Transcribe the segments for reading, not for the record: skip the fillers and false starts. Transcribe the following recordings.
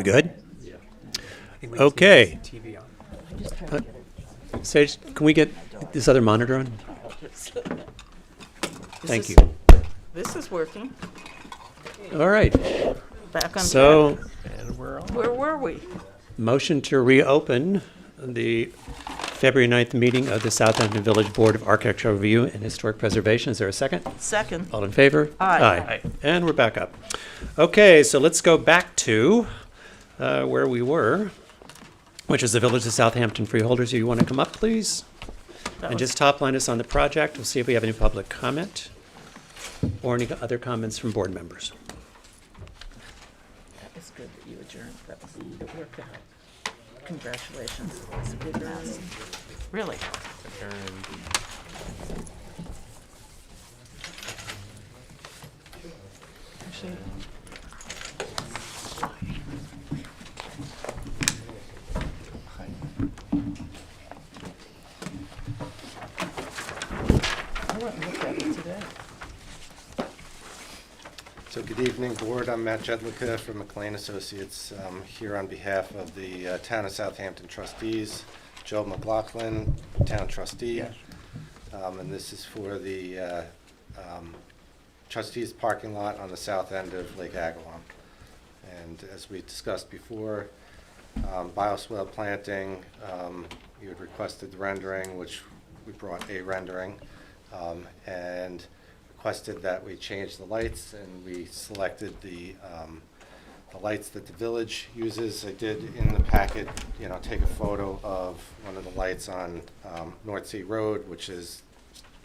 We good? Yeah. Okay. TV on. Sage, can we get this other monitor on? Thank you. This is working. All right. Back on So, track. And we're on. Where were we? motion to reopen the February 9th meeting of the Southampton Village Board of Architectural Review and Historic Preservation. Is there a second? Second. All in favor? Aye. Aye. And we're back up. Okay, so let's go back to where we were, which is the Village of Southampton freeholders. You want to come up, please? And just top line us on the project. We'll see if we have any public comment or any other comments from board members. That was good that you adjourned. That was, it worked out. Congratulations. It's a big mess. Really? Actually, I went and looked at it today. So good evening, Board. I'm Matt Jedlicka from McLean Associates, here on behalf of the Town of Southampton trustees, Joe McLaughlin, Town trustee. And this is for the trustees parking lot on the south end of Lake Agawam. And as we discussed before, bioswale planting, you had requested the rendering, which we brought a rendering, and requested that we change the lights, and we selected the lights that the village uses. I did in the packet, take a photo of one of the lights on North Sea Road, which is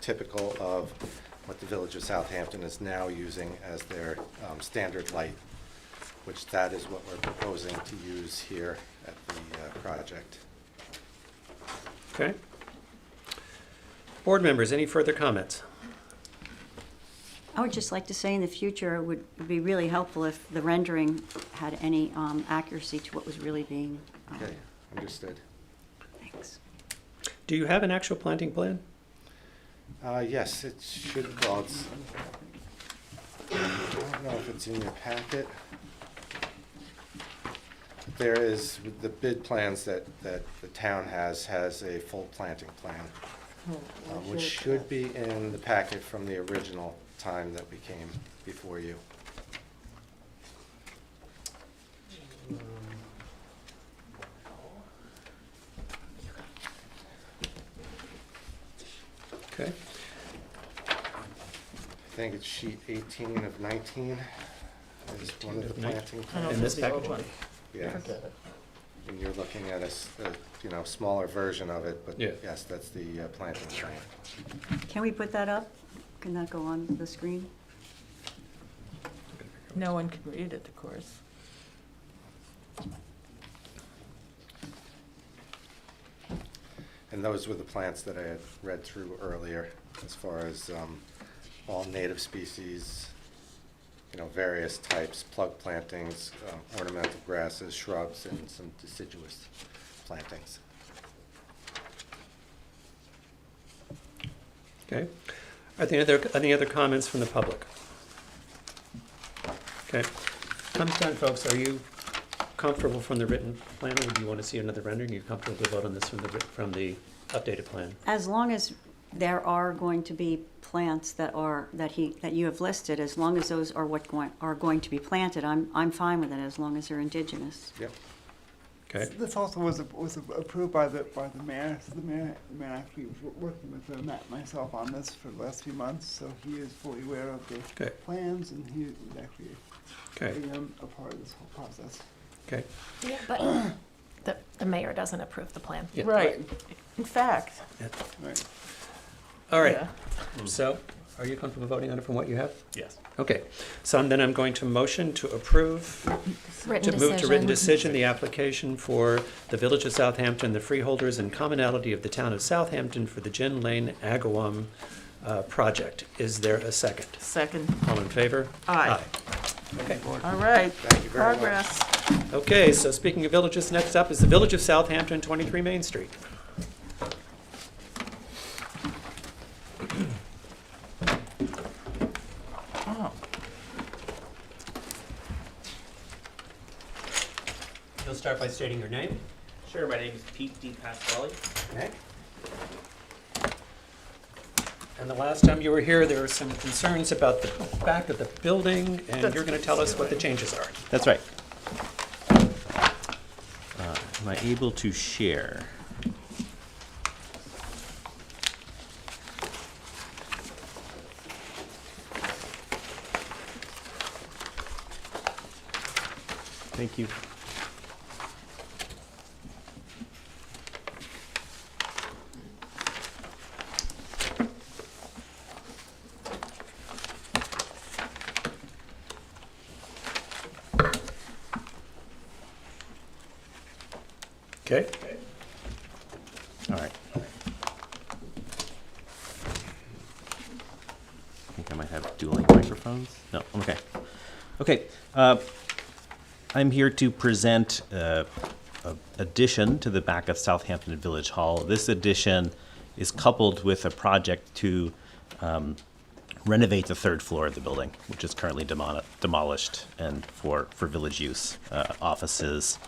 typical of what the Village of Southampton is now using as their standard light, which that is what we're proposing to use here at the project. Okay. Board members, any further comments? I would just like to say in the future, it would be really helpful if the rendering had any accuracy to what was really being. Okay, understood. Thanks. Do you have an actual planting plan? Yes, it should, well, I don't know if it's in your packet. There is, the bid plans that the town has a full planting plan, which should be in the packet from the original time that we came before you. Okay. I think it's sheet 18 of 19 is one of the planting I don't In plans. this know the old package? one. Yeah, Forget it. and you're looking at a smaller version of it, but Yeah. yes, that's the planting plan. Can we put that up? Can that go on the screen? No one can read it, of course. And those were the plants that I had read through earlier, as far as all native species, various types, plug plantings, ornamental grasses, shrubs, and some deciduous plantings. Okay. Are there any other comments from the public? Okay. Comes down, folks, are you comfortable from the written plan, or do you want to see another rendering? Are you comfortable to vote on this from the updated plan? As long as there are going to be plants that you have listed, as long as those are are going to be planted, I'm fine with it, as long as they're indigenous. Yep. Okay. This also was approved by the mayor. So the mayor actually was working with myself on this for the last few months, so he is fully aware of the Okay. plans, and he was actually Okay. a part of this whole process. Okay. Yeah, but the mayor doesn't approve the plan. Yeah. Right. In fact, Right. All right. yeah. So, are you comfortable voting on it from what you have? Yes. Okay. So then I'm going to motion to approve, Written to move to written decision. decision, the application for the Village of Southampton, the freeholders and commonality of the town of Southampton for the Gin Lane Agawam project. Is there a second? Second. All in favor? Aye. Okay. All right. Thank you very much. Progress. Okay, so speaking of villages, next up is the Village of Southampton, 23 Main Street. Oh. You'll start by stating your name. Sure, my name is Pete D. Pasquale. Okay. And the last time you were here, there were some concerns about the back of the building, and you're going to tell us what the changes are. That's right. Am I able to share? Thank you. Okay? All right. I think I might have dueling microphones. No, I'm okay. Okay. I'm here to present an addition to the back of Southampton Village Hall. This addition is coupled with a project to renovate the third floor of the building, which is currently demolished and for village use, offices,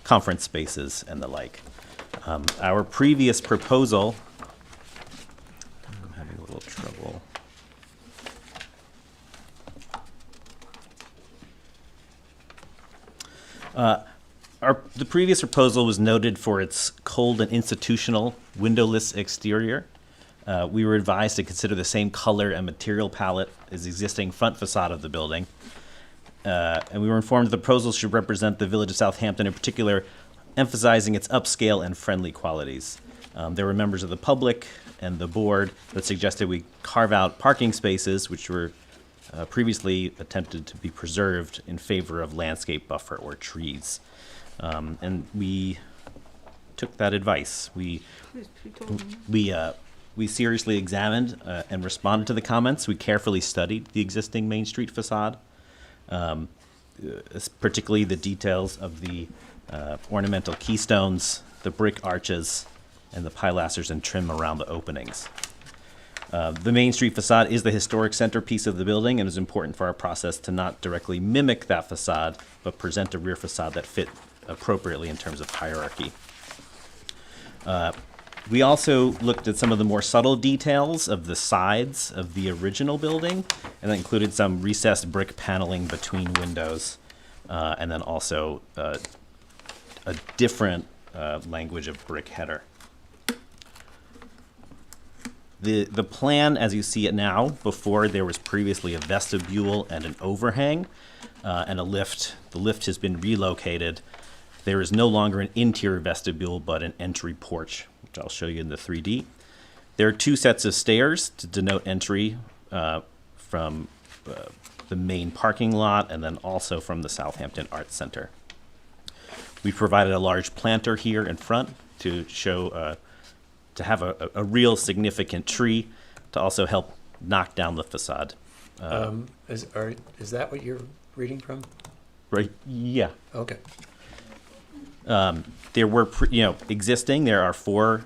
conference spaces, and the like. Our previous proposal, I'm having a little trouble. The previous proposal was noted for its cold and institutional windowless exterior. We were advised to consider the same color and material palette as the existing front facade of the building. And we were informed the proposal should represent the village of Southampton, in particular, emphasizing its upscale and friendly qualities. There were members of the public and the board that suggested we carve out parking spaces, which were previously attempted to be preserved in favor of landscape buffer or trees. And we took that advice. We seriously examined and responded to the comments. We carefully studied the existing Main Street facade, particularly the details of the ornamental keystones, the brick arches, and the pilasters and trim around the openings. The Main Street facade is the historic centerpiece of the building, and it is important for our process to not directly mimic that facade, but present a rear facade that fit appropriately in terms of hierarchy. We also looked at some of the more subtle details of the sides of the original building, and that included some recessed brick paneling between windows, and then also a different language of brick header. The plan, as you see it now, before there was previously a vestibule and an overhang and a lift. The lift has been relocated. There is no longer an interior vestibule, but an entry porch, which I'll show you in the 3D. There are two sets of stairs to denote entry from the main parking lot and then also from the Southampton Arts Center. We provided a large planter here in front to show, to have a real significant tree to also help knock down the facade. Is that what you're reading from? Right? Yeah. Okay. There were, existing, there are 4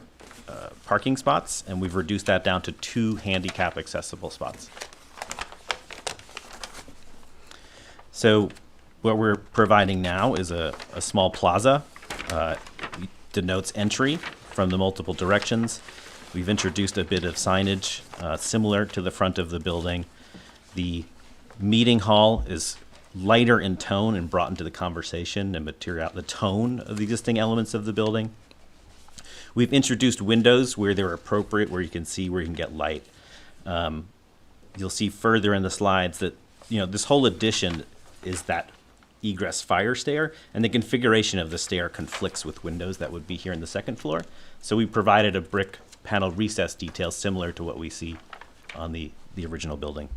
parking spots, and we've reduced that down to 2 handicap accessible spots. So what we're providing now is a small plaza. It denotes entry from the multiple directions. We've introduced a bit of signage similar to the front of the building. The meeting hall is lighter in tone and brought into the conversation and material the tone of the existing elements of the building. We've introduced windows where they're appropriate, where you can see where you can get light. You'll see further in the slides that this whole addition is that egress fire stair, and the configuration of the stair conflicts with windows that would be here in the second floor. So we provided a brick panel recess detail similar to what we see on the original building.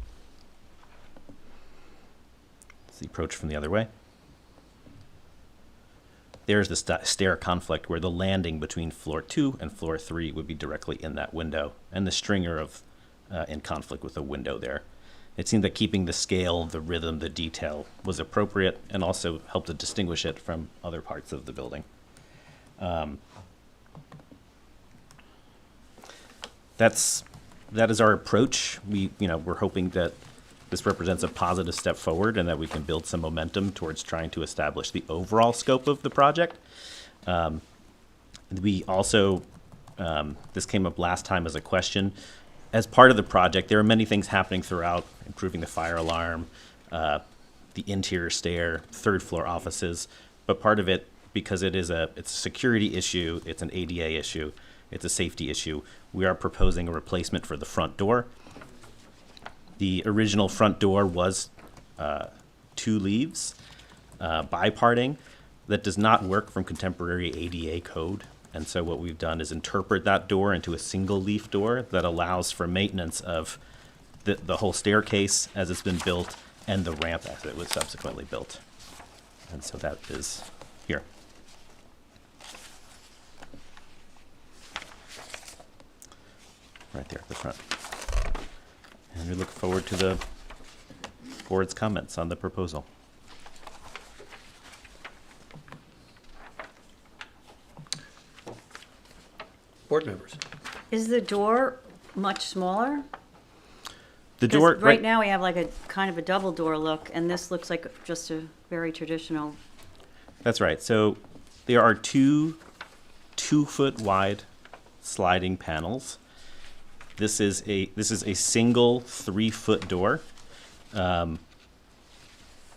It's the approach from the other way. There's the stair conflict where the landing between floor 2 and floor 3 would be directly in that window, and the stringer of in conflict with a window there. It seemed that keeping the scale, the rhythm, the detail was appropriate and also helped to distinguish it from other parts of the building. That is our approach. We're hoping that this represents a positive step forward and that we can build some momentum towards trying to establish the overall scope of the project. We also, this came up last time as a question. As part of the project, there are many things happening throughout, improving the fire alarm, the interior stair, third floor offices, but part of it, because it's a security issue, it's an ADA issue, it's a safety issue, we are proposing a replacement for the front door. The original front door was 2 leaves, biparting. That does not work from contemporary ADA code. And so what we've done is interpret that door into a single leaf door that allows for maintenance of the whole staircase as it's been built and the ramp as it was subsequently built. And so that is here. Right there at the front. And we look forward to the board's comments on the proposal. Board members? Is the door much smaller? The 'Cause door, right now, we have like a kind of a double door look, and this looks like just a very traditional. That's right. So there are 2-foot wide sliding panels. This is a single 3-foot door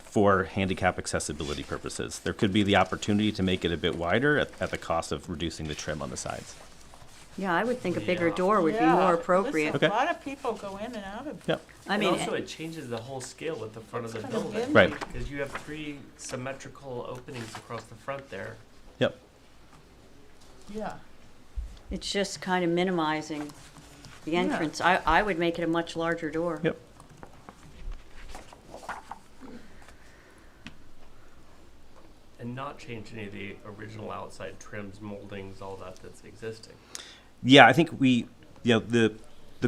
for handicap accessibility purposes. There could be the opportunity to make it a bit wider at the cost of reducing the trim on the sides. Yeah, I would think a bigger Yeah. door would be Yeah, more appropriate. listen, Okay. A lot of people go in and out of. Yep. I And mean, also, it changes the whole scale at the front of the kind of building. windy. Right. Because you have 3 symmetrical openings across the front there. Yep. Yeah. it's just kind of minimizing the Yeah. entrance. I would make it a much larger door. Yep. And not change any of the original outside trims, moldings, all that's existing. Yeah, I think the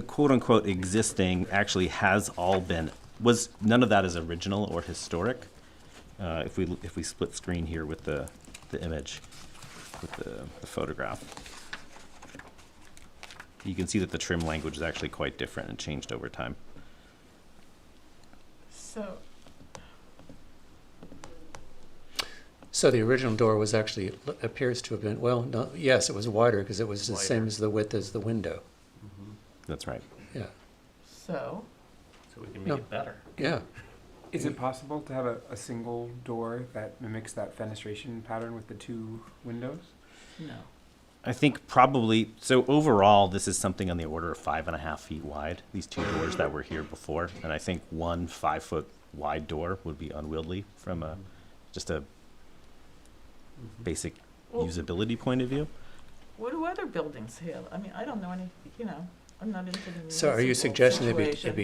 quote unquote existing actually has all been, none of that is original or historic. If we split screen here with the image, with the photograph, you can see that the trim language is actually quite different and changed over time. So, So the original door was actually, appears to have been, well, no, yes, it was wider because it was the same Wider. as the width as the window. That's right. Yeah, so, So we can make No. it better. yeah. Is it possible to have a single door that mimics that fenestration pattern with the 2 windows? no. I think probably, so overall, this is something on the order of 5.5 feet wide, these 2 doors that were here before. And I think one 5-foot wide door would be unwieldy from just a basic Well- usability point of view. What do other buildings have? I mean, I don't know any, I'm not into the So are you municipal suggesting situation,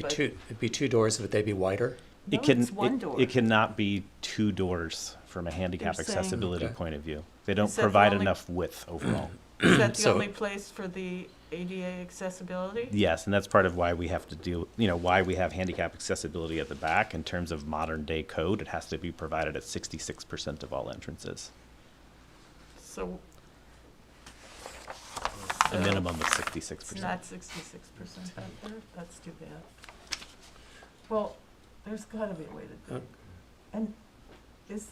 it'd be two doors, would they be wider? No, it's one door. It cannot be 2 doors from a handicap They're saying- accessibility Okay. point of view. They don't Is that the provide only- enough width overall. Is that the So- only place for the ADA accessibility? Yes, and that's part of why we have to do, why we have handicap accessibility at the back. In terms of modern day code, it has to be provided at 66% of all entrances, So. a minimum of 66%. It's not 66% out there? That's too bad. Well, there's gotta be a way to do it. And is,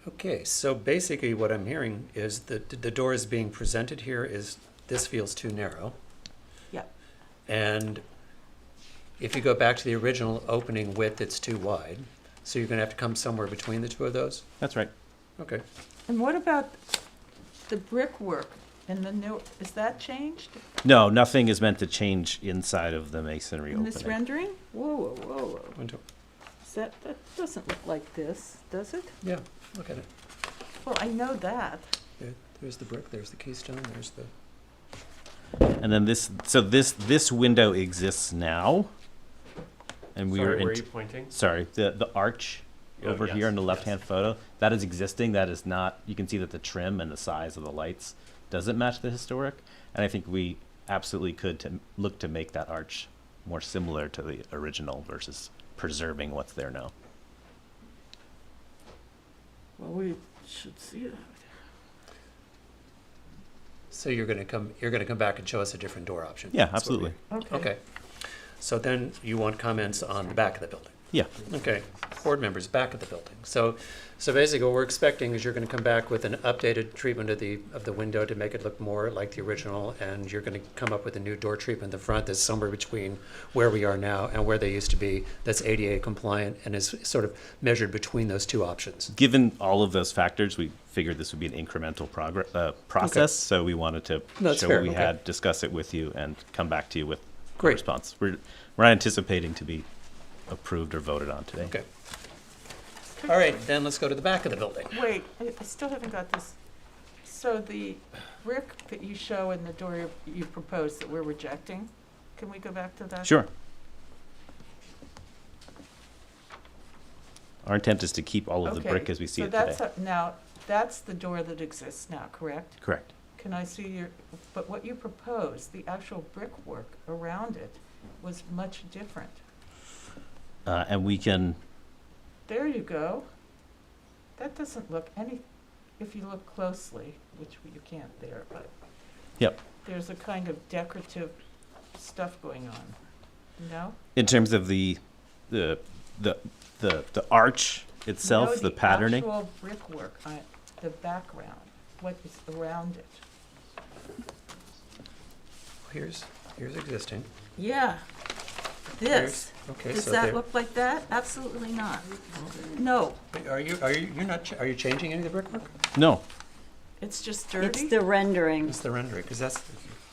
Okay, so basically what I'm hearing is that the doors being presented here is, this feels too narrow. yeah, And if you go back to the original opening width, it's too wide. So you're gonna have to come somewhere between the 2 of those? That's right. Okay. and what about the brickwork and the new, is that changed No, nothing is meant to change inside of the masonry in this opening. rendering? Whoa, whoa, whoa, whoa. Window. Is that doesn't look like this, does it? Yeah, look at it. Well, I know that. There's the brick, there's the keystone, there's the, And then this window exists now. And we Sorry, are where are you pointing? sorry, the arch Oh, over yes, here in the yes. left-hand photo, that is existing. That is not, you can see that the trim and the size of the lights doesn't match the historic. And I think we absolutely could look to make that arch more similar to the original versus preserving what's there now. Well, we should see that. so you're gonna come back and show us a different door option? Yeah, That's what absolutely. we- Okay. So then you want comments on the back of the building. Yeah. Okay, board members, back of the building. So basically what we're expecting is you're gonna come back with an updated treatment of the window to make it look more like the original, and you're gonna come up with a new door treatment in the front that's somewhere between where we are now and where they used to be, that's ADA compliant and is sort of measured between those two options. Given all of those factors, we figured this would be an incremental process, so we wanted to No, that's show fair, what we okay. had, discuss it with you, and come back to you with a Great. response. We're not anticipating to be approved or voted on today. Okay. All right, then let's go to the back of the building. Wait, I still haven't got this. So the brick that you show in the door you proposed that we're rejecting, can we go back to that? Sure. Our intent is to keep all of the Okay, brick as we see so it that's today. now, that's the door that exists now, correct? Correct. Can I see your, but what you proposed, the actual brickwork around it was much different. And we can, There you go. That doesn't look any, if you look closely, which you can't there, but yep. there's a kind of decorative stuff going on, no? In terms of the arch itself, No, the patterning. The actual brickwork, the background, what is around it. Here's existing. Yeah, this. Okay, Does so that there, look like that? Absolutely not. No, are you changing any of the brickwork? No, it's just It's dirty? the rendering. It's the rendering, because that's,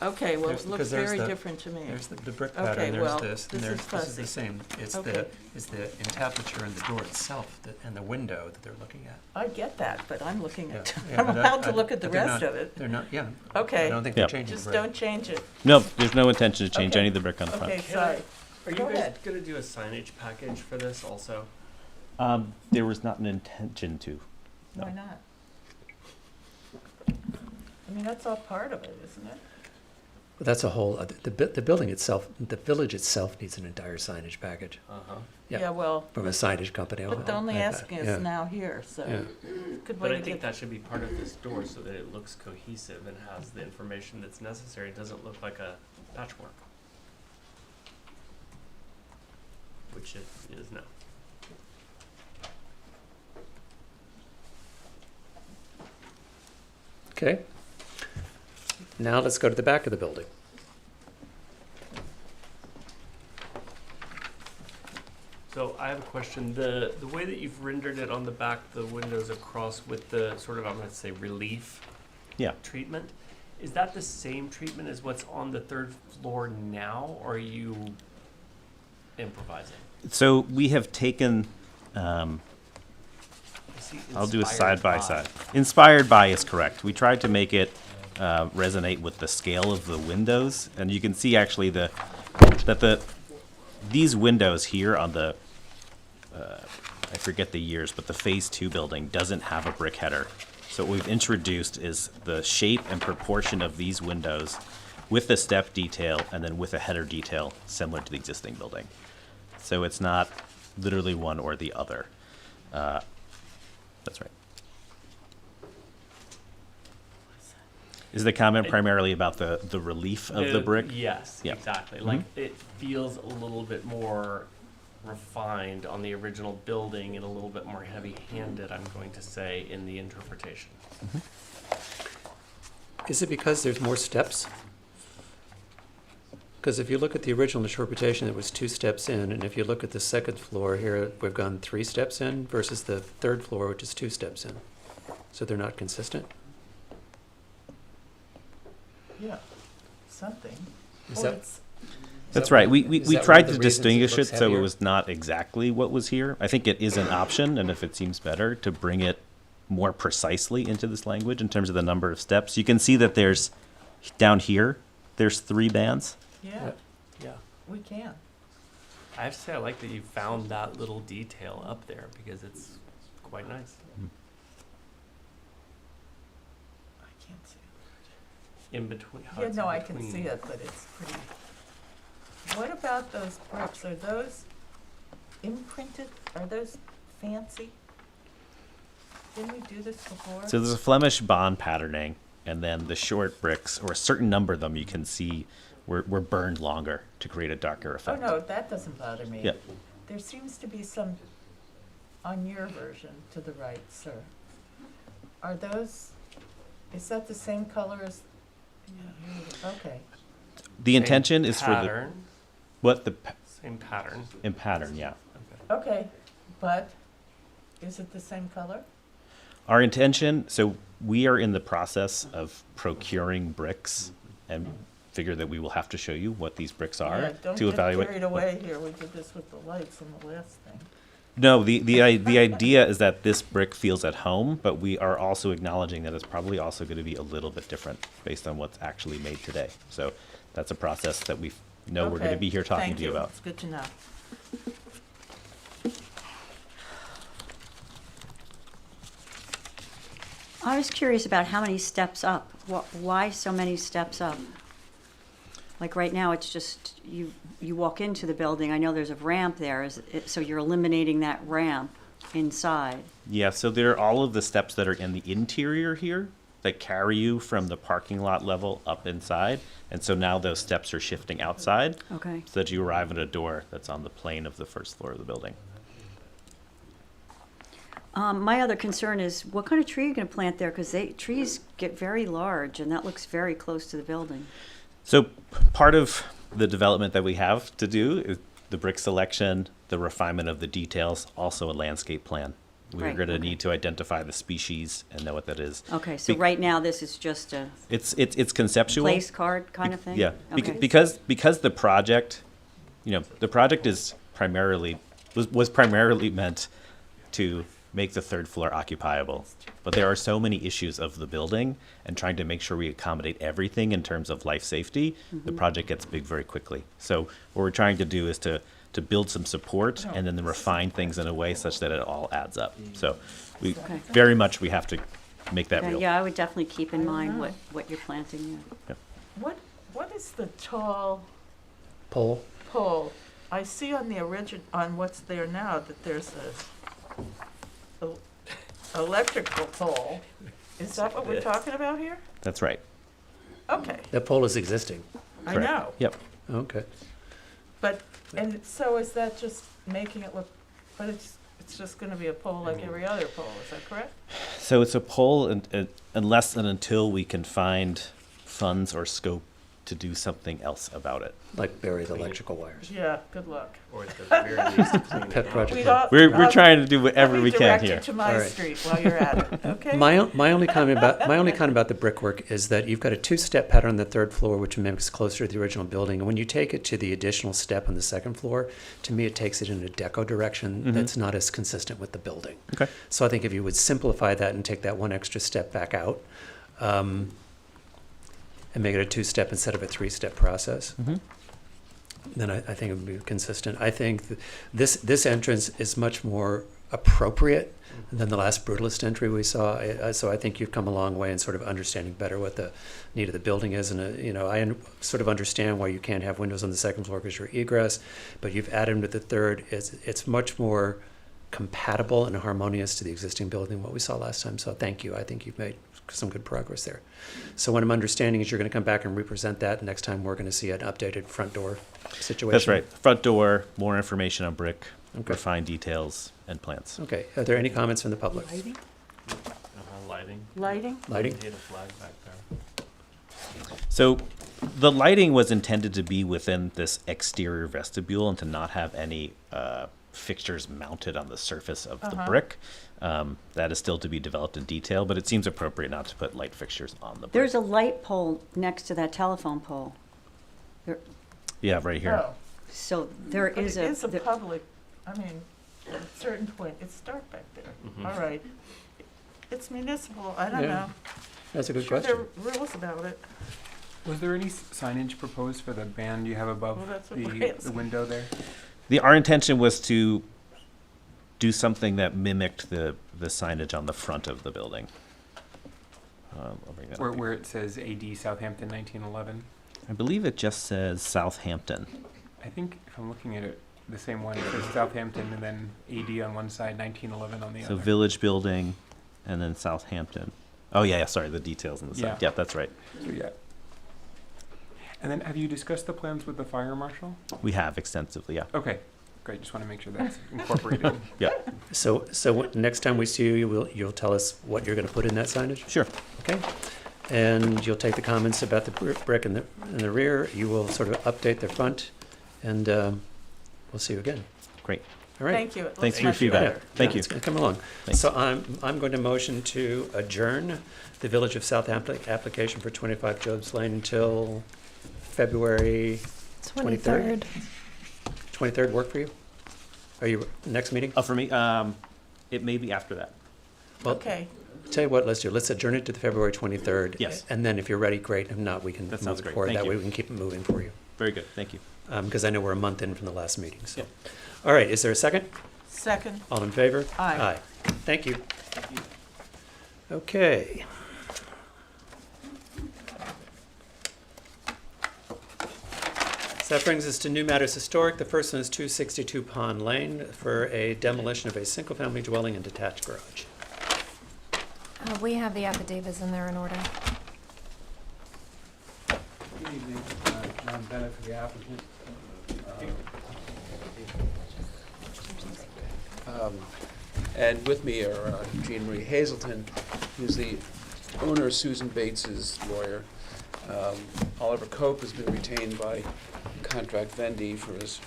Okay, well, there's- it looks because there's very the- different to me. there's the brick Okay, pattern, there's well, this, and this there's, is this is the fuzzy. same. It's Okay. the entablature and the door itself and the window that they're looking at. I get that, but I'm looking at, Yeah, I'm but allowed to look at the but they're rest not- of it. They're not, yeah. Okay. I don't think Yeah. they're changing the Just brick. don't change it. no, there's no intention to change Okay. any of the brick on the Okay, front. sorry. Are you Go guys ahead. gonna do a signage package for this also? There was not an intention to. No. Why not? I mean, that's all part of it, isn't it? But that's a whole, the building itself, the village itself needs an entire signage package Uh-huh. Yeah. Yeah, well, from a signage company. but they're only like that. asking Yeah. us now here, so. Yeah. Could But wait I to think get, that should be part of this door so that it looks cohesive and has the information that's necessary. It doesn't look like a patchwork. Which it is now. Okay. Now let's go to the back of the building. So I have a question. The way that you've rendered it on the back, the windows across with the sort of, I'm gonna say, relief Yeah. treatment, is that the same treatment as what's on the third floor now, or are you improvising? So we have taken, I see I'll do a inspired side by side. Inspired by is correct. We tried to make it resonate with the scale of the windows, and you can see actually these windows here on the I forget the years, but the Phase 2 building doesn't have a brick header. So what we've introduced is the shape and proportion of these windows with the step detail and then with a header detail similar to the existing building. So it's not literally one or the other. That's right. Is the comment primarily about the relief of the brick? Yes, Yeah. exactly. Mhm. Like, it feels a little bit more refined on the original building and a little bit more heavy-handed, I'm going to say, in the interpretation. Is it because there's more steps? Because if you look at the original interpretation, it was 2 steps in, and if you look at the second floor here, we've gone 3 steps in versus the third floor, which is 2 steps in. So they're not consistent? yeah, something. Is Or that- it's- That's right. We Is that one tried of the to reasons distinguish it looks so it heavier? was not exactly what was here. I think it is an option, and if it seems better, to bring it more precisely into this language in terms of the number of steps. You can see that there's, down here, there's 3 bands. Yeah, Yeah. we can. I have to say, I like that you found that little detail up there because it's quite nice. I can't see In between. it. how Yeah, it's no, in I can between. see it, but it's pretty. What about those bricks? Are those imprinted? Are those fancy? Didn't we do this before? So there's a Flemish bond patterning, and then the short bricks, or a certain number of them, you can see were burned longer to create a darker Oh, effect. no, that doesn't bother me. Yeah. There seems to be some, on your version to the right, sir. Are those, is that the same color as? Okay, The intention is for the Pattern, same pattern. in pattern, yeah. okay, but is it the same color? Our intention, so we are in the process of procuring bricks and figure that we will have to show you what these bricks are Yeah, don't to get evaluate. carried away here, we did this with the lights on the last thing. No, the idea is that this brick feels at home, but we are also acknowledging that it's probably also going to be a little bit different based on what's actually made today. So that's a process that we know we're going to Okay, be here talking thank to you about. It's good to know. I was curious about how many steps up. Why so many steps up? Like right now, it's just, you walk into the building, I know there's a ramp there, so you're eliminating that ramp inside. Yeah, so there are all of the steps that are in the interior here that carry you from the parking lot level up inside. And so now those steps are shifting outside Okay. so that you arrive at a door that's on the plane of the first floor of the building. My other concern is, what kind of tree are you going to plant there? Because trees get very large, and that looks very close to the building. So part of the development that we have to do is the brick selection, the refinement of the details, also a landscape plan. We're Right, going to okay. need to identify the species and know what that is. Okay, so Be- right now, this is just a It's conceptual. place card kind of thing? Yeah, Okay. because the project, the project is primarily was primarily meant to make the third floor occupiable. But there are so many issues of the building and trying to make sure we accommodate everything in terms of life safety, the project gets big very quickly. So what we're trying to do is to build some support and then refine things in a way such that it all adds up. So we Okay. very much we have to make that Okay, real. yeah, I would definitely keep in mind what you're planting there. What is the tall Pole? pole? I see on the on what's there now that there's a electrical pole. Is that what we're talking about here? That's right. Okay, That pole is existing. I Correct. know. Yep. Okay. But, and so is that just making it look, but it's just gonna be a pole like every other pole, is that correct? So it's a poll unless and until we can find funds or scope to do something else about it. Like buried electrical wires. Yeah, good luck. Or at the very least, clean Pet it up. project. We'd all- We're I'll- trying to do whatever let me we can direct here. you to my All right. street while you're at it, okay? My only comment about the brickwork is that you've got a two-step pattern on the third floor, which mimics closer to the original building. And when you take it to the additional step on the second floor, to me, it takes it in a deco direction that's not as consistent with the building. Okay. So I think if you would simplify that and take that one extra step back out, and make it a two-step instead of a three-step process, then I think it would be consistent. I think this entrance is much more appropriate than the last brutalist entry we saw. So I think you've come a long way in sort of understanding better what the need of the building is. And, I sort of understand why you can't have windows on the second floor because you're egress, but you've added them to the third. It's much more compatible and harmonious to the existing building than what we saw last time. So thank you. I think you've made some good progress there. So what I'm understanding is you're going to come back and represent that. Next time we're going to see an updated front door situation. That's right. Front door, more information on brick, Okay. refined details, and plans. Okay. Are there any comments from the public? Lighting? Lighting. Lighting? Lighting? Data flag back there. So the lighting was intended to be within this exterior vestibule and to not have any fixtures mounted on the surface of the brick. That is still to be developed in detail, but it seems appropriate not to put light fixtures on the brick. There's a light pole next to that telephone pole. Yeah, right here. Oh, So there but is it is a there- public, I mean, at a certain point, it's dark back there. All right. It's municipal, I don't Yeah. know. That's a good Sure, there question. are rules about it. Was there any signage proposed for the band you have above Well, that's what we're the asking. window there? Our intention was to do something that mimicked the signage on the front of the building. I'll bring that up here. Where it says AD Southampton 1911? I believe it just says Southampton. I think if I'm looking at it, the same one, it says Southampton and then AD on one side, 1911 on the So other. Village Building and then Southampton. Oh, yeah, sorry, the details on the side. Yeah. Yeah, that's right. So, yeah. And then have you discussed the plans with the fire marshal? We have extensively, yeah. Okay, great. Just want to make sure that's incorporated. So next time we see you, you'll tell us what you're going to put in that signage? Sure. Okay? And you'll take the comments about the brick in the rear, you will sort of update the front, and we'll see you again. Great. All right? Thank you. It Thanks looks for your much feedback. better. Thank you. It's going to come along. Thanks. So I'm going to motion to adjourn the Village of Southampton application for 25 Jobs Lane until February 23rd. 23rd work for you? Are you, next meeting? For me, it may be after that. Well, Okay, tell you what, let's do. Let's adjourn it to the February 23rd. Yes. And then if you're ready, great. If not, we can That move sounds it great. forward. Thank That you. way we can keep it moving for you. Very good. Thank you. Because I know we're a month in from the last meeting, so. Yep. All right, is there a second? second. All in favor? Aye. Thank you. Okay. So that brings us to new matters historic. The first one is 262 Pond Lane for a demolition of a single-family dwelling and detached garage. We have the affidavits in there in order. Good evening, John Bennett for the applicant. And with me are Jean Marie Hazelton, who's the owner of Susan Bates's lawyer. Oliver Cope has been retained by Contract Vendy for his,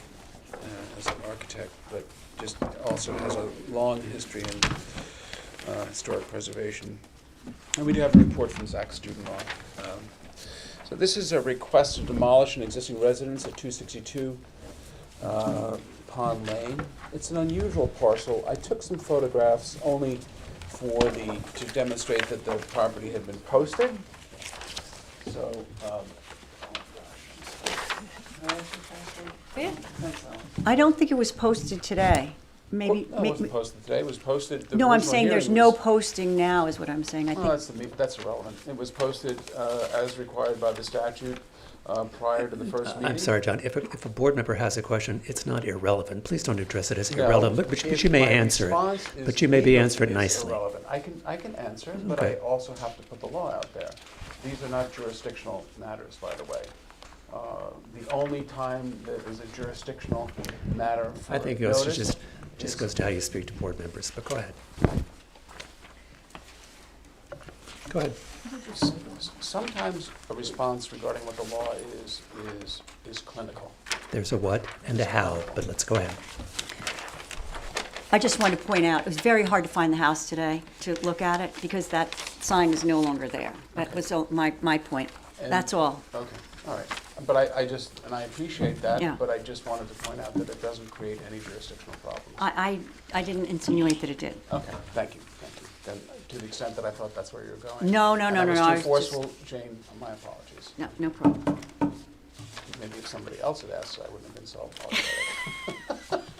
as an architect, but just also has a long history in historic preservation. And we do have a report from Zach Studenlaw. So this is a request to demolish an existing residence at 262 Pond Lane. It's an unusual parcel. I took some photographs only to demonstrate that the property had been posted. So, Yeah. I don't think it was posted today. Maybe, no, it wasn't posted today. It was posted. the no, I'm original saying there's hearing no was- posting now, is what I'm saying. I Oh, think, that's irrelevant. It was posted as required by the statute prior to the first meeting. I'm sorry, John, if a board member has a question, it's not irrelevant. Please don't address it as No, irrelevant, but if you may my answer it. response is But you may be legal, answer it it's nicely. irrelevant. I can answer it, but I Okay. also have to put the law out there. These are not jurisdictional matters, by the way. The only time that is a jurisdictional matter for I think it goes to notice just is- goes to how you speak to board members, but go ahead. Go ahead. Sometimes a response regarding what the law is clinical. There's a what and a how, but let's go ahead. I just wanted to point out, it was very hard to find the house today, to look at it, because that sign is no longer there. That was my point. And- That's all. Okay, all right. But I just, and I appreciate that, Yeah. but I just wanted to point out that it doesn't create any jurisdictional problems. I didn't insinuate that it did. Okay, thank you. Then, to the extent that I thought that's where you were going. No. And I I was was too just- forceful, Jane, my apologies. No problem. Maybe if somebody else had asked, I wouldn't have been so apologetic.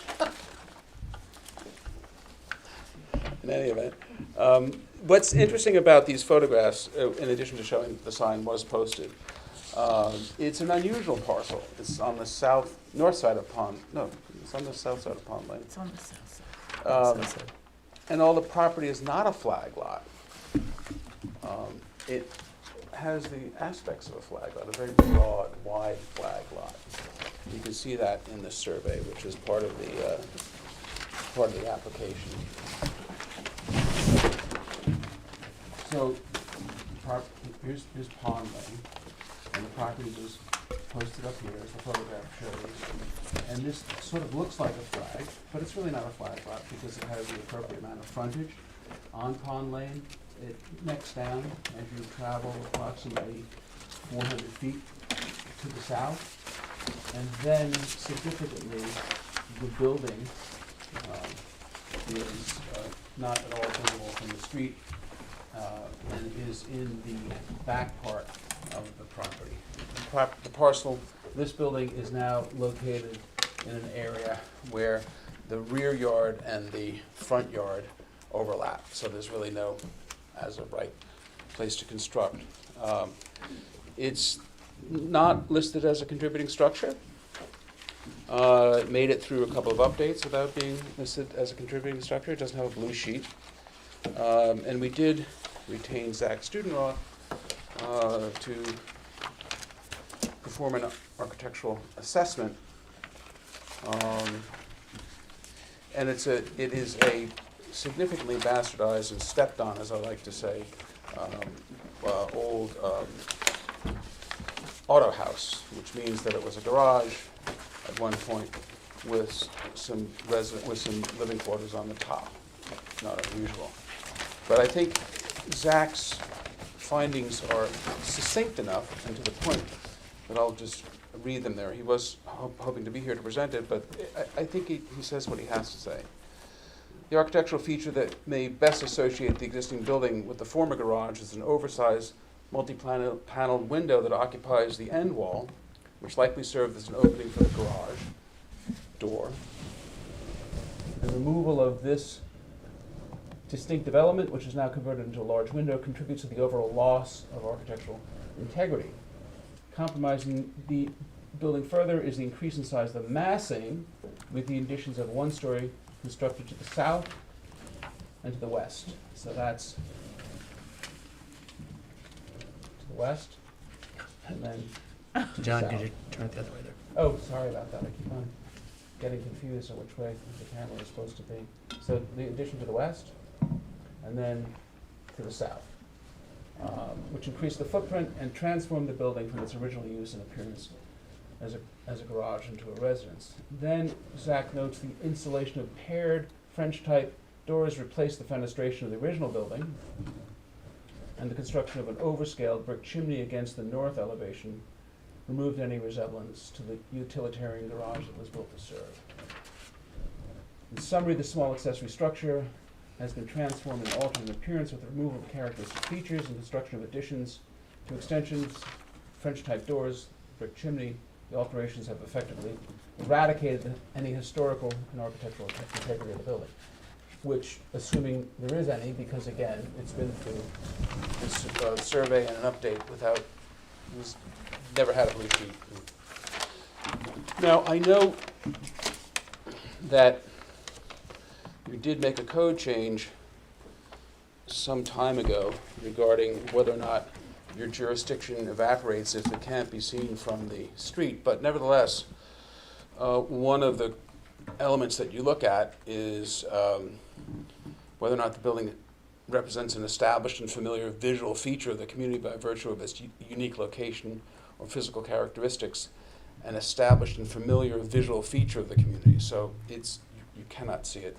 In any event, what's interesting about these photographs, in addition to showing that the sign was posted, it's an unusual parcel. It's on the north side of Pond, no, it's on the south side of Pond Lane. It's on the south side. And all the property is not a flag lot. It has the aspects of a flag lot, a very broad, wide flag lot. You can see that in the survey, which is part of the application. So, here's Pond Lane, and the property is posted up here, as the photograph shows. And this sort of looks like a flag, but it's really not a flag lot because it has the appropriate amount of frontage on Pond Lane. It necks down as you travel approximately 400 feet to the south. And then significantly, the building is not at all visible from the street and is in the back part of the property. The parcel, this building is now located in an area where the rear yard and the front yard overlap, so there's really no, as of right, place to construct. It's not listed as a contributing structure. It made it through a couple of updates without being listed as a contributing structure. It doesn't have a blue sheet. And we did retain Zach Studenlaw to perform an architectural assessment. And it is a significantly bastardized and stepped on, as I like to say, old auto house, which means that it was a garage at one point with some living quarters on the top. Not unusual. But I think Zach's findings are succinct enough and to the point that I'll just read them there. He was hoping to be here to present it, but I think he says what he has to say. The architectural feature that may best associate the existing building with the former garage is an oversized multi-paneled window that occupies the end wall, which likely served as an opening for the garage door. The removal of this distinctive element, which is now converted into a large window, contributes to the overall loss of architectural integrity. Compromising the building further is the increase in size of the massing, with the additions of one story constructed to the south and to the west. So that's to the west, and then to John, the could south. you turn it the other way there? Oh, sorry about that. I keep on getting confused on which way the camera is supposed to be. So the addition to the west, and then to the south, which increased the footprint and transformed the building from its original use and appearance as a garage into a residence. Then Zach notes the installation of paired French-type doors replaced the fenestration of the original building, and the construction of an overscaled brick chimney against the north elevation removed any resemblance to the utilitarian garage that was built to serve. In summary, the small accessory structure has been transformed and altered in appearance with the removal of characteristic features and construction of additions to extensions, French-type doors, brick chimney. The alterations have effectively eradicated any historical and architectural integrity of the building, which, assuming there is any, because again, it's been through this survey and an update without, never had a blue sheet. Now, I know that you did make a code change some time ago regarding whether or not your jurisdiction evaporates if it can't be seen from the street. But nevertheless, one of the elements that you look at is whether or not the building represents an established and familiar visual feature of the community by virtue of its unique location or physical characteristics, an established and familiar visual feature of the community. So it's, you cannot see it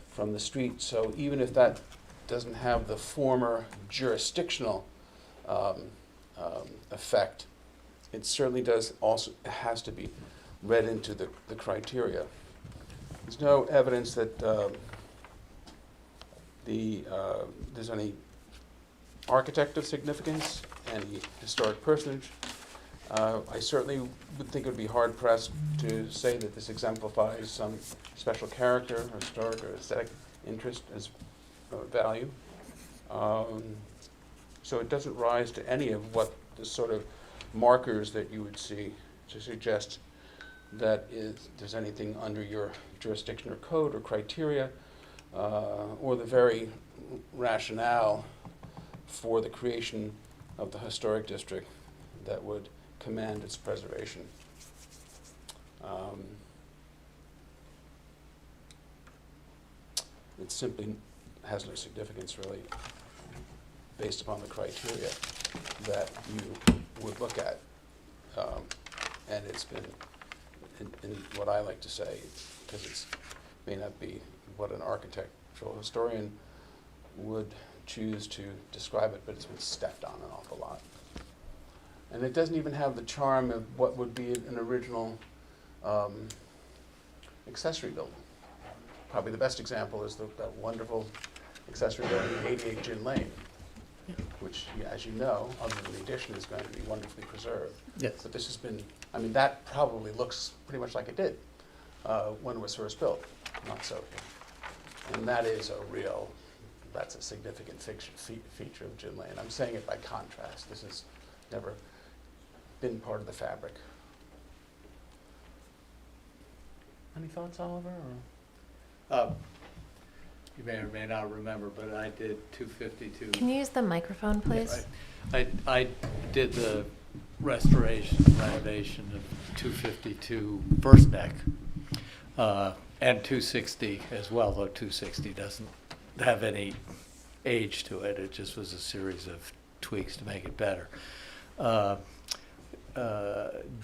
from the street. So even if that doesn't have the former jurisdictional effect, it certainly does also, it has to be read into the criteria. There's no evidence that there's any architect of significance, any historic personage. I certainly would think it would be hard-pressed to say that this exemplifies some special character, or historic, or aesthetic interest as value. So it doesn't rise to any of what the sort of markers that you would see to suggest that there's anything under your jurisdiction or code or criteria, or the very rationale for the creation of the historic district that would command its preservation. It simply has no significance, really, based upon the criteria that you would look at. And it's been, in what I like to say, because it may not be what an architectural historian would choose to describe it, but it's been stepped on an awful lot. And it doesn't even have the charm of what would be an original accessory building. Probably the best example is that wonderful accessory building, 88 Gin Lane, which, as you know, other than the addition, is going to be wonderfully preserved. Yes. But this has been, I mean, that probably looks pretty much like it did when it was first built, not so here. And that is that's a significant feature of Gin Lane. I'm saying it by contrast. This has never been part of the fabric. Any thoughts, Oliver? Or? You may or may not remember, but I did 252. Can you use the microphone, please? I did the restoration, renovation of 252 First Neck, and 260 as well, though 260 doesn't have any age to it. It just was a series of tweaks to make it better.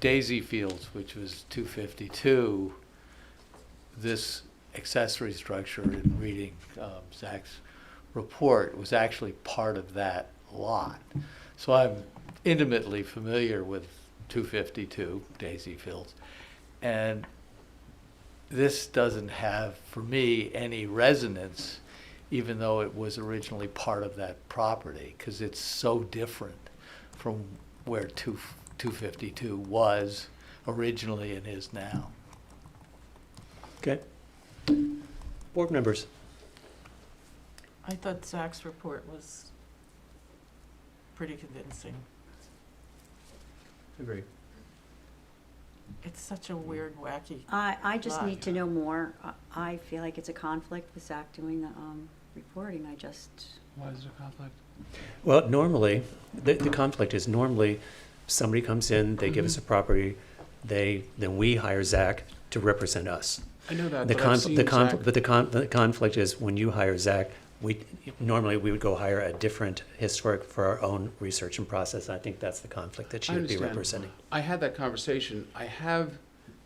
Daisy Fields, which was 252, this accessory structure, in reading Zach's report, was actually part of that lot. So I'm intimately familiar with 252 Daisy Fields, and this doesn't have, for me, any resonance, even though it was originally part of that property, because it's so different from where 252 was originally and is now. Okay. Board members? I thought Zach's report was pretty convincing. Agree. It's such a weird, wacky. I just lot. need to know more. I feel like it's a conflict with Zach doing the reporting. Why is there conflict? Well, normally, the conflict is normally somebody comes in, they give us a property, then we hire Zach to represent us. I know that, The but I've seen Zach. the conflict is when you hire Zach, normally we would go hire a different historic for our own research and process. I think that's the conflict that she I would be understand. representing. I had that conversation.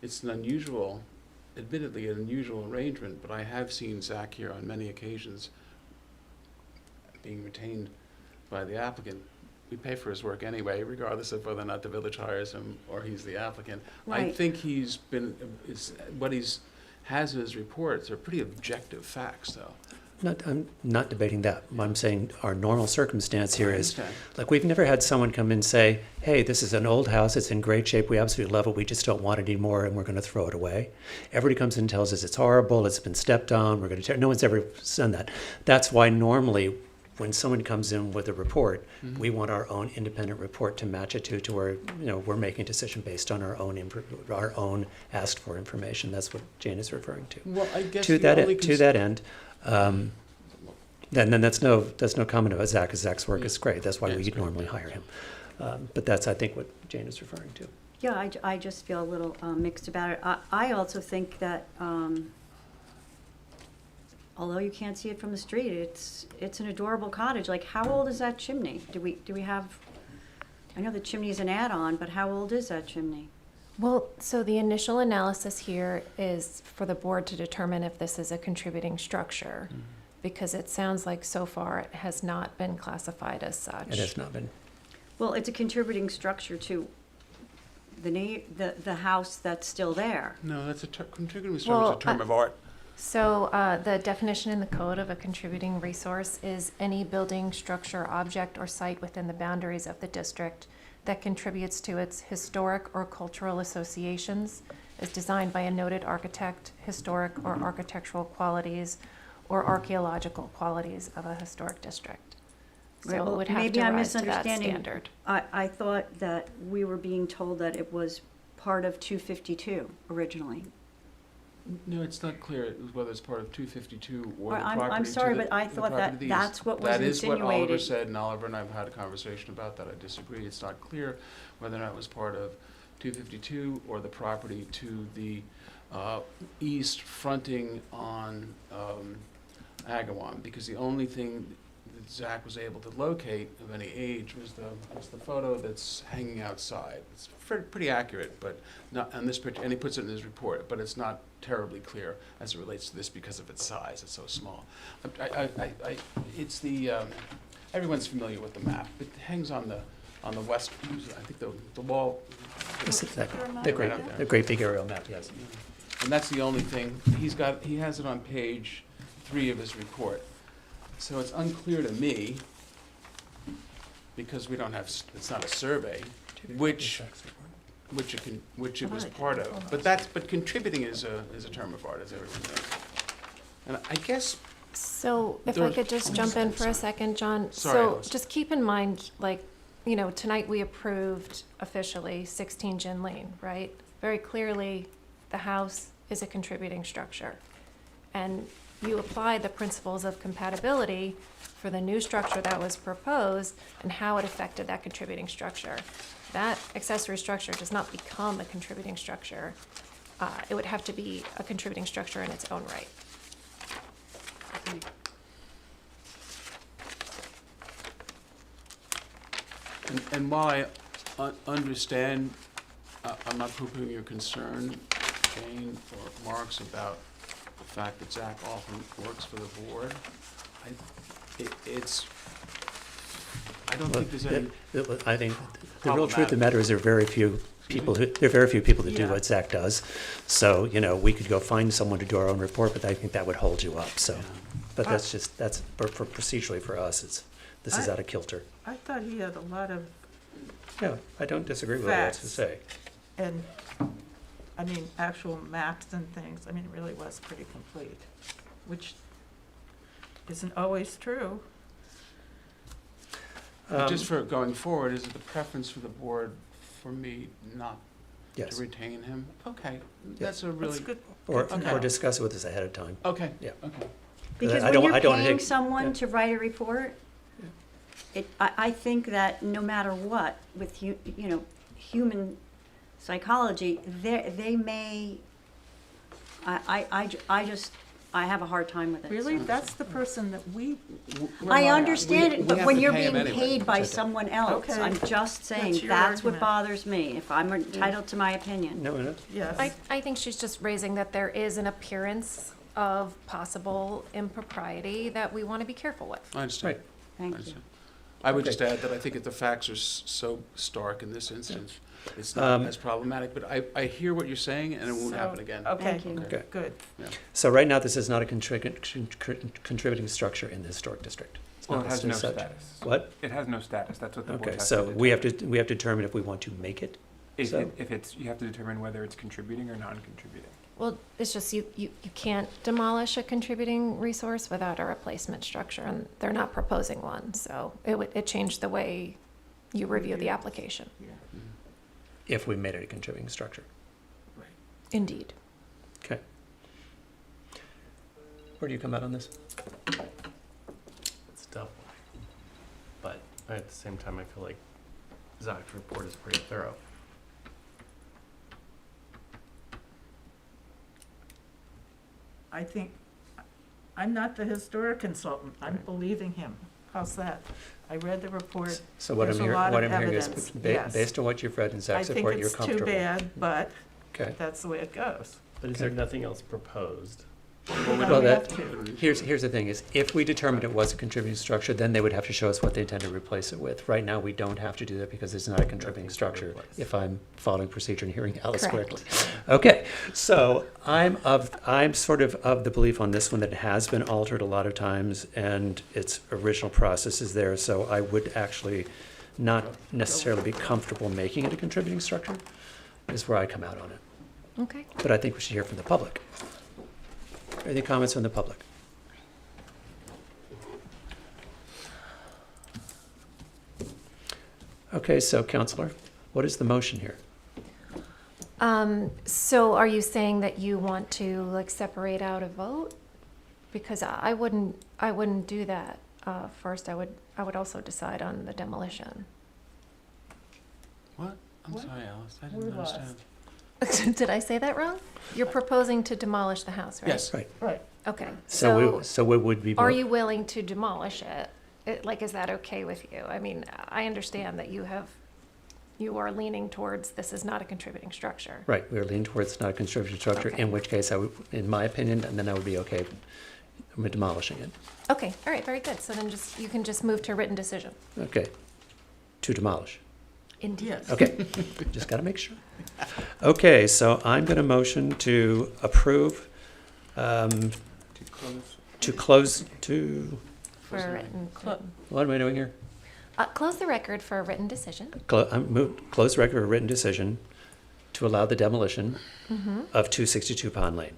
It's an unusual, admittedly an unusual arrangement, but I have seen Zach here on many occasions being retained by the applicant. We pay for his work anyway, regardless of whether or not the village hires him or he's the applicant. I Right. think what he's has in his reports are pretty objective facts, though. I'm not debating that. I'm saying our normal circumstance here I is, understand. like, we've never had someone come in and say, hey, this is an old house, it's in great shape, we absolutely love it, we just don't want it anymore, and we're going to throw it away. Everybody comes in and tells us it's horrible, it's been stepped on, we're going to tear. No one's ever done that. That's why normally when someone comes in with a report, we want our own independent report to match it to where, we're making a decision based on our own asked for information. That's what Jane is referring to. Well, I guess To the that only to that end, then that's no comment about Zach, 'cause Zach's work Yeah. is great. That's why Yeah, we it's great. normally hire him. But that's, I think, what Jane is referring to. Yeah, I just feel a little mixed about it. I also think that, although you can't see it from the street, it's an adorable cottage. Like, how old is that chimney? Do we have, I know the chimney is an add-on, but how old is that chimney? Well, so the initial analysis here is for the board to determine if this is a contributing structure, because it sounds like so far it has not been classified as such. It has not been. Well, it's a contributing structure to the house that's still there. No, that's contributing structure Well, is a term of art. So the definition in the code of a contributing resource is any building, structure, object, or site within the boundaries of the district that contributes to its historic or cultural associations, is designed by a noted architect, historic or architectural qualities, or archaeological qualities of a historic district. Right, So well, it would have maybe to I'm rise to that misunderstanding. standard. I thought that we were being told that it was part of 252 originally. No, it's not clear whether it's part of 252 or Or the I'm property. sorry, to the- but I the thought property that to the that's east. what was That is what Oliver insinuated. said, and Oliver and I have had a conversation about that. I disagree. It's not clear whether or not it was part of 252 or the property to the east fronting on Agawam, because the only thing that Zach was able to locate of any age was the photo that's hanging outside. It's pretty accurate, but not on this picture, and he puts it in his report, but it's not terribly clear as it relates to this because of its size. It's so small. It's the everyone's familiar with the map. It hangs on the west. I think the wall. This is Picture map? the great big aerial map, yes. And that's the only thing. He has it on page 3 of his report. So it's unclear to me, because we don't have, it's not a survey, which it was part of. But contributing is a term of art, as everyone knows. And I guess, So if I There's- could just jump in for a second, John. Sorry, So Alice. just keep in mind, like, tonight we approved officially 16 Gin Lane, right? Very clearly, the house is a contributing structure. And you apply the principles of compatibility for the new structure that was proposed and how it affected that contributing structure. that accessory structure does not become a contributing structure. It would have to be a contributing structure in its own right. And while I understand, I'm not poo-pooing your concern, Jane or Mark's, about the fact that Zach often works for the board, I don't think there's any, I think the real truth of the matter is there are very few people that do Yeah. what Zach does. So, we could go find someone to do our own report, but I think that would hold you up, so. But that's for procedurally for us, this is out of kilter. I thought he had a lot of, Yeah, I don't disagree with what he has to Facts. say. and, I mean, actual maps and things. I mean, it really was pretty complete, which isn't always true. just for going forward, is it the preference for the board for me not Yes, to retain him? Okay, that's a really, That's good. or good to know. discuss it with us ahead of time. okay. Yeah. Okay. Because I when don't- you're I don't paying think- someone yeah. to write a report, I think that no matter what, with human psychology, they may, I have a hard time with it. Really? so. That's the person that we. I understand We it, but have when to you're pay 'em being anyway, paid by which I think. someone else, Okay. I'm just saying, That's your that's what argument. bothers me, if I'm entitled to my opinion. No, Yes. I think she's just raising that there is an appearance of possible impropriety that we want to be careful with. I understand. Right. I Thank you. understand. I would Okay. just add that I think if the facts are so stark in this instance, it's not Um, as problematic, but I hear what you're saying, and it won't So, happen again. Okay, Thank you. Okay. good. So right now, this is not a contributing structure in the historic district. It's Well, not it has listed no as such. status. What? It has no status, that's what the board Okay, has so to we have determine. to determine if we want to make it. so- You have to determine whether it's contributing or non-contributing. Well, it's just you can't demolish a contributing resource without a replacement structure, and they're not proposing one, so it changed the way you review the application. If we made it a contributing structure. Indeed. Okay. Where do you come out on this? It's a tough one. But at the same time, I feel like Zach's report is pretty thorough. I think, I'm not the historic consultant. I'm Right. believing him. How's that? I read the report. So what I'm There's a hearing, lot what of I'm hearing is, evidence, yes. based on what you've read in I Zach's think report, you're it's too comfortable. bad, but Okay. that's the way it goes. But is there nothing else proposed? Well, Well, we that- have to. Here's the thing is, if we determined it was a contributing structure, then they would have to show us what they intend to replace it with. Right now, we don't have to do that because it's not a contributing Nothing to structure, replace. if I'm following procedure and hearing Alice Correct. correctly. Okay, so I'm sort of the belief on this one that it has been altered a lot of times and its original process is there, so I would actually not necessarily be comfortable making it a contributing structure, is where I come out on it. Okay. But I think we should hear from the public. Any comments from the public? Okay, so Counselor, what is the motion here? So are you saying that you want to like separate out a vote? Because I wouldn't do that. First, I would also decide on the demolition. What? I'm What? sorry, Alice, I We're didn't lost. understand. Did I say that wrong? You're proposing to demolish the house, right? Yes. Right, Right. Okay. so we would be. Are you willing to demolish it? Like, is that okay with you? I mean, I understand that you are leaning towards this is not a contributing structure. Right, we're leaning towards not a contributing structure, Okay. in which case I would, in my opinion, and then I would be okay with demolishing it. Okay, all right, very good. So then you can just move to written decision. Okay, to demolish. Indeed. Yes. Okay, just got to make sure. Okay, so I'm going to motion to approve, To close, For a written. what am I doing here? Close the record for a written decision. Close record of written decision to allow the demolition Mm-hmm. of 262 Pond Lane.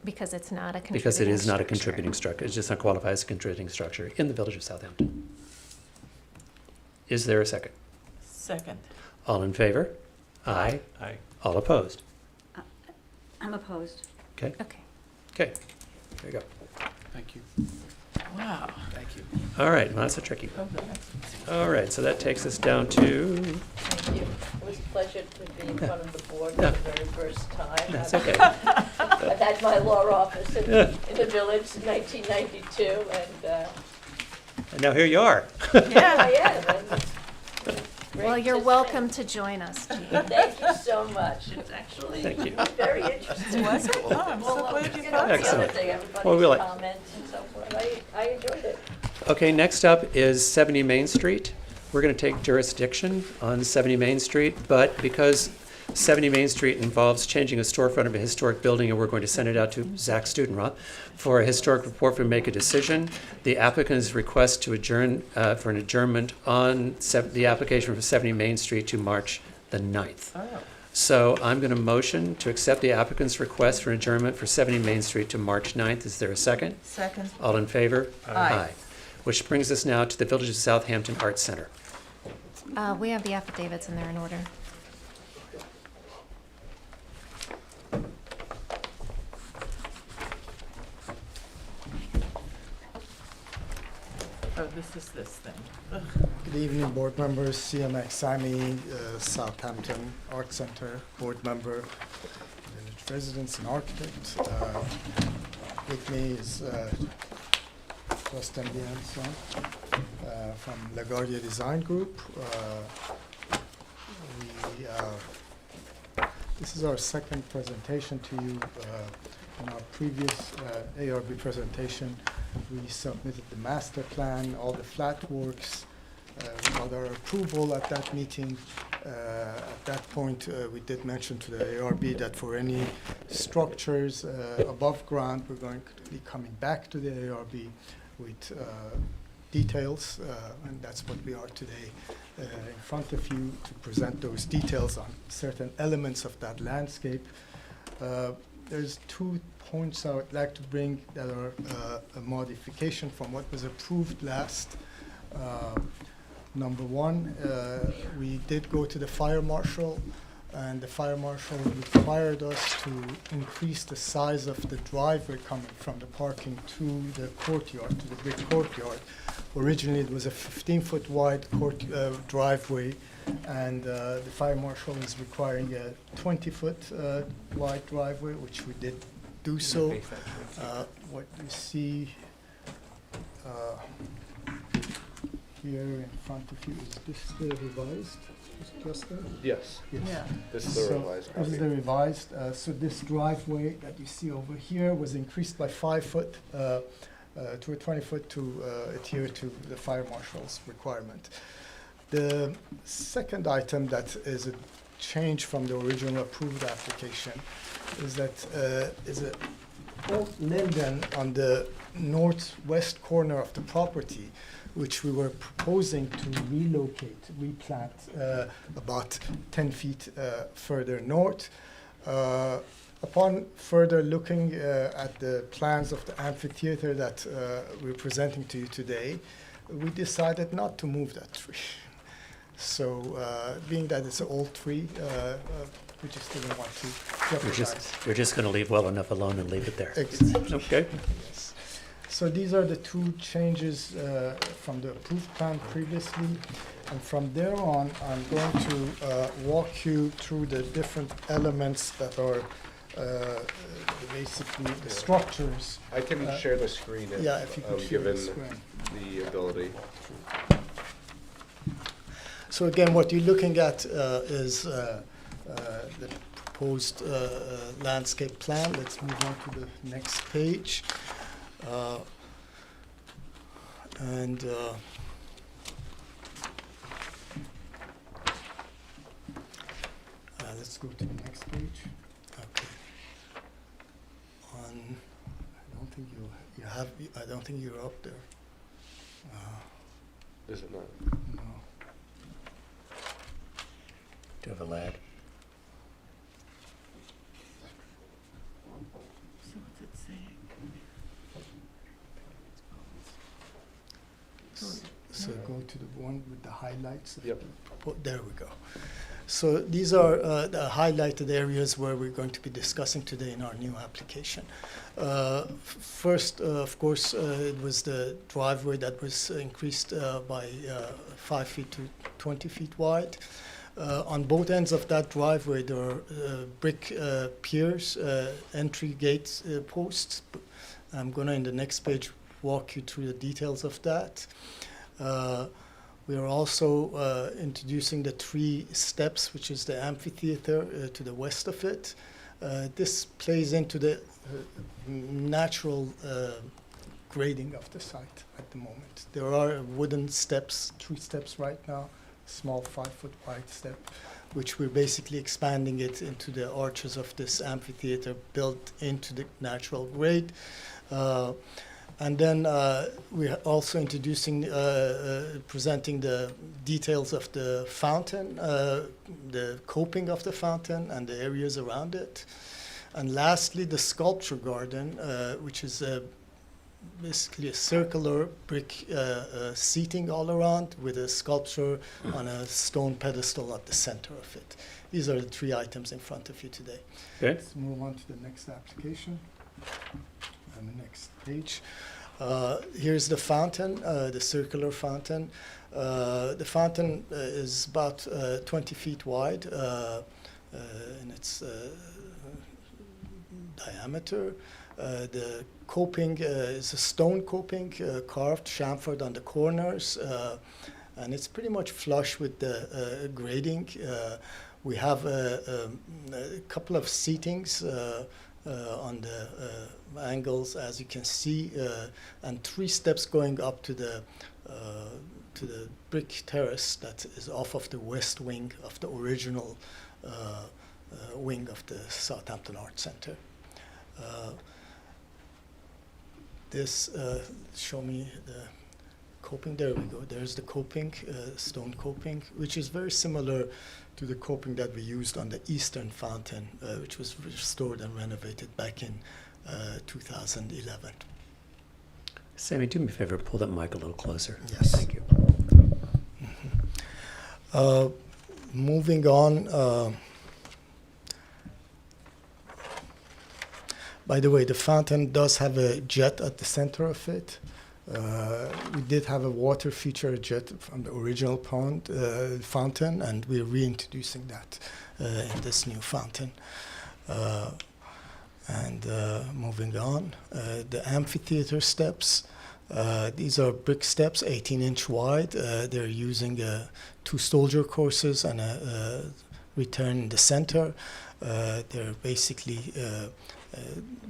Because it's not a contributing Because it is not a structure. contributing structure, it does not qualify as a contributing structure in the village of Southampton. Is there a second? Second. All in favor? Aye. Aye. All opposed? I'm opposed. Okay, Okay. okay, there you go. thank you. Wow. Thank you. All right, well, that's a tricky one. All right, so that takes us down to, Thank you. It was a pleasure to be in front of the board for Yeah. the very first time. that's okay. I've had my law office in the village since 1992, and And now here you are. I am. And it's great Well, you're to welcome to join us, Chief. Thank you so much. It's actually Thank you. very interesting. Was it? Oh, I'm so Well, glad you you know, thought the Excellent. other thing, Well, we'll everybody's let- comments and so forth. I enjoyed it. Okay, next up is 70 Main Street. We're going to take jurisdiction on 70 Main Street, but because 70 Main Street involves changing a storefront of a historic building, and we're going to send it out to Zach Studenroth for a historic report for make a decision. The applicant's request to adjourn, for an adjournment on the application for 70 Main Street to March the 9th. Oh. So I'm going to motion to accept the applicant's request for adjournment for 70 Main Street to March 9th. Is there a second? Second. All in favor? Aye. Which brings us now to the Village of Southampton Arts Center. We have the affidavits in there in order. Oh, this is this thing. Good evening, board members. CMX Sami, Southampton Art Center, board member, village residents and architect. With me is Justin Bianson from LaGuardia Design Group. This is our second presentation to you. In our previous ARB presentation, we submitted the master plan, all the flat works. We got our approval at that meeting. At that point, we did mention to the ARB that for any structures above ground, we're going to be coming back to the ARB with details, and that's what we are today in front of you to present those details on certain elements of that landscape. There's 2 points I would like to bring that are a modification from what was approved last. Number one, we did go to the fire marshal, and the fire marshal required us to increase the size of the driveway coming from the parking to the courtyard, to the big courtyard. Originally, it was a 15-foot wide driveway, and the fire marshal is requiring a 20-foot wide driveway, which we did do so. What you see here in front of you, is this the revised, Justin? Yes, Yeah. this is the So revised this is copy. the revised. So this driveway that you see over here was increased by 5 foot to a 20-foot to adhere to the fire marshal's requirement. The second item that is a change from the original approved application is that is a old linden on the northwest corner of the property, which we were proposing to relocate, replant about 10 feet further north. Upon further looking at the plans of the amphitheater that we're presenting to you today, we decided not to move that tree. So being that it's an old tree, we just didn't want to jeopardize. We're just going to leave well enough alone and leave it there. Exactly. Okay. Yes. So these are the 2 changes from the approved plan previously. And from there on, I'm going to walk you through the different elements that are basically the structures. I can share the screen Yeah, if you could share the given screen. the ability. So again, what you're looking at is the proposed landscape plan. Let's move on to the next page. Let's go to the next page. Okay. I don't think you have. I don't think you're up there. Is it not? No. Do you have a lag? So what's it saying? So go to the one with the highlights. Yep. There we go. So these are the highlighted areas where we're going to be discussing today in our new application. First, of course, it was the driveway that was increased by 5 feet to 20 feet wide. On both ends of that driveway, there are brick piers, entry gate posts. I'm going to, in the next page, walk you through the details of that. We are also introducing the 3 steps, which is the amphitheater to the west of it. This plays into the natural grading of the site at the moment. There are wooden steps, 3 steps right now, small 5-foot wide step, which we're basically expanding it into the arches of this amphitheater built into the natural grade. And then we're also introducing, presenting the details of the fountain, the coping of the fountain and the areas around it. And lastly, the sculpture garden, which is basically a circular brick seating all around with a sculpture on a stone pedestal at the center of it. These are the 3 items in front of you today. Okay. Let's move on to the next application. And the next page. Here's the fountain, the circular fountain. The fountain is about 20 feet wide in its diameter. The coping is a stone coping carved chamfered on the corners, and it's pretty much flush with the grading. We have a couple of seatings on the angles, as you can see, and 3 steps going up to the brick terrace that is off of the west wing of the original wing of the Southampton Art Center. Show me the coping. There we go. There's the coping, stone coping, which is very similar to the coping that we used on the eastern fountain, which was restored and renovated back in 2011. Sammy, do me a favor, pull that mic a little closer. Yes. Thank you. Moving on. By the way, the fountain does have a jet at the center of it. We did have a water feature jet from the original fountain, and we're reintroducing that in this new fountain. Moving on, the amphitheater steps. These are brick steps, 18-inch wide. They're using 2 soldier courses and a return in the center. They're basically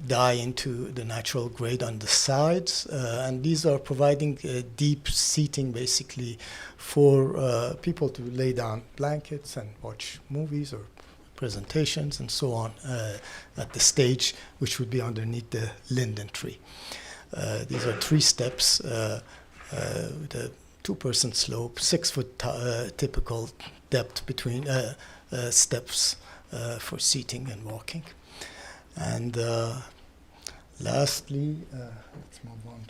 die into the natural grade on the sides, and these are providing deep seating basically for people to lay down blankets and watch movies or presentations and so on at the stage, which would be underneath the linden tree. These are 3 steps with a 2-person slope, 6-foot typical depth between steps for seating and walking. And lastly, let's move on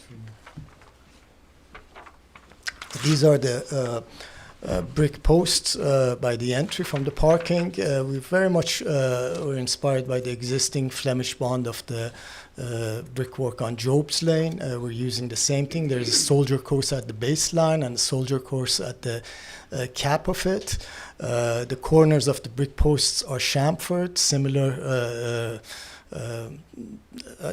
to... These are the brick posts by the entry from the parking. We very much were inspired by the existing Flemish bond of the brickwork on Job's Lane. We're using the same thing. There's a soldier course at the baseline and a soldier course at the cap of it. The corners of the brick posts are chamfered, similar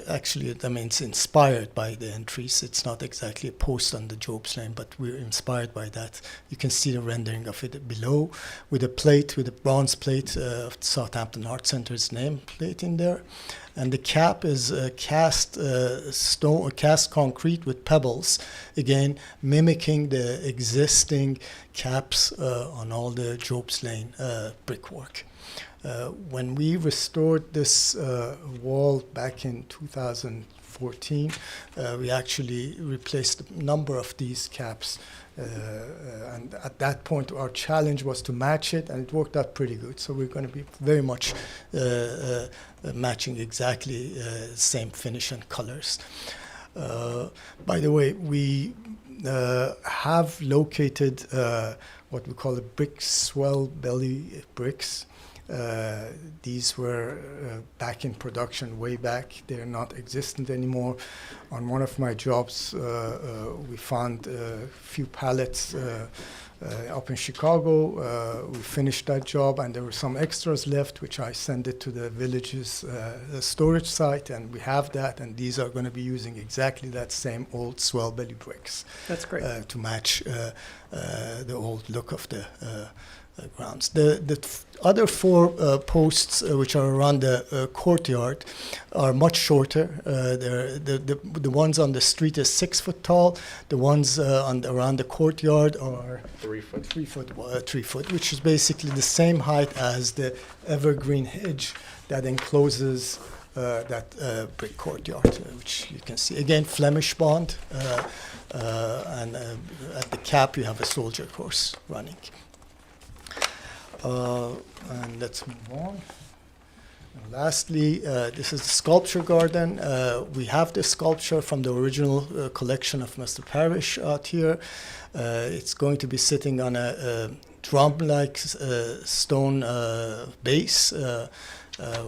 actually, I mean, it's inspired by the entries. It's not exactly a post on the Job's Lane, but we're inspired by that. You can see the rendering of it below with a plate, with a bronze plate of the Southampton Art Center's name plate in there. And the cap is cast stone or cast concrete with pebbles, again mimicking the existing caps on all the Job's Lane brickwork. When we restored this wall back in 2014, we actually replaced a number of these caps. And at that point, our challenge was to match it, and it worked out pretty good. So we're going to be very much matching exactly the same finish and colors. By the way, have located what we call the brick swell belly bricks. These were back in production way back. They're not existent anymore. On one of my jobs, we found a few pallets up in Chicago. We finished that job, and there were some extras left, which I sent it to the village's storage site, and we have that, and these are going to be using exactly that same old swell belly bricks. That's great. To match the old look of the grounds. The other four posts, which are around the courtyard, are much shorter. The ones on the street is 6 foot tall. The ones around the courtyard are 3 foot. 3 foot, which is basically the same height as the evergreen hedge that encloses that brick courtyard, which you can see. Again, Flemish bond, and at the cap you have a soldier course running. And let's move on. And lastly, this is the sculpture garden. We have this sculpture from the original collection of Mr. Parrish out here. It's going to be sitting on a drum-like stone base,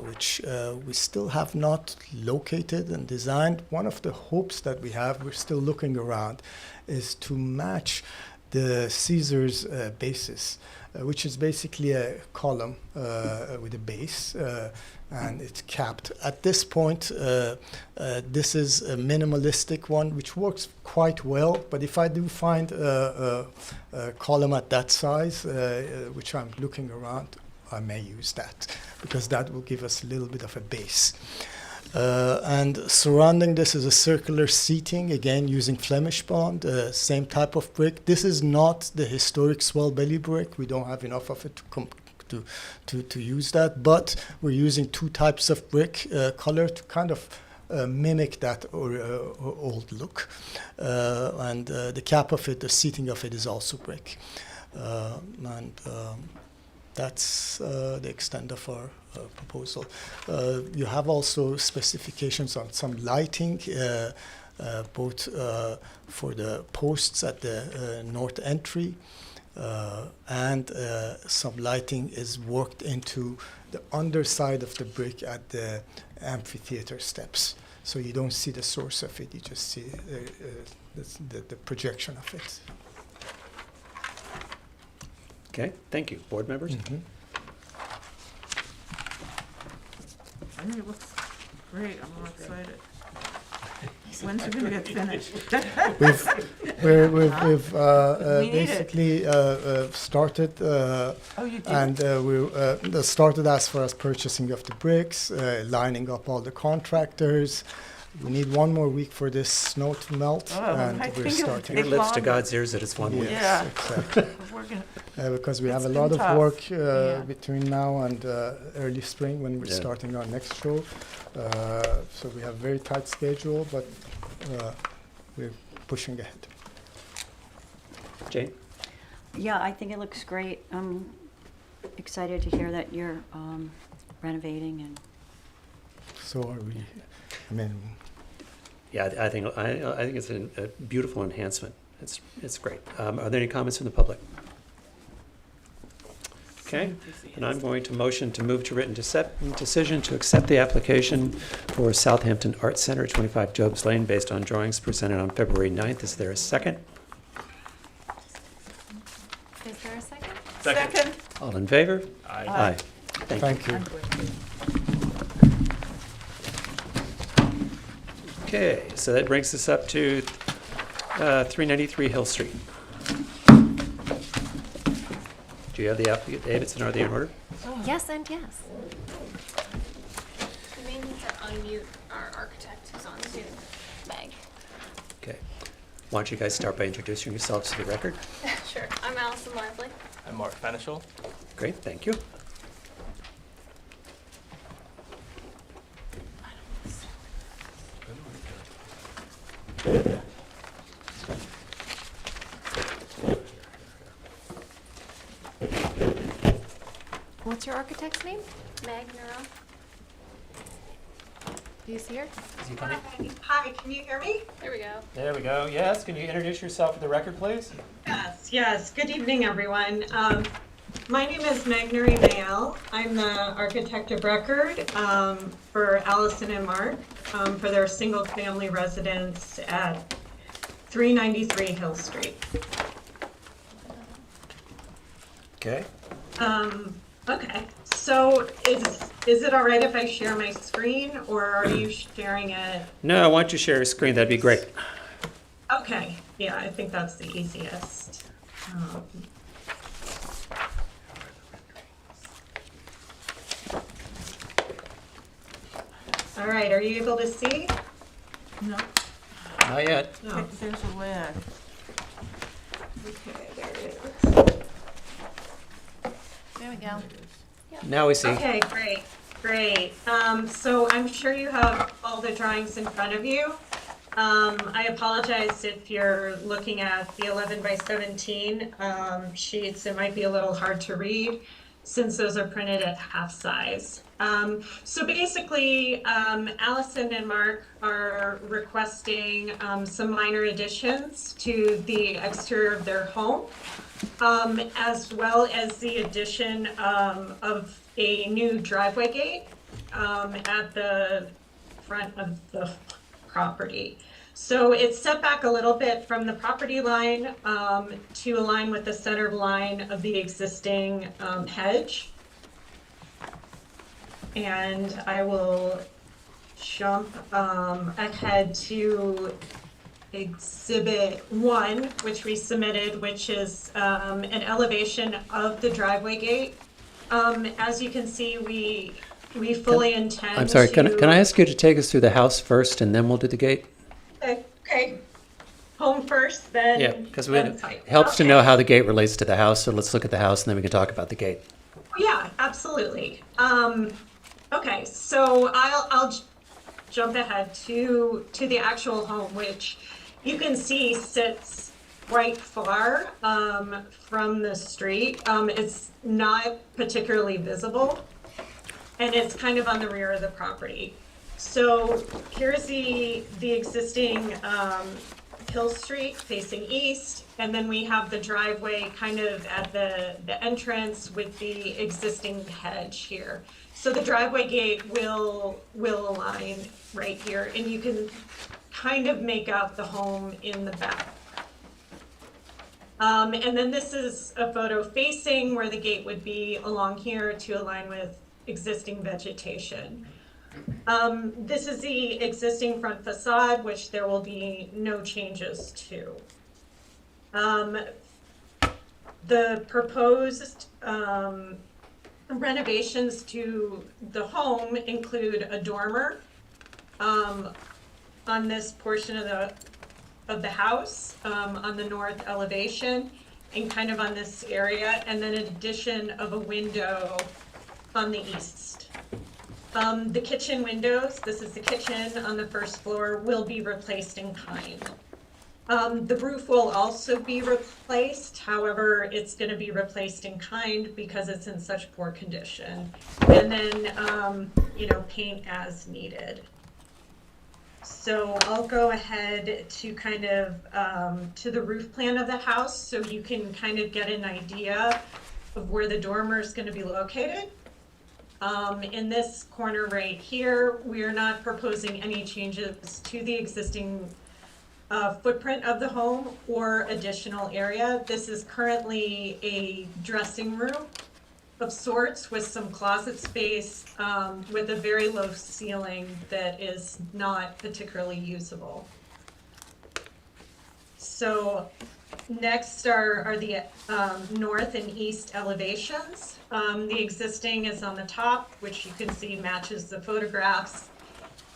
which we still have not located and designed. One of the hopes that we have, we're still looking around, is to match the Caesar's basis, which is basically a column with a base, and it's capped. At this point, this is a minimalistic one, which works quite well, but if I do find a column at that size, which I'm looking around, I may use that, because that will give us a little bit of a base. And surrounding this is a circular seating, again using Flemish bond, same type of brick. This is not the historic swell belly brick. We don't have enough of it to use that, but we're using two types of brick color to kind of mimic that old look. And the cap of it, the seating of it is also brick. That's the extent of our proposal. You have also specifications on some lighting, both for the posts at the north entry, and some lighting is worked into the underside of the brick at the amphitheater steps. So you don't see the source of it, you just see the projection of it. Okay, thank you. Board members? Mm-hmm. I think it looks great, I'm all excited. When's it gonna get finished? We've We need it. basically started, You did? and we started as far as purchasing of the bricks, lining up all the contractors. We need one more week for this snow to melt, and I we're think it'll starting. Your take lips to longer. God's ears that it's 1 week. Yeah. Exactly. We're gonna, Because we have a It's lot been of tough. work Yeah. between now and early spring when we're Yeah. starting our next show. So we have a very tight schedule, but we're pushing ahead. Jane? Yeah, I think it looks great. I'm excited to hear that you're renovating and So are we. I mean, Yeah, I think it's a beautiful enhancement. It's great. Are there any comments from the public? Okay, and I'm going to motion to move to written decision to accept the application for Southampton Art Center, 25 Jobs Lane, based on drawings presented on February 9th. Is there a second? Is there a second? second, All in favor? Aye. Aye. Thank you. thank you. Okay, so that brings us up to 393 Hill Street. Do you have the affidavits and are they in order? Yes and yes. We may need to unmute our architect who's on Zoom, Meg. Okay. Why don't you guys start by introducing yourselves to the record? Sure. I'm Allison Lively. I'm Mark Fenichel. Great, thank you. What's your architect's name? Meg Neuro. He's here. Is he coming? Hi, can you hear me? There we go. There we go. Yes, can you introduce yourself for the record, please? Yes. Good evening, everyone. My name is Magnary Mayel. I'm the architect of record for Allison and Mark for their single-family residence at 393 Hill Street. Okay. Okay. So is it all right if I share my screen, or are you sharing it? No, why don't you share your screen? That'd be great. Okay. Yeah, I think that's the easiest. All right, are you able to see? No, Not yet. No. there's a lag. Okay, there it is. There we go. Now we see. Okay, great. So I'm sure you have all the drawings in front of you. I apologize if you're looking at the 11 by 17 sheets. It might be a little hard to read since those are printed at half size. So basically, Allison and Mark are requesting some minor additions to the exterior of their home, as well as the addition of a new driveway gate at the front of the property. So it's set back a little bit from the property line to align with the center line of the existing hedge. And I will jump ahead to Exhibit 1, which we submitted, which is an elevation of the driveway gate. As you can see, we fully intend I'm sorry, can to- I ask you to take us through the house first and then we'll do the gate? Okay. Home first, then. Yeah, because then it site. helps to Okay. know how the gate relates to the house, so let's look at the house and then we can talk about the gate. Yeah, absolutely. Okay, so I'll jump ahead to the actual home, which you can see sits quite far from the street. It's not particularly visible, and it's kind of on the rear of the property. So here's the existing Hill Street facing east, and then we have the driveway kind of at the entrance with the existing hedge here. So the driveway gate will align right here, and you can kind of make out the home in the back. And then this is a photo facing where the gate would be along here to align with existing vegetation. This is the existing front facade, which there will be no changes to. The proposed renovations to the home include a dormer on this portion of the house, on the north elevation, and kind of on this area, and then an addition of a window on the east. The kitchen windows, this is the kitchen on the first floor, will be replaced in kind. The roof will also be replaced, however, it's gonna be replaced in kind because it's in such poor condition. And then, paint as needed. So I'll go ahead to kind of, to the roof plan of the house so you can kind of get an idea of where the dormer is gonna be located. In this corner right here, we are not proposing any changes to the existing footprint of the home or additional area. This is currently a dressing room of sorts with some closet space with a very low ceiling that is not particularly usable. So next are the north and east elevations. The existing is on the top, which you can see matches the photographs.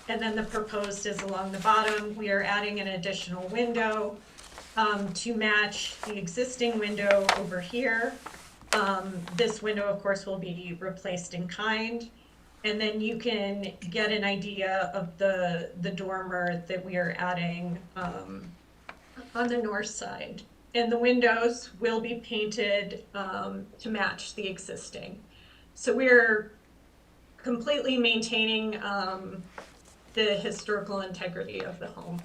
And then the proposed is along the bottom. We are adding an additional window to match the existing window over here. This window, of course, will be replaced in kind. And then you can get an idea of the dormer that we are adding on the north side. And the windows will be painted to match the existing. So we're completely maintaining the historical integrity of the home.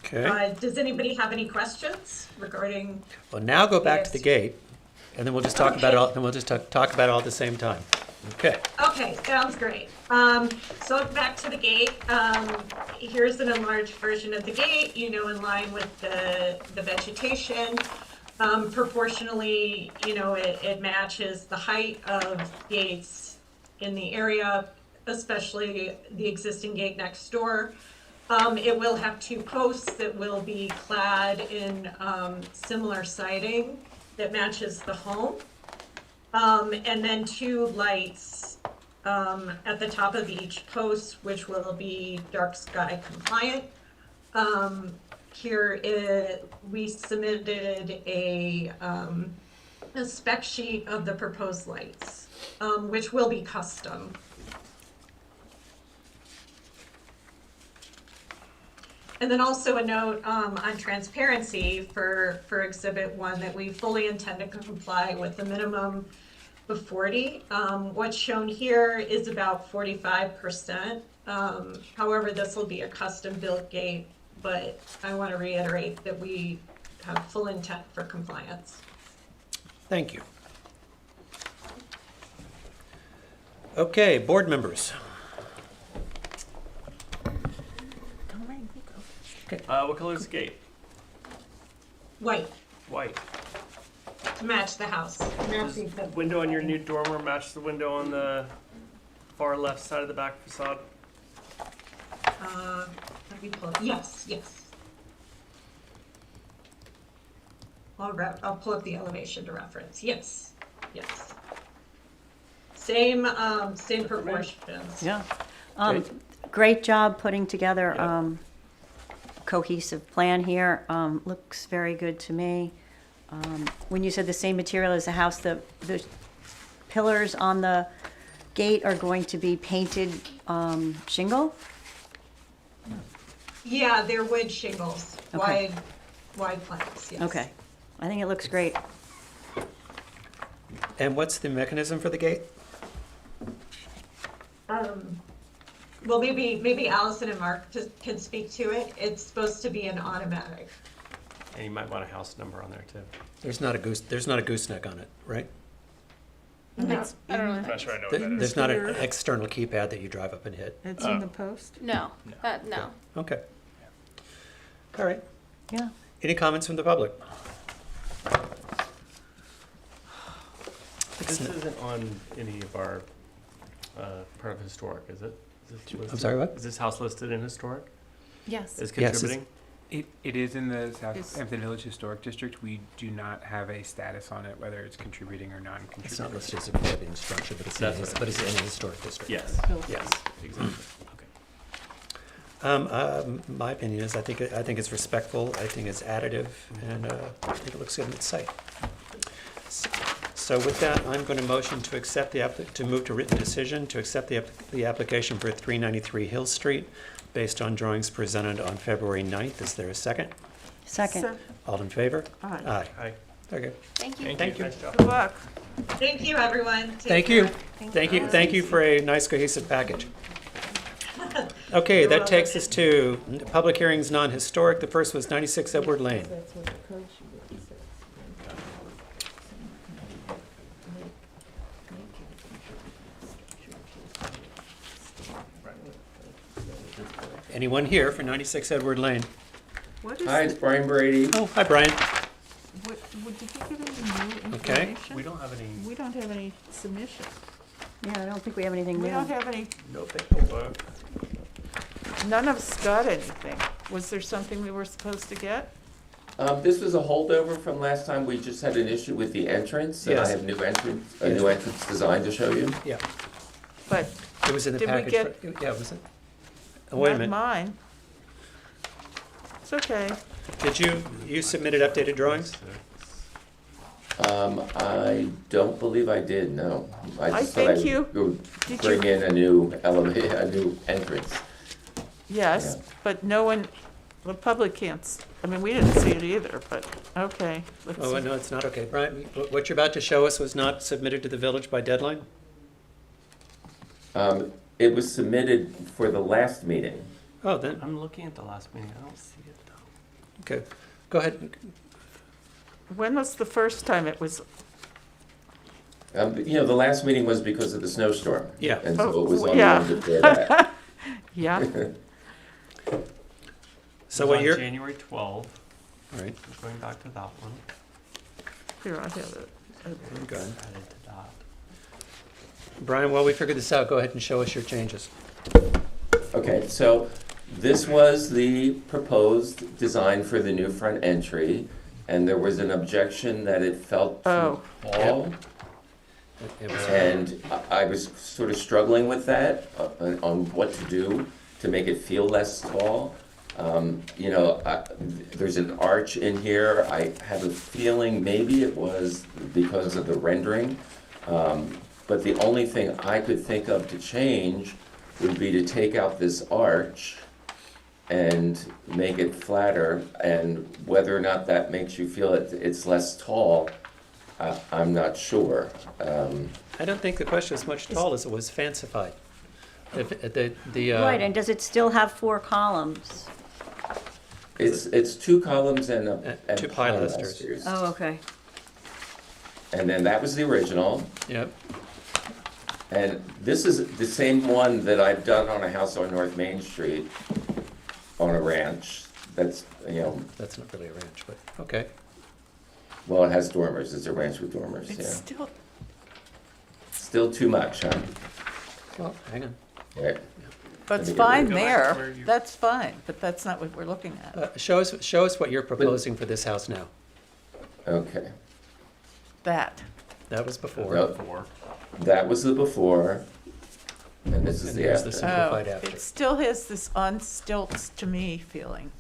Okay. Does anybody have any questions regarding? Well, now go back to the Yes. gate, and then we'll just talk about it Okay. all, and we'll just talk about it all at the same time. Okay. Okay, sounds great. So back to the gate. Here's an enlarged version of the gate, you know, in line with the vegetation. Proportionally, you know, it matches the height of gates in the area, especially the existing gate next door. It will have 2 posts that will be clad in similar siding that matches the home. And then 2 lights at the top of each post, which will be dark sky compliant. We submitted a spec sheet of the proposed lights, which will be custom. And then also a note on transparency for Exhibit 1 that we fully intend to comply with the minimum of 40. What's shown here is about 45%. However, this will be a custom-built gate, but I want to reiterate that we have full intent for compliance. Thank you. Okay, board members. What color is the gate? White, White. to match the house. Does the window on your new dormer match the window on the far left side of the back facade? Let me pull it. Yes. I'll pull up the elevation to reference. Yes. Same proportions. Yeah. Great. Great job putting together Yeah. cohesive plan here. Looks very good to me. When you said the same material as the house, the pillars on the gate are going to be painted shingle? Yeah, they're wood shingles, Okay. wide planks, yes. Okay. I think it looks great. And what's the mechanism for the gate? Well, maybe Allison and Mark can speak to it. It's supposed to be an automatic. And you might want a house number on there too. There's not a gooseneck on it, right? No. I'm not sure I know what that is. There's not an external keypad that you drive up and hit. It's in the post? No, no. Okay. All right. Yeah. Any comments from the public? This isn't on any of our part of historic, is it? Is this I'm listed- sorry, what? Is this house listed in historic Yes. as Yes, it's- contributing? It is in the Southampton Village Historic District. We do not have a status on it, whether it's contributing or It's non-contributing. not listed as a contributing structure, but it's in That's what but it's in a historic district. Yes, Yes. exactly. My opinion is I think it's respectful, I think it's additive, and I think it looks good in its site. So with that, I'm going to motion to accept to move to written decision to accept the application for 393 Hill Street based on drawings presented on February 9th. Is there a second? Second. All in favor? Aye. Aye. Hi. Okay. Thank you. Thank you. Nice job. Good luck. Thank you, everyone. Take Thank you. care. Thank you for a nice cohesive package. Okay, You're that takes welcome. us to public hearings non-historic. The first was 96 Edward Lane. Anyone here for 96 Edward Lane? What is, Hi, it's Brian Brady. Oh, hi, Brian. did you get any new Okay. information? We don't have any, We don't have any submissions. Yeah, I don't think we have anything We new. don't have any, no paperwork. none of us got anything. Was there something we were supposed to get? This was a holdover from last time. We just had an issue with the entrance, and Yes. I have a new entrance design to show you. Yeah, But it was in the Did we package. get- Yeah, was it? Oh, wait a not minute. mine. It's okay. Did you submitted updated drawings? I don't believe I did, no. I just thought think you- would did bring you- in a new element, a new entrance. Yes, Yeah. but no one, the public can't, I mean, we didn't see it either, but, okay. let's Oh, see. no, it's not okay. Brian, what you're about to show us was not submitted to the village by deadline? It was submitted for the last meeting. Oh, then, I'm looking at the last meeting, I don't see it though. okay, go ahead. When was the first time it was? The last meeting was because of the snowstorm. Yeah. And so it was on the yeah. one before that. Yeah. So It was what on you're, January 12th, right, going back to that one. Here, I have it. go ahead. Added to that. Brian, while we figure this out, go ahead and show us your changes. Okay, so this was the proposed design for the new front entry, and there was an objection that it felt too Oh. tall. It was- And I was sort of struggling with that, on what to do to make it feel less tall. There's an arch in here. I have a feeling maybe it was because of the rendering. But the only thing I could think of to change would be to take out this arch and make it flatter. And whether or not that makes you feel it's less tall, I'm not sure. I don't think the question is much tall as it was fancified. Right, and does it still have 4 columns? It's 2 columns and two pilasters. Oh, okay. And then that was the original. Yep, And this is the same one that I've done on a house on North Main Street on a ranch. That's, that's not really a ranch, but, okay. well, it has dormers. It's a ranch with dormers, It's yeah. still, Still too much, huh? Well, hang on. Right. that's Let me get fine rid of it. there. Where you- That's fine, but that's not what we're looking at. Show us what you're proposing for this house now. Okay. That. That was before. Well, Four. that was the before, and this is And the here's the after. simplified Oh, after. it still has this on stilts to me feeling.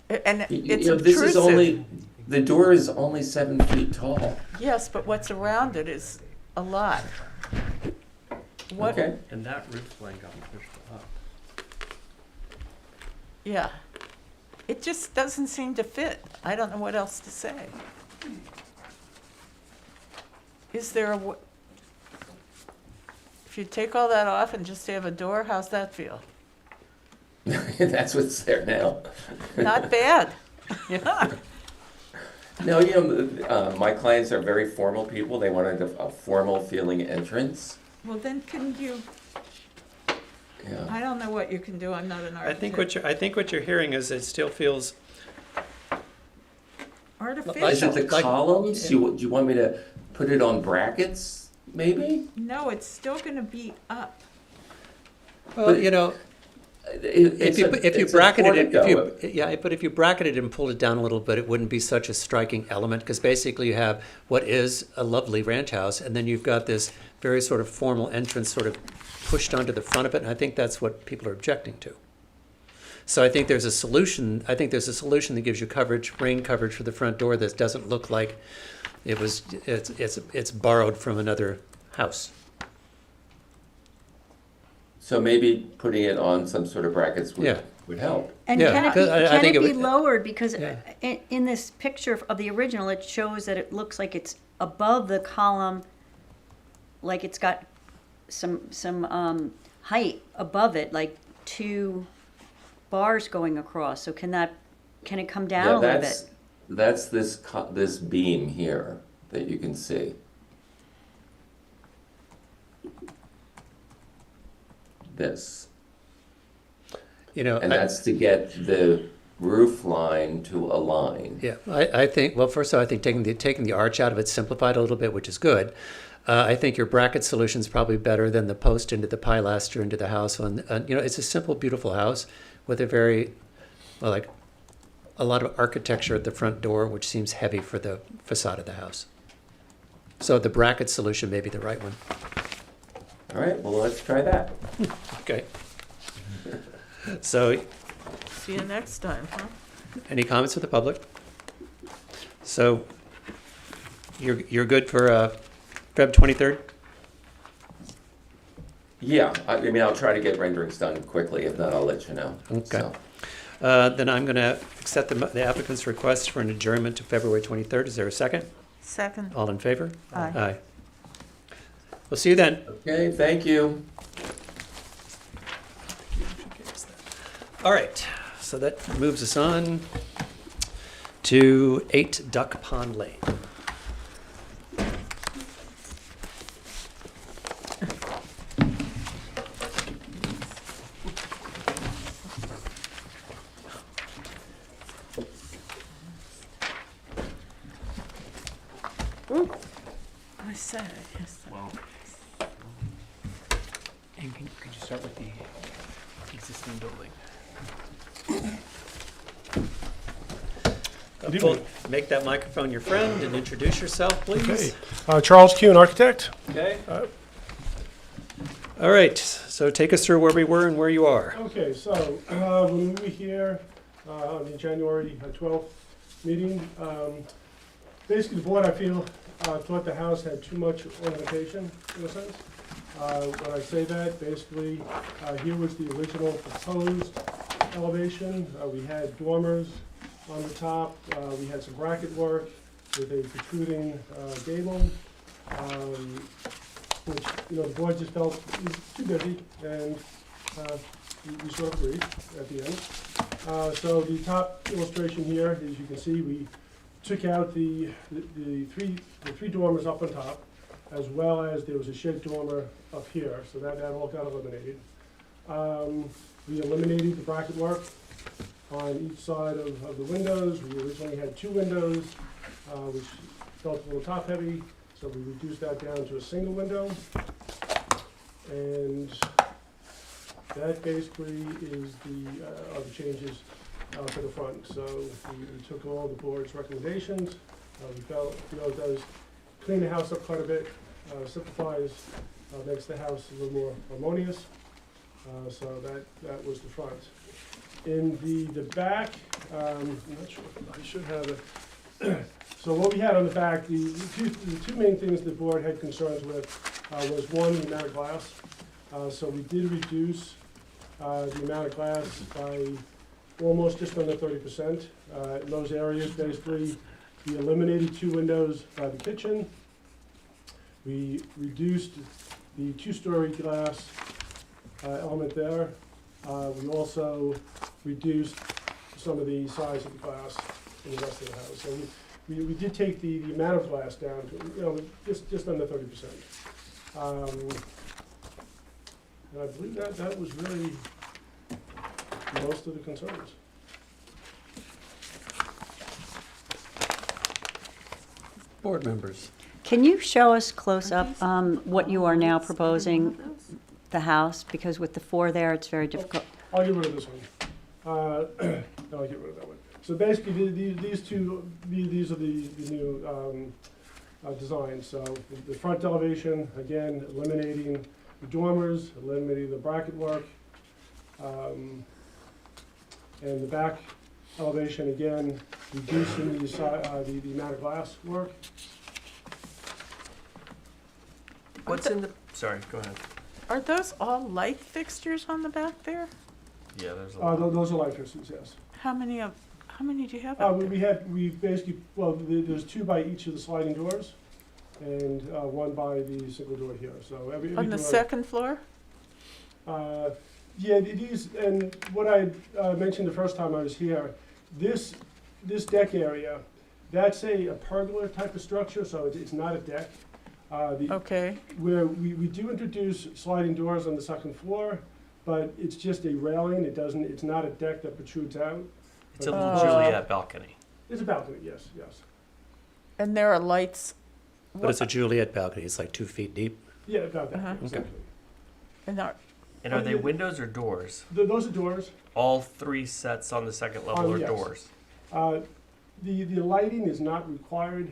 And it's This is intrusive. only, the door is only 7 feet tall. Yes, but what's around it is a lot. What? Okay. And that roof line got pushed up. Yeah. It just doesn't seem to fit. I don't know what else to say. Is there a, if you take all that off and just have a door, how's that feel? That's what's there now. Not bad. Yeah. No, my clients are very formal people. They wanted a formal feeling entrance. Well, then can you, Yeah. I don't know what you can do. I'm not an I think architect. what you're hearing is it still feels, Artificial. Is it the Like- columns? Do you want me to put it on brackets, maybe? No, it's still gonna be up. well, But- if you it's a bracketed it, portico. but if you bracketed it and pulled it down a little bit, it wouldn't be such a striking element, because basically you have what is a lovely ranch house, and then you've got this very sort of formal entrance sort of pushed onto the front of it, and I think that's what people are objecting to. So I think there's a solution. I think there's a solution that gives you coverage, rain coverage for the front door that doesn't look like it's borrowed from another house. So maybe putting it on some sort of brackets Yeah. would help. And Yeah, can it be, because I think it be would- lowered, because Yeah. in this picture of the original, it shows that it looks like it's above the column, like it's got some height above it, like 2 bars going across. So can it come down a little bit? That's this beam here that you can see. This. And that's to get the roof line to align. Yeah, I think, well, first of all, I think taking the arch out of it simplified a little bit, which is good. I think your bracket solution is probably better than the post into the pilaster into the house. It's a simple, beautiful house with a lot of architecture at the front door, which seems heavy for the facade of the house. So the bracket solution may be the right one. All right, well, let's try that. Okay. So, See you next time, huh? any comments from the public? So, you're good for Feb 23rd? Yeah, I mean, I'll try to get renderings done quickly. If not, I'll let you know. Okay. So, Then I'm going to accept the applicant's request for an adjournment to February 23rd. Is there a second? Second. All in favor? Aye. Aye. We'll see you then. Okay, thank you. All right, so that moves us on to 8 Duck Pond Lane. I said, yes. Well, And could you start with the existing building? Make that microphone your friend and introduce yourself, please. Charles Kuhn, architect. Okay. All right, so take us through where we were and where you are. Okay, so when we were here on the January 12th meeting, basically the board, I feel, thought the house had too much ornamentation, in a sense. When I say that, basically, here was the original proposed elevation. We had dormers on the top. We had some bracket work with a protruding gable, which, the board just felt was too busy, and we sort of agreed at the end. So the top illustration here, as you can see, we took out the three dormers up on top, as well as there was a shed dormer up here, so that all got eliminated. We eliminated the bracket work on each side of the windows. We originally had 2 windows, which felt a little top heavy, so we reduced that down to a single window. And that basically is are the changes to the front. So we took all the board's recommendations. We felt, it does clean the house up quite a bit, simplifies, makes the house a little more harmonious. So that was the front. In the back, I'm not sure, I should have it. So what we had on the back, the two main things the board had concerns with was, one, the amount of glass. So we did reduce the amount of glass by almost just under 30%. In those areas, basically, we eliminated 2 windows by the kitchen. We reduced the 2-story glass element there. We also reduced some of the size of the glass in the rest of the house. So we did take the amount of glass down to, just under 30%. And I believe that was really most of the concerns. Board members. Can you show us close up what you are now proposing, the house? Because with the 4 there, it's very difficult. I'll get rid of this one. I'll get rid of that one. So basically, these are the new designs. So the front elevation, again, eliminating the dormers, eliminating the bracket work, and the back elevation, again, reducing the amount of glass work. what's in the, sorry, go ahead. Are those all light fixtures on the back there? Yeah, there's a lot. Those are light fixtures, yes. How many do you have up there? We basically, there's 2 by each of the sliding doors, and 1 by the single door here, so every On the door- second floor? Yeah, these, and what I mentioned the first time I was here, this deck area, that's a pergola type of structure, so it's not a deck. Okay, Where we do introduce sliding doors on the second floor, but it's just a railing, it's not a deck that protrudes out. It's a little Juliet balcony. It's a balcony, yes. and there are lights. But it's a Juliet balcony, it's like 2 feet deep. Yeah, about that, Uh-huh. exactly. And are, And are they windows or doors? Those are doors. All 3 sets on the second level are Yes. doors. The lighting is not required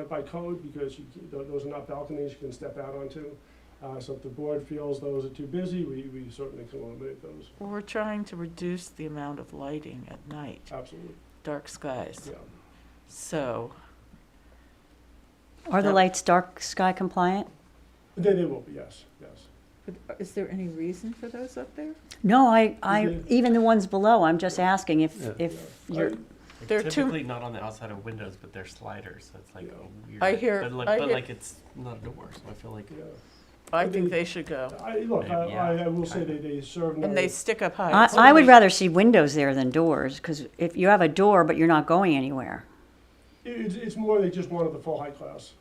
by code because those are not balconies you can step out onto. So if the board feels those are too busy, we certainly can eliminate those. we're trying to reduce the amount of lighting at night, Absolutely, dark skies. yeah. So, Are the lights dark sky compliant? They will be, yes. but is there any reason for those up there? No, Mhm. even the ones below, I'm just asking if Yeah. you're, They're They're too- typically not on the outside of windows, but they're sliders, so it's like Yeah. weird. I hear- But like, I but hear- like it's not a door, so I feel like Yeah. I think they should go. Look, I will say they serve no. And they stick up high. I would rather see windows there than doors, because if you have a door but you're not going anywhere. It's more they just wanted the full height class.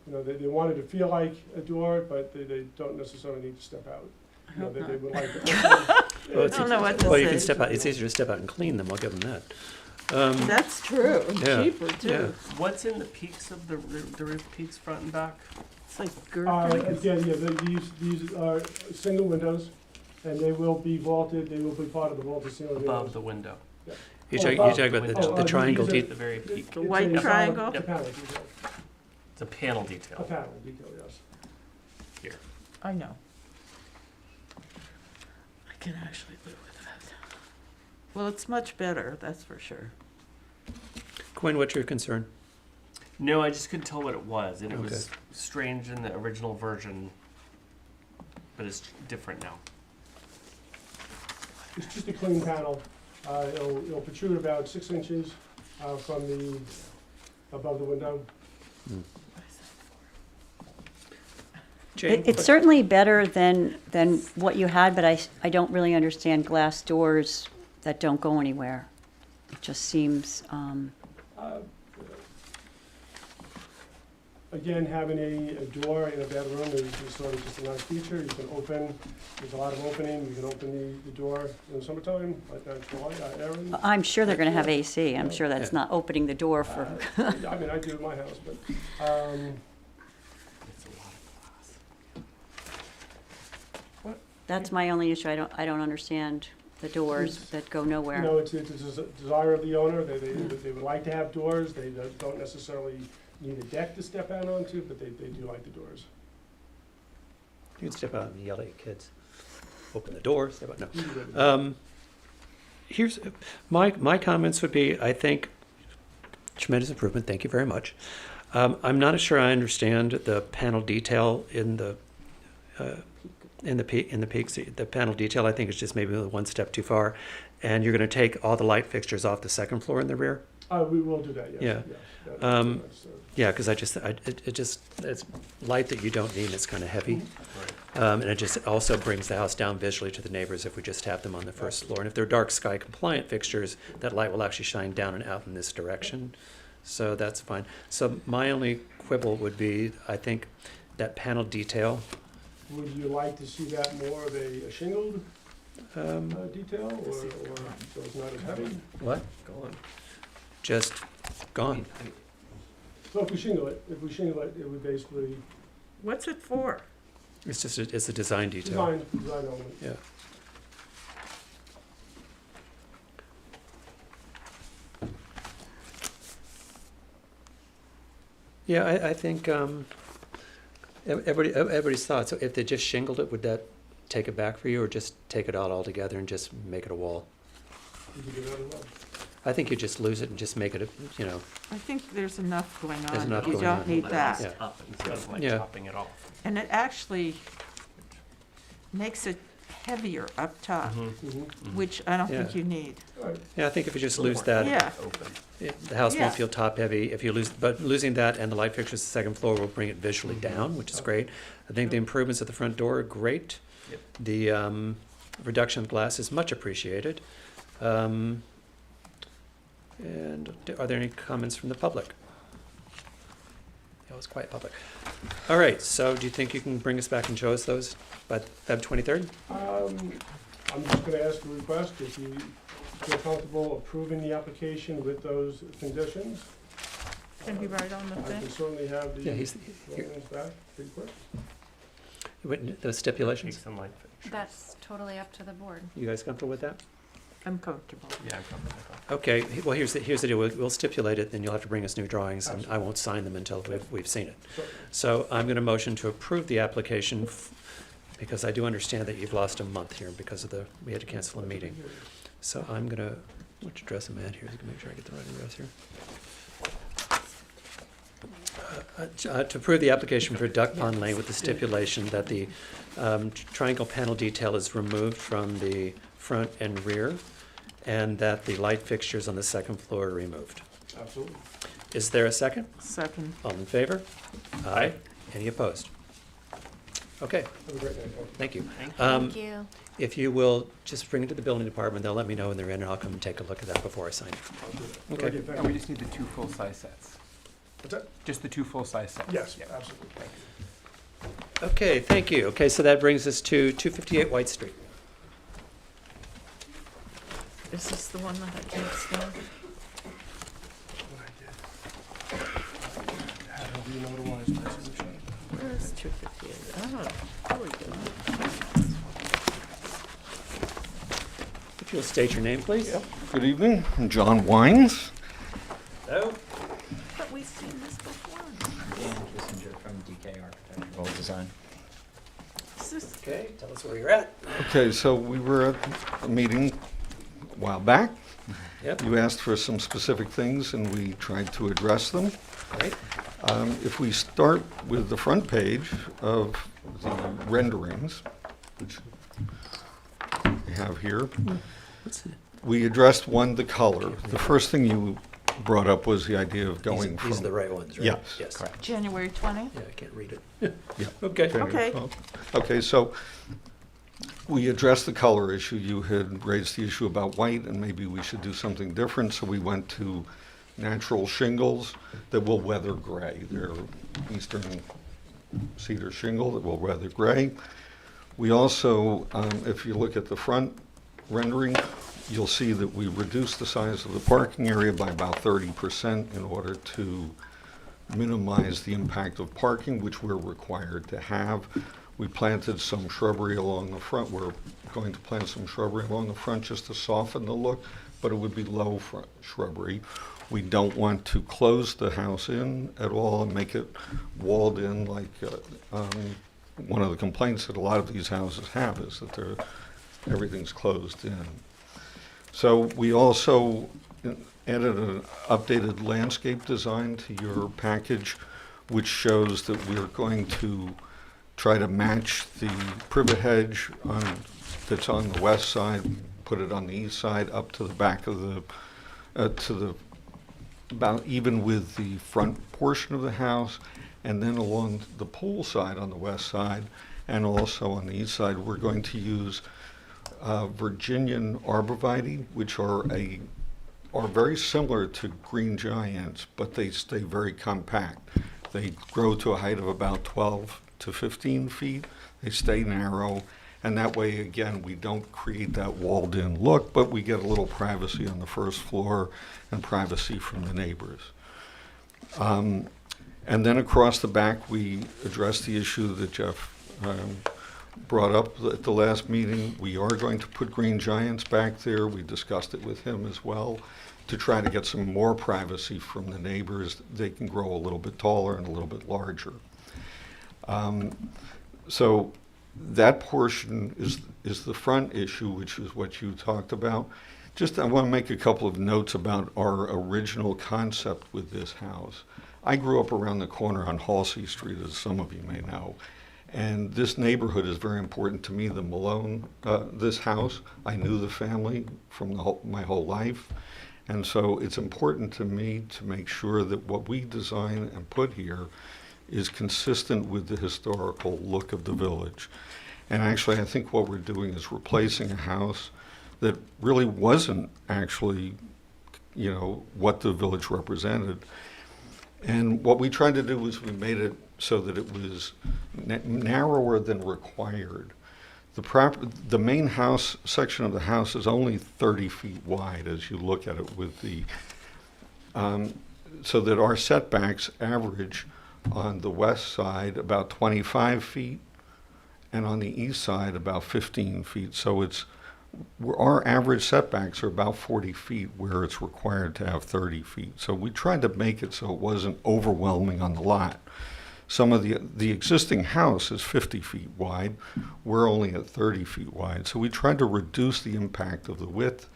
You know, they wanted to feel like a door, but they don't necessarily need to step out. You know, they would like to. Well, it's, I don't know what to well, you say. can step out. It's easier to step out and clean them. I'll give them that. That's true, Yeah, cheaper too. yeah. What's in the peaks of the roof peaks front and back? It's like Again, these are single windows, and they will be vaulted. They will be part of the vaulted ceiling. Above the window. Yeah. You're talking about the triangle these are- detail. The very peak. The white It's a triangle? The panel detail. It's a panel detail. A panel detail, yes. Here. I know. I can actually live with that. Well, it's much better, that's for sure. Quinn, what's your concern? No, I just couldn't tell what it was, and it Okay. was strange in the original version, but it's different now. It's just a clean panel. It'll protrude about 6 inches from above the window. Jane? It's certainly better than what you had, but I don't really understand glass doors that don't go anywhere. It just seems, Again, having a door in a bedroom is sort of just a nice feature. You can open, there's a lot of opening. You can open the door in the summertime, like that July, Aaron. I'm sure they're gonna have AC. I'm sure that's not opening the door for, I mean, I do at my house, but, It's a lot of glass. that's my only issue. I don't understand the doors that go you nowhere. know, it's a desire of the owner. They would like to have doors. They don't necessarily need a deck to step out onto, but they do like the doors. You can step out and yell at your kids. Open the door, step out. No. Here's my comments would be, I think, tremendous improvement. Thank you very much. I'm not sure I understand the panel detail in the peaks. The panel detail, I think, is just maybe one step too far. And you're going to take all the light fixtures off the second floor in the rear. We will do that, yes. Yeah. Yeah, because it's light that you don't need. It's kind of heavy. And it just also brings the house down visually to the neighbors if we just have them on the first floor. And if they're dark sky compliant fixtures, that light will actually shine down and out in this direction. So that's fine. So my only quibble would be, I think, that panel detail. Would you like to see that more of a shingled detail, or so it's not as heavy? What? Gone. Just gone. So if we shingle it, it would basically What's it for? It's just it's a design detail. design element. Yeah. Yeah, I think everybody's thoughts. So if they just shingled it, would that take it back for you, or just take it out altogether and just make it a wall? You could do that as well. I think you just lose it and just make it, I think there's enough going There's on. enough You going don't on. need Let it that. sit up instead of like Yeah. chopping it off. And it actually makes it heavier up top, which I don't think Yeah. you need. yeah, I think if you just lose that, Yeah. Open. the house Yeah. won't feel top heavy. If you but losing that and the light fixtures, the second floor will bring it visually down, which is great. I think the improvements at the front door are great. Yep. The reduction of glass is much appreciated. And are there any comments from the public? It was quite public. All right, so do you think you can bring us back and show us those by Feb 23rd? I'm just gonna ask a request, if you feel comfortable approving the application with those conditions. Can he write on the I thing? can certainly have the Yeah, he's here. drawings back pretty quick. The stipulations? Peaks and light fixtures. That's totally up to the board. You guys comfortable with that? I'm comfortable. Yeah, I'm comfortable with that. Okay, well, here's the deal. We'll stipulate it, then you'll have to bring us new drawings, and I won't sign them until we've seen it. So I'm going to motion to approve the application, because I do understand that you've lost a month here because of we had to cancel a meeting. So I'm going to, which address am I at here? I can make sure I get the right address here. To approve the application for Duck Pond Lane with the stipulation that the triangle panel detail is removed from the front and rear, and that the light fixtures on the second floor are removed. Absolutely. Is there a second? Second. All in favor? Aye. Any opposed? Okay, Have a great night. thank you. Thank you. If you will just bring it to the building department, they'll let me know when they're in, and I'll come and take a look at that before I sign it. I'll do that. Okay. Very good, thank And we you. just need the 2 full-size sets. What's that? Just the 2 full-size sets. Yes, Yep. absolutely. Thank you. Okay, thank you. Okay, so that brings us to 258 White Street. Is this the one that I can't stand? Do you notarize my signature? Where is 258? Oh, there we go. If you'll state your name, please. Good evening, I'm John Wines. Hello. But we've seen this before. Dan Kissinger from DK Architectural Design. Is this, Okay, tell us where you're at. Okay, so we were at a meeting a while back. Yep. You asked for some specific things and we tried to address them. Right. If we start with the front page of the renderings, which we have here, we addressed one, the color. The first thing you brought up was the idea of going from... These are the right ones, right? Yes. Yes. Correct. January 20th? Yeah, I can't read it. Yeah. Okay. Okay. Okay, so we addressed the color issue. You had raised the issue about white, and maybe we should do something different, so we went to natural shingles that will weather gray. They're eastern cedar shingle that will weather gray. We also, if you look at the front rendering, you'll see that we reduced the size of the parking area by about 30% in order to minimize the impact of parking, which we're required to have. We planted some shrubbery along the front. We're going to plant some shrubbery along the front just to soften the look, but it would be low front shrubbery. We don't want to close the house in at all and make it walled in like one of the complaints that a lot of these houses have is that everything's closed in. So we also added an updated landscape design to your package, which shows that we're going to try to match the privet hedge that's on the west side, put it on the east side, up to the back of the, about even with the front portion of the house, and then along the pool side on the west side, and also on the east side, we're going to use Virginian arborvitae, which are very similar to green giants, but they stay very compact. They grow to a height of about 12 to 15 feet. They stay narrow, and that way, again, we don't create that walled-in look, but we get a little privacy on the first floor and privacy from the neighbors. And then across the back, we addressed the issue that Jeff brought up at the last meeting. We are going to put green giants back there. We discussed it with him as well to try to get some more privacy from the neighbors. They can grow a little bit taller and a little bit larger. So that portion is the front issue, which is what you talked about. I want to make a couple of notes about our original concept with this house. I grew up around the corner on Halsey Street, as some of you may know. And this neighborhood is very important to me, the Malone, this house. I knew the family from my whole life. And so it's important to me to make sure that what we design and put here is consistent with the historical look of the village. And actually, I think what we're doing is replacing a house that really wasn't actually, what the village represented. And what we tried to do was we made it so that it was narrower than required. The main house section of the house is only 30 feet wide as you look at it with the, so that our setbacks average on the west side about 25 feet and on the east side about 15 feet. So our average setbacks are about 40 feet where it's required to have 30 feet. So we tried to make it so it wasn't overwhelming on the lot. Some of the existing house is 50 feet wide. We're only at 30 feet wide. So we tried to reduce the impact of the width.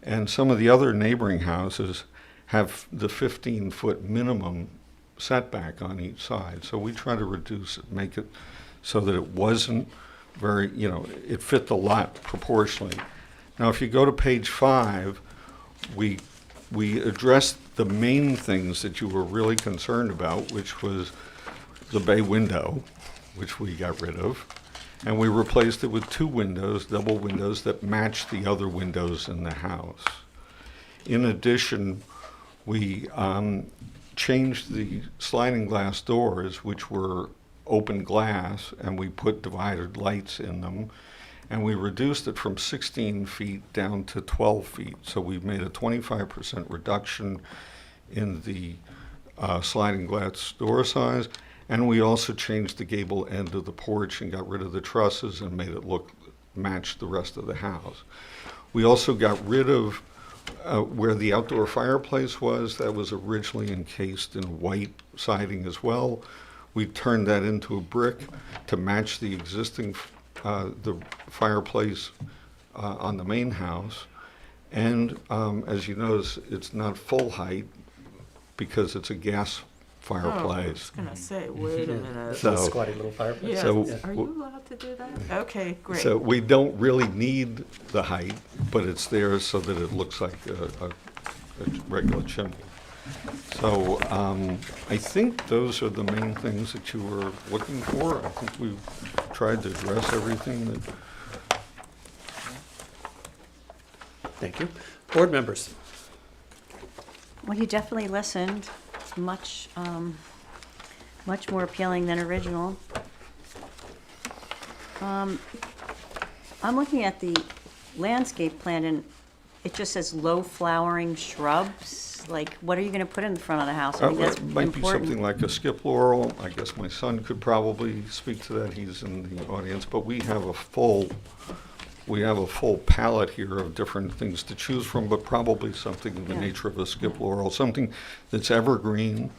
And some of the other neighboring houses have the 15-foot minimum setback on each side. So we try to reduce it, make it so that it wasn't very, it fit the lot proportionally. Now, if you go to page 5, we addressed the main things that you were really concerned about, which was the bay window, which we got rid of, and we replaced it with 2 windows, double windows, that match the other windows in the house. In addition, we changed the sliding glass doors, which were open glass, and we put divided lights in them, and we reduced it from 16 feet down to 12 feet. So we've made a 25% reduction in the sliding glass door size, and we also changed the gable end of the porch and got rid of the trusses and made it match the rest of the house. We also got rid of where the outdoor fireplace was. That was originally encased in white siding as well. We turned that into a brick to match the existing the fireplace on the main house. And as you notice, it's not full height because it's a gas fireplace. Oh, I was gonna say, wait a minute. So- Squatty little fireplace. Yeah, So- are you allowed to do that? Okay, great. So we don't really need the height, but it's there so that it looks like a regular chimney. So I think those are the main things that you were looking for. I think we've tried to address everything that. Thank you. Board members? Well, you definitely listened. It's much, much more appealing than original. I'm looking at the landscape plan, and it just says low flowering shrubs. Like, what are you gonna put in the front of the house? I think that's It might be something important. like a skip laurel. I guess my son could probably speak to that. He's in the audience, but we have a full palette here of different things to choose from, but probably something in the Yeah. nature of a skip laurel, something that's evergreen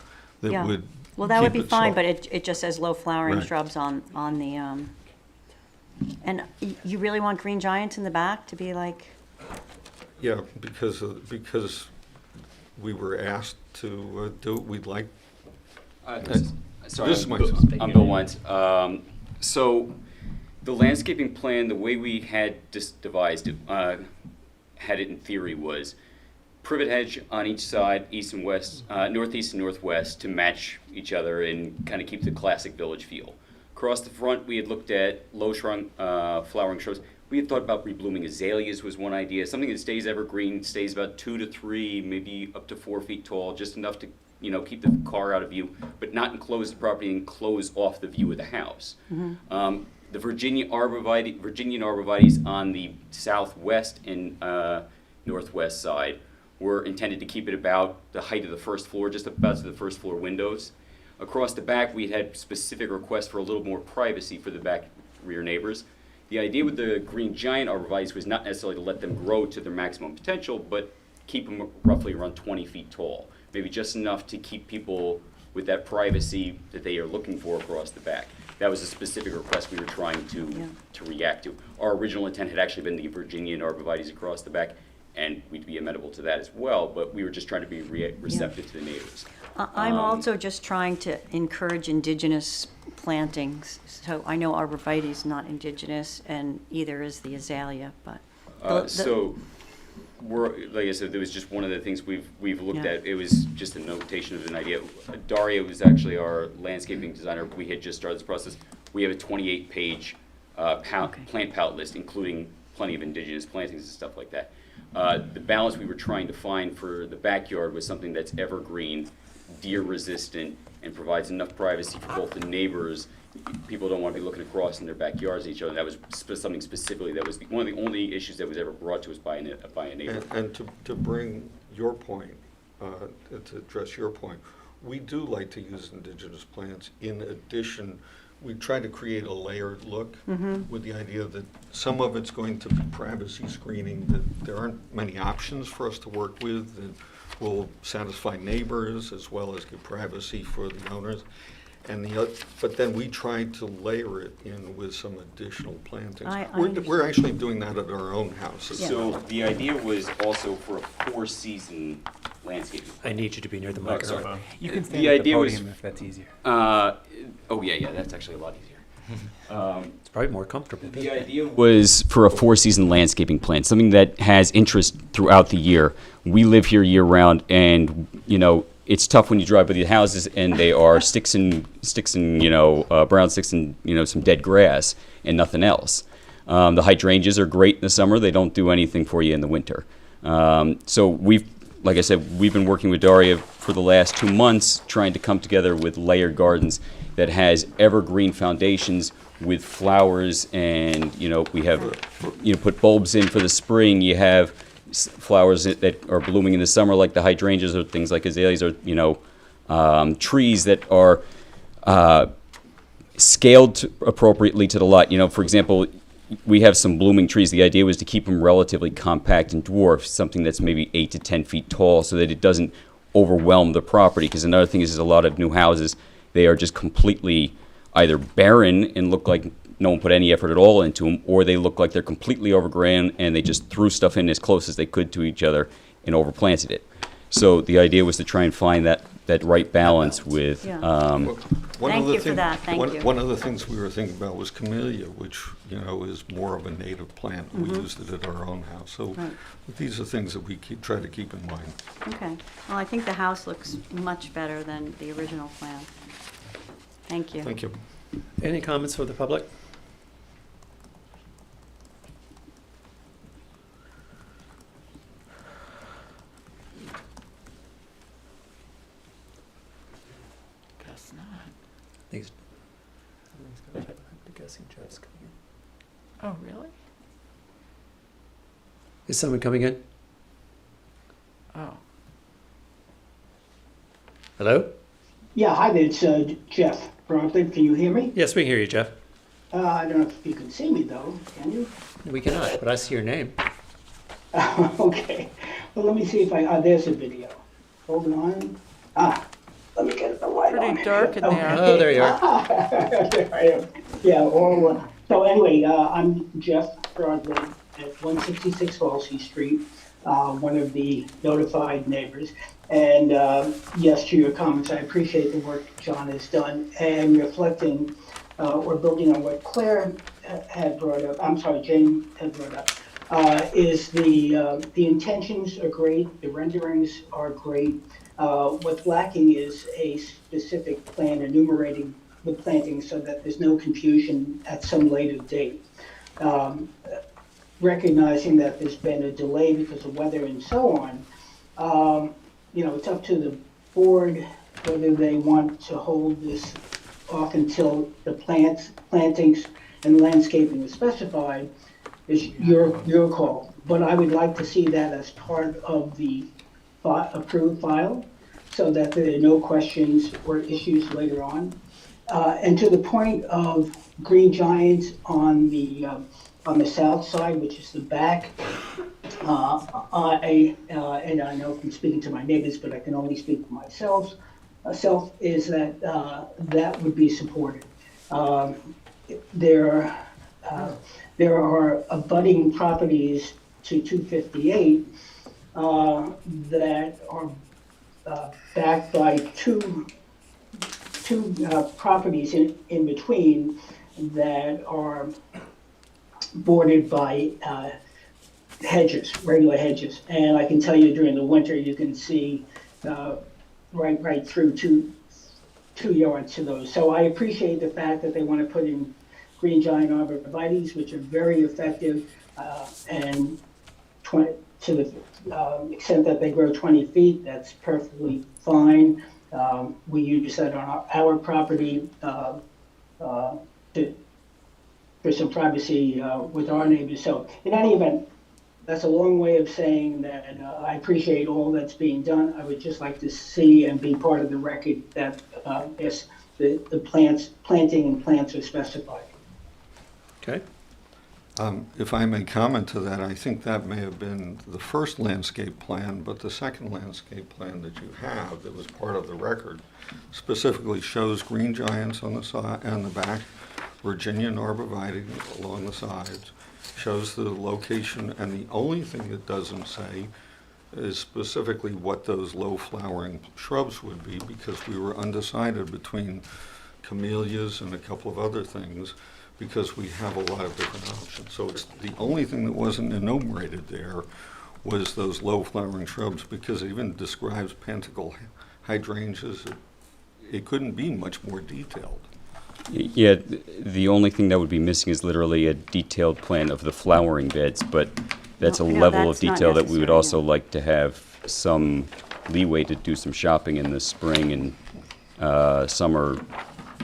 that Yeah. would Well, that would keep be it fine, soft. but it just says low flowering Right. shrubs on the, and you really want green giants in the back to be like, Yeah, because we were asked to do it, we'd like. Sorry, This is my Bill- son. I'm Bill Wentz. So the landscaping plan, the way we had devised it, had it in theory was privet hedge on each side, east and west, northeast and northwest, to match each other and kind of keep the classic village feel. Across the front, we had looked at low shrunk flowering shrubs. We had thought about reblooming azaleas was one idea, something that stays evergreen, stays about 2 to 3, maybe up to 4 feet tall, just enough to keep the car out of view, but not enclose the property and close off the view of the house. The Virginian arborvitaes on the southwest and northwest side were intended to keep it about the height of the first floor, just about to the first floor windows. Across the back, we had specific requests for a little more privacy for the back rear neighbors. The idea with the green giant arborvitaes was not necessarily to let them grow to their maximum potential, but keep them roughly around 20 feet tall, maybe just enough to keep people with that privacy that they are looking for across the back. That was a specific request we were trying to react to. Our original intent had actually been the Virginian arborvitaes across the back, and we'd be amenable to that as well, but we were just trying to be receptive to the neighbors. I'm also just trying to encourage indigenous plantings. So I know arborvitae is not indigenous, and either is the azalea, but. So, like I said, there was just one of the things we've looked Yeah. at. It was just a notation of an idea. Daria was actually our landscaping designer. We had just started this process. We have a 28-page plant palette list, including plenty of indigenous plantings and stuff like that. The balance we were trying to find for the backyard was something that's evergreen, deer resistant, and provides enough privacy for both the neighbors. People don't want to be looking across in their backyards at each other. That was something specifically that was one of the only issues that was ever brought to us by a neighbor. And to bring your point, to address your point, we do like to use indigenous plants. In addition, we try to create a layered look with the idea that some of it's going to be privacy screening, that there aren't many options for us to work with that will satisfy neighbors as well as give privacy for the owners. And but then we tried to layer it in with some additional plantings. We're actually doing that at our own houses. So the idea was also for a 4-season landscaping. I need you to be near the microphone. Sorry. You can stand The at the idea was, podium if that's easier. yeah, that's actually a lot easier. It's probably more comfortable. The idea was for a 4-season landscaping plan, something that has interest throughout the year. We live here year round, and it's tough when you drive by the houses and they are sticks and brown sticks and some dead grass and nothing else. The hydrangeas are great in the summer. They don't do anything for you in the winter. So like I said, we've been working with Daria for the last 2 months trying to come together with layered gardens that has evergreen foundations with flowers, and we have put bulbs in for the spring. You have flowers that are blooming in the summer, like the hydrangeas or things like azaleas, or trees that are scaled appropriately to the lot. For example, we have some blooming trees. The idea was to keep them relatively compact and dwarf, something that's maybe 8 to 10 feet tall, so that it doesn't overwhelm the property. Because another thing is a lot of new houses, they are just completely either barren and look like no one put any effort at all into them, or they look like they're completely overgrown and they just threw stuff in as close as they could to each other and overplanted it. So the idea was to try and find that right balance with. Yeah. Thank you for that. Thank you. One of the things we were thinking about was camellia, which is more of a native plant. We used it at our own house. So Right. these are things that we try to keep in mind. Okay. Well, I think the house looks much better than the original plan. Thank you. Thank you. Any comments for the public? Guess not. Thanks. I'm guessing Jeff's coming in. Oh, really? Is someone coming in? Oh. Hello? Yeah, hi there, it's Jeff Brooklyn. Can you hear me? Yes, we can hear you, Jeff. I don't know if you can see me though, can you? We cannot, but I see your name. Okay, well, let me see if there's a video. Hold on. Let me get the light on. Pretty dark in there. Oh, there you are. There I am. Yeah, so anyway, I'm Jeff Broadway at 166 Halsey Street, one of the notified neighbors. And yes, to your comments, I appreciate the work John has done, and reflecting or building on what Claire had brought up, Jane had brought up, is the intentions are great, the renderings are great. What's lacking is a specific plan enumerating the planting so that there's no confusion at some later date. Recognizing that there's been a delay because of weather and so on, it's up to the board whether they want to hold this off until the plantings and landscaping is specified is your call. But I would like to see that as part of the approved file so that there are no questions or issues later on. And to the point of green giants on the south side, which is the back, and I know from speaking to my neighbors, but I can only speak for myself, is that that would be supported. There are abutting properties to 258 that are backed by two properties in between that are bordered by hedges, regular hedges. And I can tell you during the winter, you can see right through two yards to those. So I appreciate the fact that they want to put in green giant arborvitaes, which are very effective, and to the extent that they grow 20 feet, that's perfectly fine. We use that on our property for some privacy with our neighbors. So in any event, that's a long way of saying that I appreciate all that's being done. I would just like to see and be part of the record that yes, the planting and plants are specified. Okay. If I may comment to that, I think that may have been the first landscape plan, but the second landscape plan that you have that was part of the record specifically shows green giants on the side and the back, Virginian arborvitae along the sides, shows the location, and the only thing it doesn't say is specifically what those low flowering shrubs would be, because we were undecided between camellias and a couple of other things, because we have a lot of different options. So it's the only thing that wasn't enumerated there was those low flowering shrubs, because it even describes pentacle hydrangeas, it couldn't be much more detailed. Yeah, the only thing that would be missing is literally a detailed plan of the flowering beds, but that's a No, level of that's not detail that we would necessary, also like to have some leeway to do some shopping in the spring and summer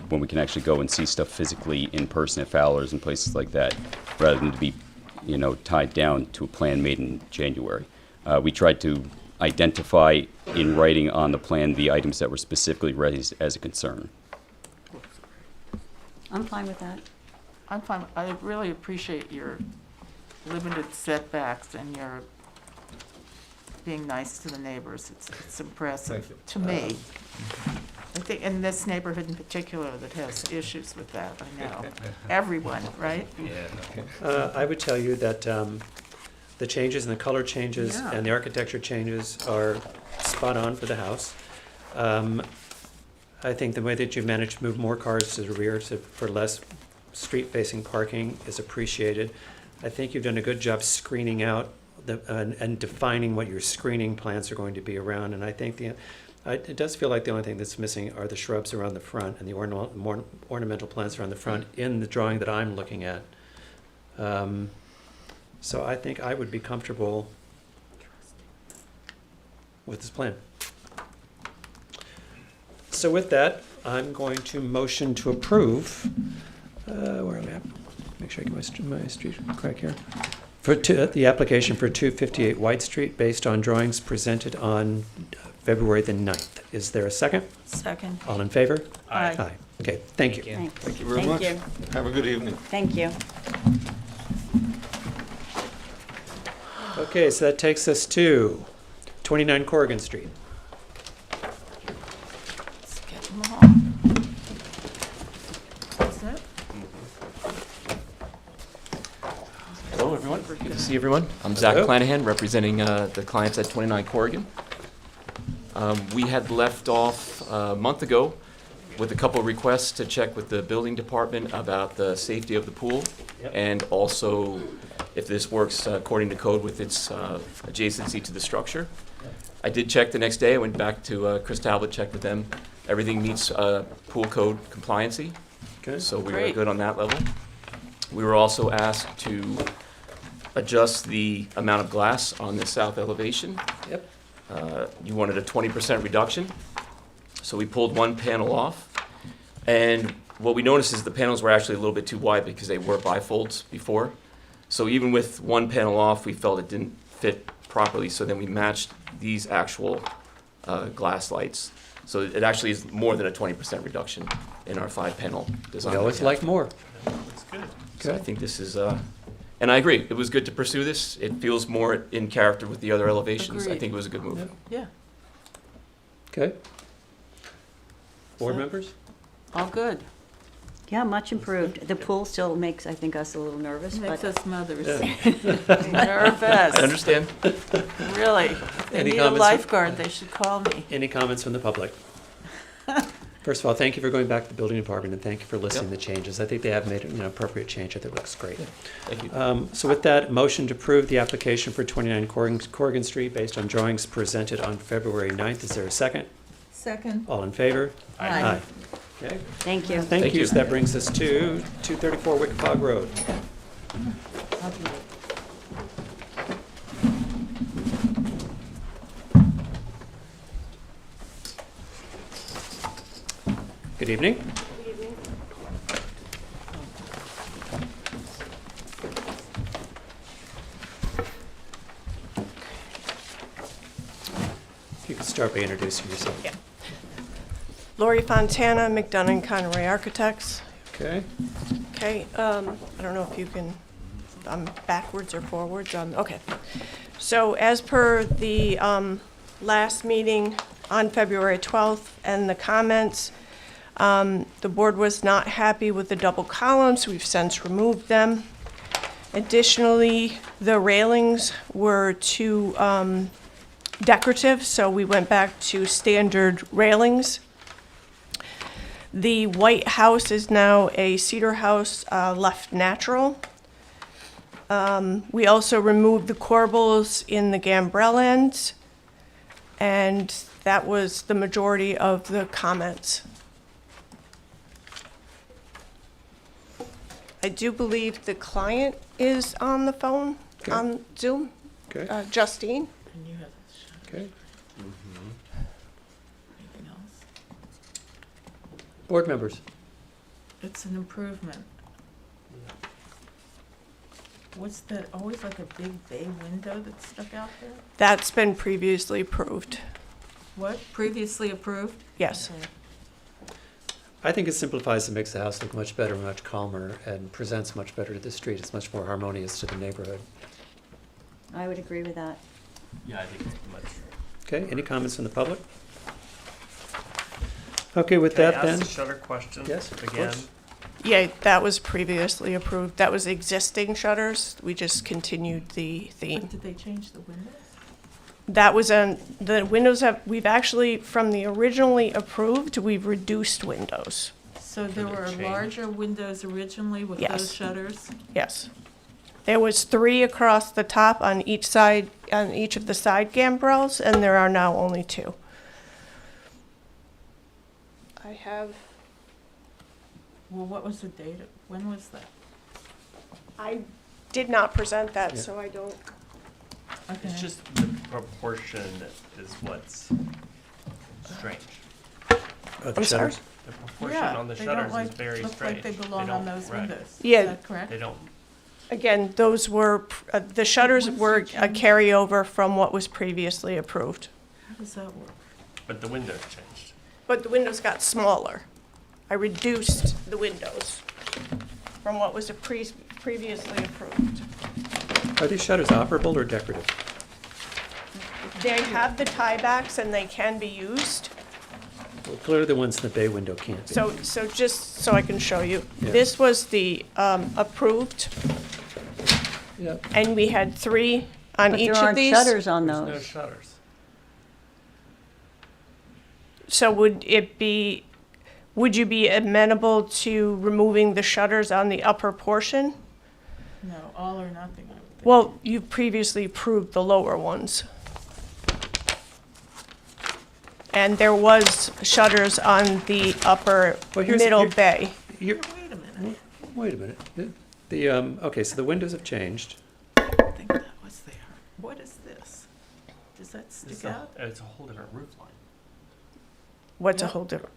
when we can actually go and see stuff physically in person at Fowler's and places like that, rather than to be, tied down to a plan made in January. We tried to identify in writing on the plan the items that were specifically raised as a concern. I'm fine with that. I'm fine, I really appreciate your limited setbacks and your being nice to the neighbors. It's impressive to me. I think in this neighborhood in particular that has issues with that, I know. Everyone, right? I would tell you that the changes and the color changes Yeah. and the architecture changes are spot on for the house. I think the way that you've managed to move more cars to the rear for less street-facing parking is appreciated. I think you've done a good job screening out and defining what your screening plants are going to be around. And I think it does feel like the only thing that's missing are the shrubs around the front and the ornamental plants around the front in the drawing that I'm looking at. So I think I would be comfortable with this plan. So with that, I'm going to motion to approve, where am I at? Make sure I get my street correct here. The application for 258 White Street based on drawings presented on February the 9th. Is there a second? Second. All in favor? Aye. Aye. Okay, thank you. Thanks. Thank you very much. Have a good evening. Thank you. Okay, so that takes us to 29 Corrigan Street. Let's get them all. Is that? Hello, everyone. Good to see everyone. I'm Zach Hello. Clanahan, representing the clients at 29 Corrigan. We had left off a month ago with a couple of requests to check with the building department about the safety of the pool, and also if this works according to code with its adjacency to the structure. I did check the next day. I went back to Chris Talbot, checked with them. Everything meets pool code compliancy, so we were good on that level. We were also asked to adjust the amount of glass on the south elevation. Yep. You wanted a 20% reduction, so we pulled one panel off. And what we noticed is the panels were actually a little bit too wide because they were bifolds before. So even with one panel off, we felt it didn't fit properly, so then we matched these actual glass lights. So it actually is more than a 20% reduction in our 5-panel design. We always like more. That's good. So I think this is, and I agree, it was good to pursue this. It feels more in character with the other elevations. I Agreed. think it was a good move. Yeah, Okay. Board members? all good. Yeah, much improved. The pool still makes, I think, us a little nervous, Makes but us mothers. Yeah. Nervous. I understand. Really. If they Any need a comments? lifeguard, they should call me. Any comments from the public? First of all, thank you for going back to the building department, and thank you for listing the changes. I think they have made an appropriate change. I think it looks great. Thank you. So with that, motion to approve the application for 29 Corrigan Street based on drawings presented on February 9th. Is there a second? Second. All in favor? Aye. Okay. thank you. Thank you. So that brings us to 234 Wickapog Road. Good evening. You can start by introducing yourself. Yeah. Lori Fontana, McDonough Conway Architects. Okay. Okay, I don't know if you can, I'm backwards or forwards on, okay. So as per the last meeting on February 12th and the comments, the board was not happy with the double columns. We've since removed them. Additionally, the railings were too decorative, so we went back to standard railings. The white house is now a cedar house left natural. We also removed the corbels in the gambrel ends. And that was the majority of the comments. I do believe the client is on the phone, Okay. on Zoom. Okay. Justine? And you have the shutters. Okay. Anything else? Board members? It's an improvement. What's that, always like a big bay window that's stuck out there? That's been previously approved. What, previously approved? Yes. Okay. I think it simplifies and makes the house look much better, much calmer, and presents much better to the street. It's much more harmonious to the neighborhood. I would agree with that. Yeah, I think it's much. Okay, any comments from the public? Okay, with Can I that ask then? the shutter question Yes, of again? course. Yeah, that was previously approved. That was existing shutters. We just continued the theme. But did they change the windows? That was the windows we've actually, from the originally approved, we've reduced windows. So there were change? larger windows originally with Yes. those shutters? Yes. There was 3 across the top on each side, on each of the side gambrels, and there are now only 2. I have, Well, what was the date? When was that? I did not present that, Yeah. so I don't. Okay. It's just the proportion is what's strange. The I'm sorry? shutters? The proportion Yeah, on the they don't shutters like, is very look strange. like they belong on those right. windows. Yeah. Is that correct? They don't, Again, those were, the shutters Once were you a change- carryover from what was previously approved. How does that work? but the windows changed. But the windows got smaller. I reduced the windows from what was previously approved. Are these shutters operable or decorative? They have the tiebacks and they can be used. Well, clearly the ones in the bay window can't be. So just so I can show you, Yeah. this was the approved, Yeah. and we had 3 on But each there of aren't these. shutters on There's no those. shutters. So would you be amenable to removing the shutters on the upper portion? No, all or nothing, I would think. Well, you previously approved the lower ones. And there was shutters on the upper Well, here's- middle here- bay. You're, Wait a minute, wait a minute. Okay, so the windows have changed. I think that was there. What is this? Does that It's stick a, out? it's a whole different roof line. What's a Yeah. whole different,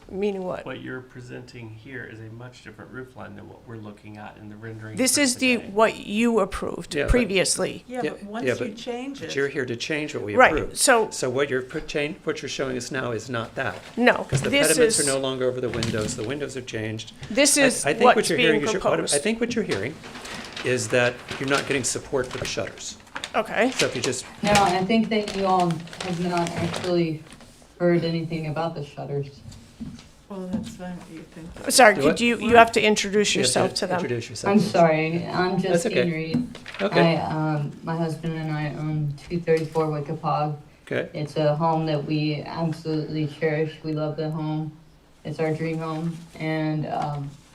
meaning what? What you're presenting here is a much different roof line than what we're looking at in the rendering. This for is today. what you approved Yeah, but- previously. Yeah, but once you change But it, you're here to change what we Right, approved. so- So what what you're showing us now is not that. No, Because the this pediments are is, no longer over the windows, the windows have changed. this is I think what's what you're being hearing is proposed. I think what you're hearing is that you're not getting support for the shutters. Okay, So if you just, No, I think that you all have not actually heard anything about the shutters. well, that's fine, you think. sorry, Do could what? you have to introduce you have yourself to them. introduce yourself. I'm sorry, I'm That's Justine okay. Reed. Okay. My husband and I own 234 Wickapog. Okay, It's a home that we absolutely cherish. We love the home. It's our dream home. And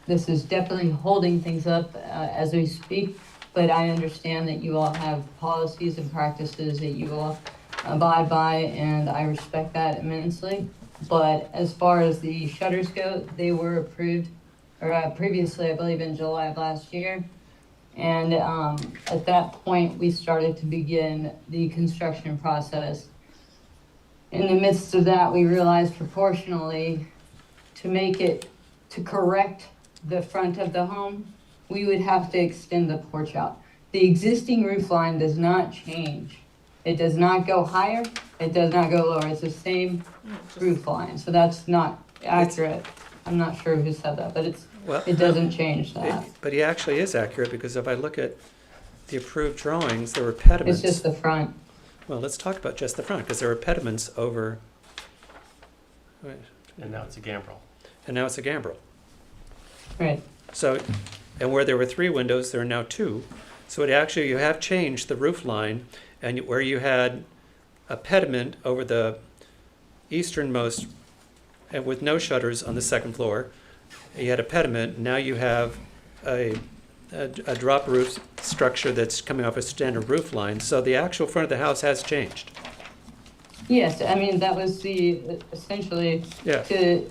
this is definitely holding things up as we speak. But I understand that you all have policies and practices that you all abide by, and I respect that immensely. But as far as the shutters go, they were approved previously, I believe, in July of last year. And at that point, we started to begin the construction process. In the midst of that, we realized proportionally to correct the front of the home, we would have to extend the porch out. The existing roof line does not change. It does not go higher, it does not go lower, it's the same roof line, so that's not accurate. I'm not sure who said that, but well. it doesn't change that. But he actually is accurate, because if I look at the approved drawings, there were It's pediments. just the front. Well, let's talk about just the front, because there were pediments over, right, And now it's a gambrel. and now it's a gambrel. Right. So, and where there were 3 windows, there are now 2. So you have changed the roof line, and where you had a pediment over the easternmost, and with no shutters on the second floor, you had a pediment, now you have a drop roof structure that's coming off a standard roof line, so the actual front of the house has changed. Yes, I mean, that was essentially Yeah. to,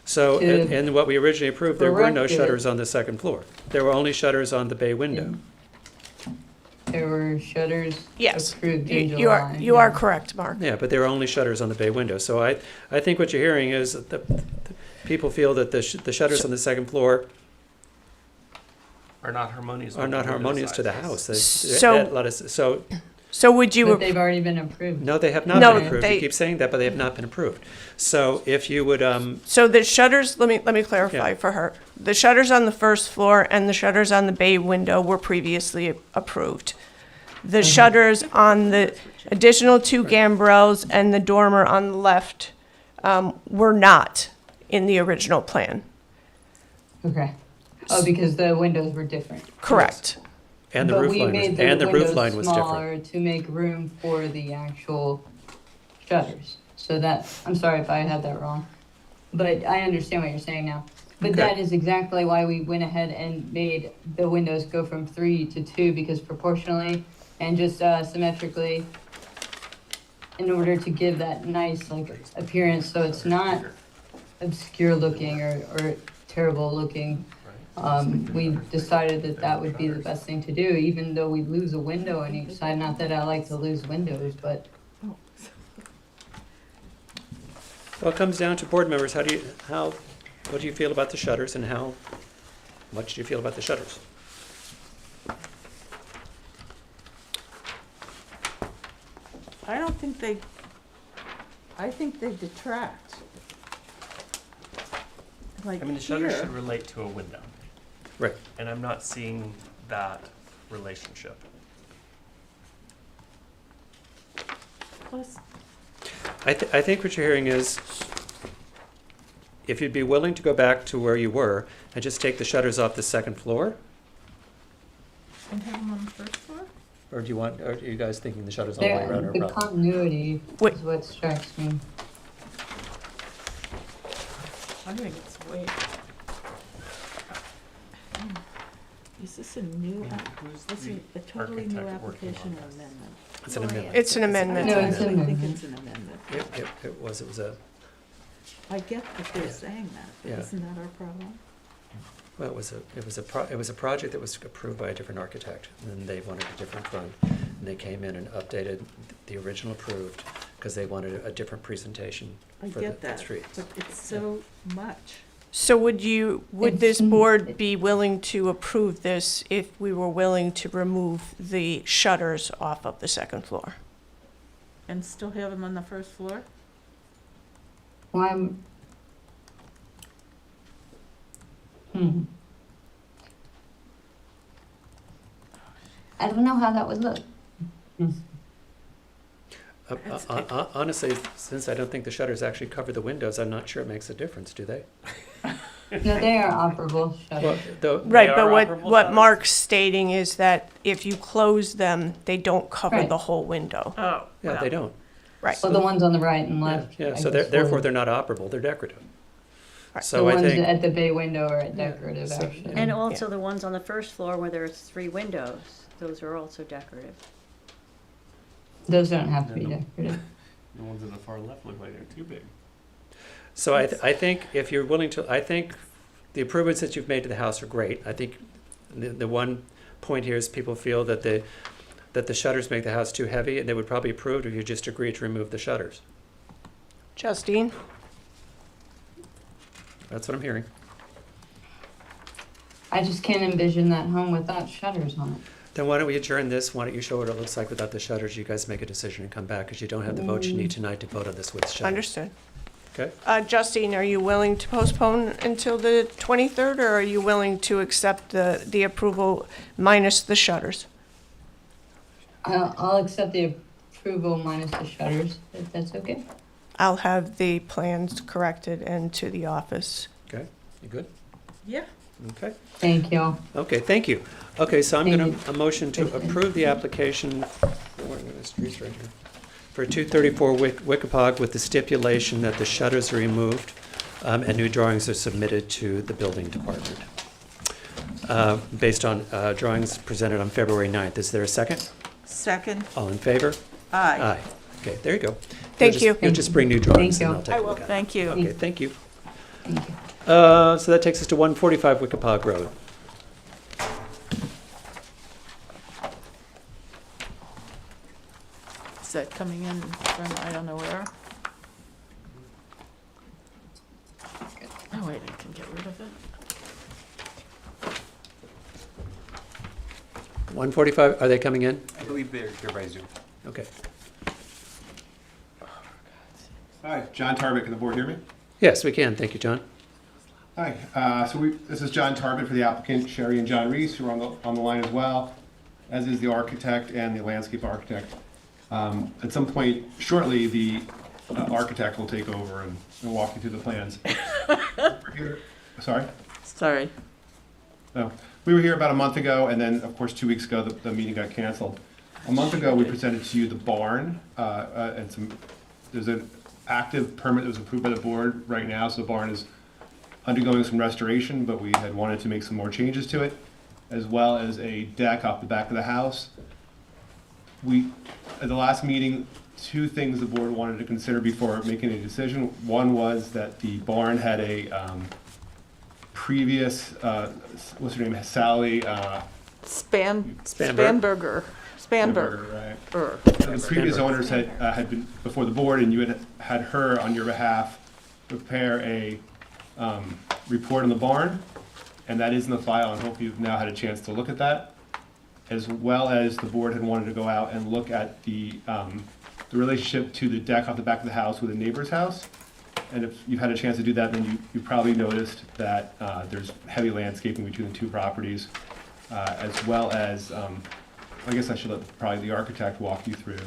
So, To and what we originally approved, there were no correct it. shutters on the second floor. There were only shutters on the bay window. there were shutters Yes, approved in you July. you are correct, Mark. Yeah, but there were only shutters on the bay window. So I think what you're hearing is that the people feel that the shutters on the second floor Are not harmonious. are with not the window harmonious to the sizes. house. So- So, So would you, But they've already been approved. no, they have not No, been approved. they- You keep saying that, but they have not been approved. So if you would, so the shutters, let me clarify Yeah. for her. The shutters on the first floor and the shutters on the bay window were previously approved. The shutters on the additional 2 gambrels and the dormer on the left were not in the original plan. Okay. Oh, because the windows were different. Correct. and the But roof we line made was, the and the roof windows line was different. smaller to make room for the actual shutters. So that, I'm sorry if I had that wrong, but I understand what you're saying now. But Okay. that is exactly why we went ahead and made the windows go from 3 to 2, because proportionally and just symmetrically, in order to give that nice like appearance, so it's not obscure looking or terrible looking. We decided that that would be the best thing to do, even though we lose a window on each side. Not that I like to lose windows, but Well, it comes down to board members. What do you feel about the shutters, and how much do you feel about the shutters? I don't think they, I think they detract. Like I mean, the shutters here- should relate to a window, Right. and I'm not seeing that relationship. Plus, I think what you're hearing is, if you'd be willing to go back to where you were and just take the shutters off the second floor, and have them on the first floor? or are you guys thinking the shutters all the way around are a the problem? continuity is what strikes me. I think it's way. Is this a new, this is a totally new architect working application on or this? amendment? It's an amendment. It's an amendment. No, it's an I think amendment. it's an amendment. It was a, I get that they're saying that, but Yeah. isn't that our problem? well, it was a project that was approved by a different architect, and they wanted a different front. And they came in and updated the original approved, because they wanted a different presentation I for get the that, streets. but it's so much. So would this board be willing to approve this if we were willing to remove the shutters off of the second floor? And still have them on the first floor? Why? I don't know how that would look. Honestly, since I don't think the shutters actually cover the windows, I'm not sure it makes a difference, do they? No, they are operable Well, shutters. Right, They but are what operable what shutters? Mark's stating is that if you close them, they don't cover Right. the whole window. Oh, Yeah, they don't. Right. So the ones on the right and Yeah, left. yeah, I so guess, therefore were- they're not operable, they're decorative. Right. So the I ones think, at the bay window are Yeah, decorative, so- actually. And also the ones on the first floor where there's 3 windows, those are also decorative. Those don't have to be No. decorative. The ones on the far left look like they're too big. so I think if you're willing to, I think the improvements that you've made to the house are great. I think the one point here is people feel that the shutters make the house too heavy, and they would probably approve if you just agreed to remove the shutters. Justine? That's what I'm hearing. I just can't envision that home without shutters on it. Then why don't we adjourn this? Why don't you show what it looks like without the shutters? You guys make a decision and come back, because you don't have the votes you need tonight to vote on this with shutters. Understood. Okay? Justine, are you willing to postpone until the 23rd, or are you willing to accept the approval minus the shutters? I'll accept the approval minus the shutters, if that's okay. I'll have the plans corrected and to the office. Okay, you good? Yeah. Okay. Thank you. Okay, thank you. Okay, so I'm Thank going you. to, a motion to approve the application, where are the streets right here? For 234 Wickapog with the stipulation that the shutters are removed and new drawings are submitted to the building department. Based on drawings presented on February 9th. Is there a second? Second, All in favor? aye. Aye. Okay, there you go. Thank you. You'll just bring new drawings Thank and you. I'll take I a will. look at it. Thank you. Okay, thank you. Thank you. So that takes us to 145 Wickapog Road. Is that coming in from I don't know where? Oh, wait, I can get rid of it. 145, are they coming in? I believe they're by Zoom. Okay. Hi, John Tarbett. Can the board hear me? Yes, we can. Thank you, John. Hi. This is John Tarbett for the applicant, Sherry and John Reese, who are on the line as well, as is the architect and the landscape architect. At some point shortly, the architect will take over and walk you through the plans. We're here. Sorry? Sorry. No. We were here about a month ago, and then, of course, 2 weeks ago, the meeting got canceled. A month ago, we presented to you the barn, and there's an active permit that was approved by the board right now, so the barn is undergoing some restoration, but we had wanted to make some more changes to it, as well as a deck off the back of the house. At the last meeting, 2 things the board wanted to consider before making a decision. One was that the barn had a previous, what's her name, Sally? Spanberger. Right. The previous owners had been before the board, and you had her on your behalf prepare a report on the barn, and that is in the file, and hope you've now had a chance to look at that, as well as the board had wanted to go out and look at the relationship to the deck off the back of the house with a neighbor's house. And if you've had a chance to do that, then you probably noticed that there's heavy landscaping between the 2 properties, as well as, I guess I should let probably the architect walk you through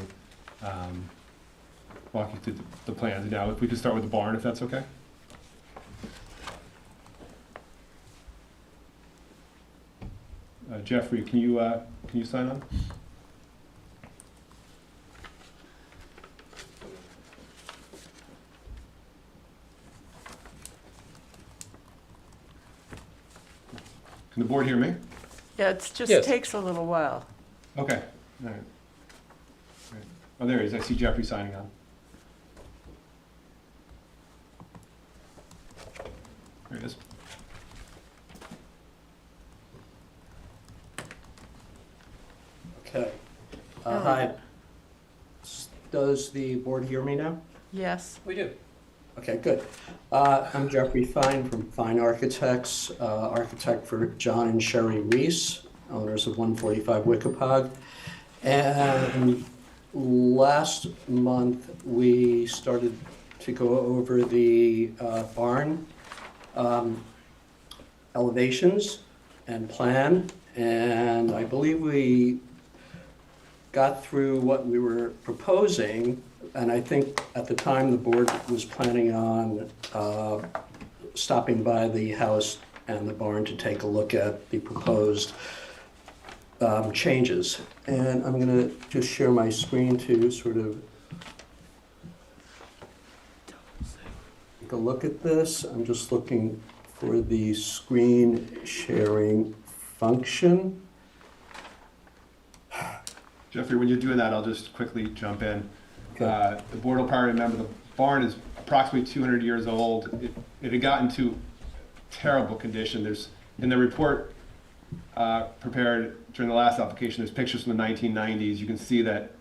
the plans. Now, if we could start with the barn, if that's okay? Jeffrey, can you sign on? Can the board hear me? Yeah, it just Yes. takes a little while. Okay, all right. Oh, there he is. I see Jeffrey signing on. There he is. Okay. Hi. Does the board hear me now? Yes. We do. Okay, good. I'm Jeffrey Fine from Fine Architects, architect for John and Sherry Reese, owners of 145 Wickapog. And last month, we started to go over the barn elevations and plan, and I believe we got through what we were proposing, and I think at the time the board was planning on stopping by the house and the barn to take a look at the proposed changes. And I'm going to just share my screen to sort of take a look at this. I'm just looking for the screen sharing function. Jeffrey, when you're doing that, I'll just quickly jump in. The board will probably remember the barn is approximately 200 years old. It had gotten to terrible condition. There's, in the report prepared during the last application, there's pictures from the 1990s. You can see that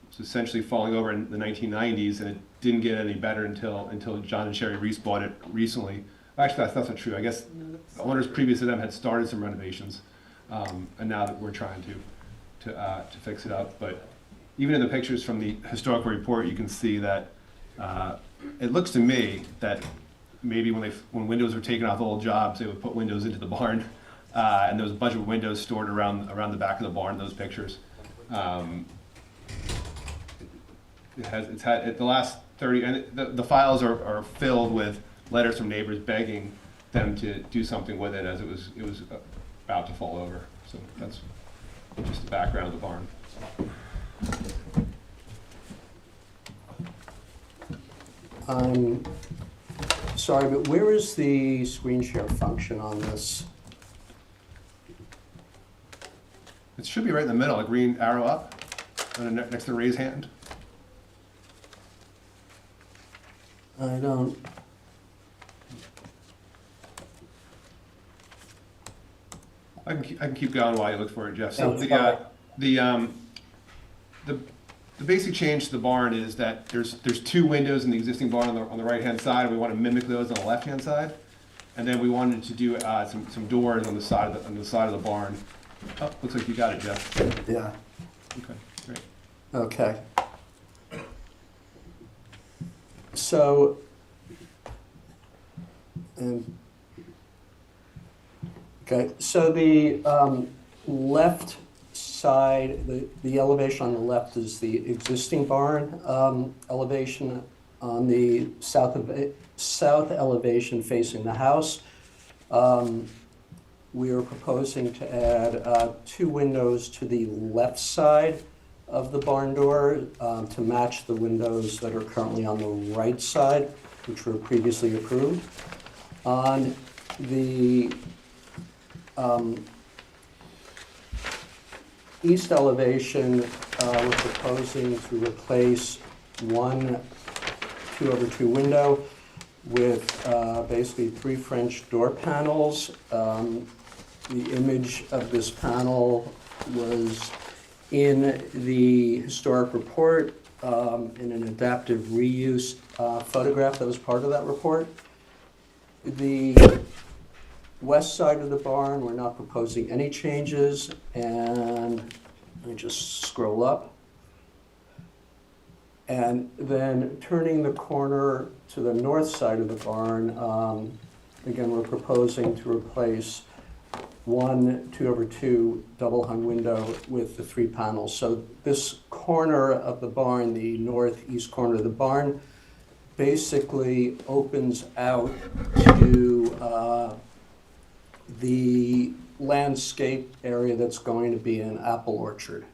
it's essentially falling over in the 1990s, and it didn't get any better until John and Sherry Reese bought it recently. Actually, that's not true. I guess the owners previous to them had started some renovations, and now that we're trying to fix it up. But even in the pictures from the historical report, you can see that it looks to me that maybe when windows were taken off old jobs, they would put windows into the barn, and there was a bunch of windows stored around the back of the barn. Those pictures. It's had the last 30, and the files are filled with letters from neighbors begging them to do something with it, as it was about to fall over. So that's just the background of the barn. I'm sorry, but where is the screen share function on this? It should be right in the middle, a green arrow up, and next to raise hand. I don't, I can keep going while you look for it, Jeff. So That's fine. the basic change to the barn is that there's two windows in the existing barn on the right-hand side. We want to mimic those on the left-hand side. And then we wanted to do some doors on the side of the barn. Oh, looks like you got it, Jeff. yeah, Okay, great. okay. So, okay, so the left side, the elevation on the left is the existing barn elevation. On the south elevation facing the house, we are proposing to add 2 windows to the left side of the barn door to match the windows that are currently on the right side, which were previously approved. On the east elevation, we're proposing to replace one 2/2 window with basically 3 French door panels. The image of this panel was in the historic report in an adaptive reuse photograph that was part of that report. The west side of the barn, we're not proposing any changes, and let me just scroll up. And then turning the corner to the north side of the barn, again, we're proposing to replace one 2/2 double hung window with the 3 panels. So this corner of the barn, the northeast corner of the barn, basically opens out to the landscape area that's going to be an apple orchard.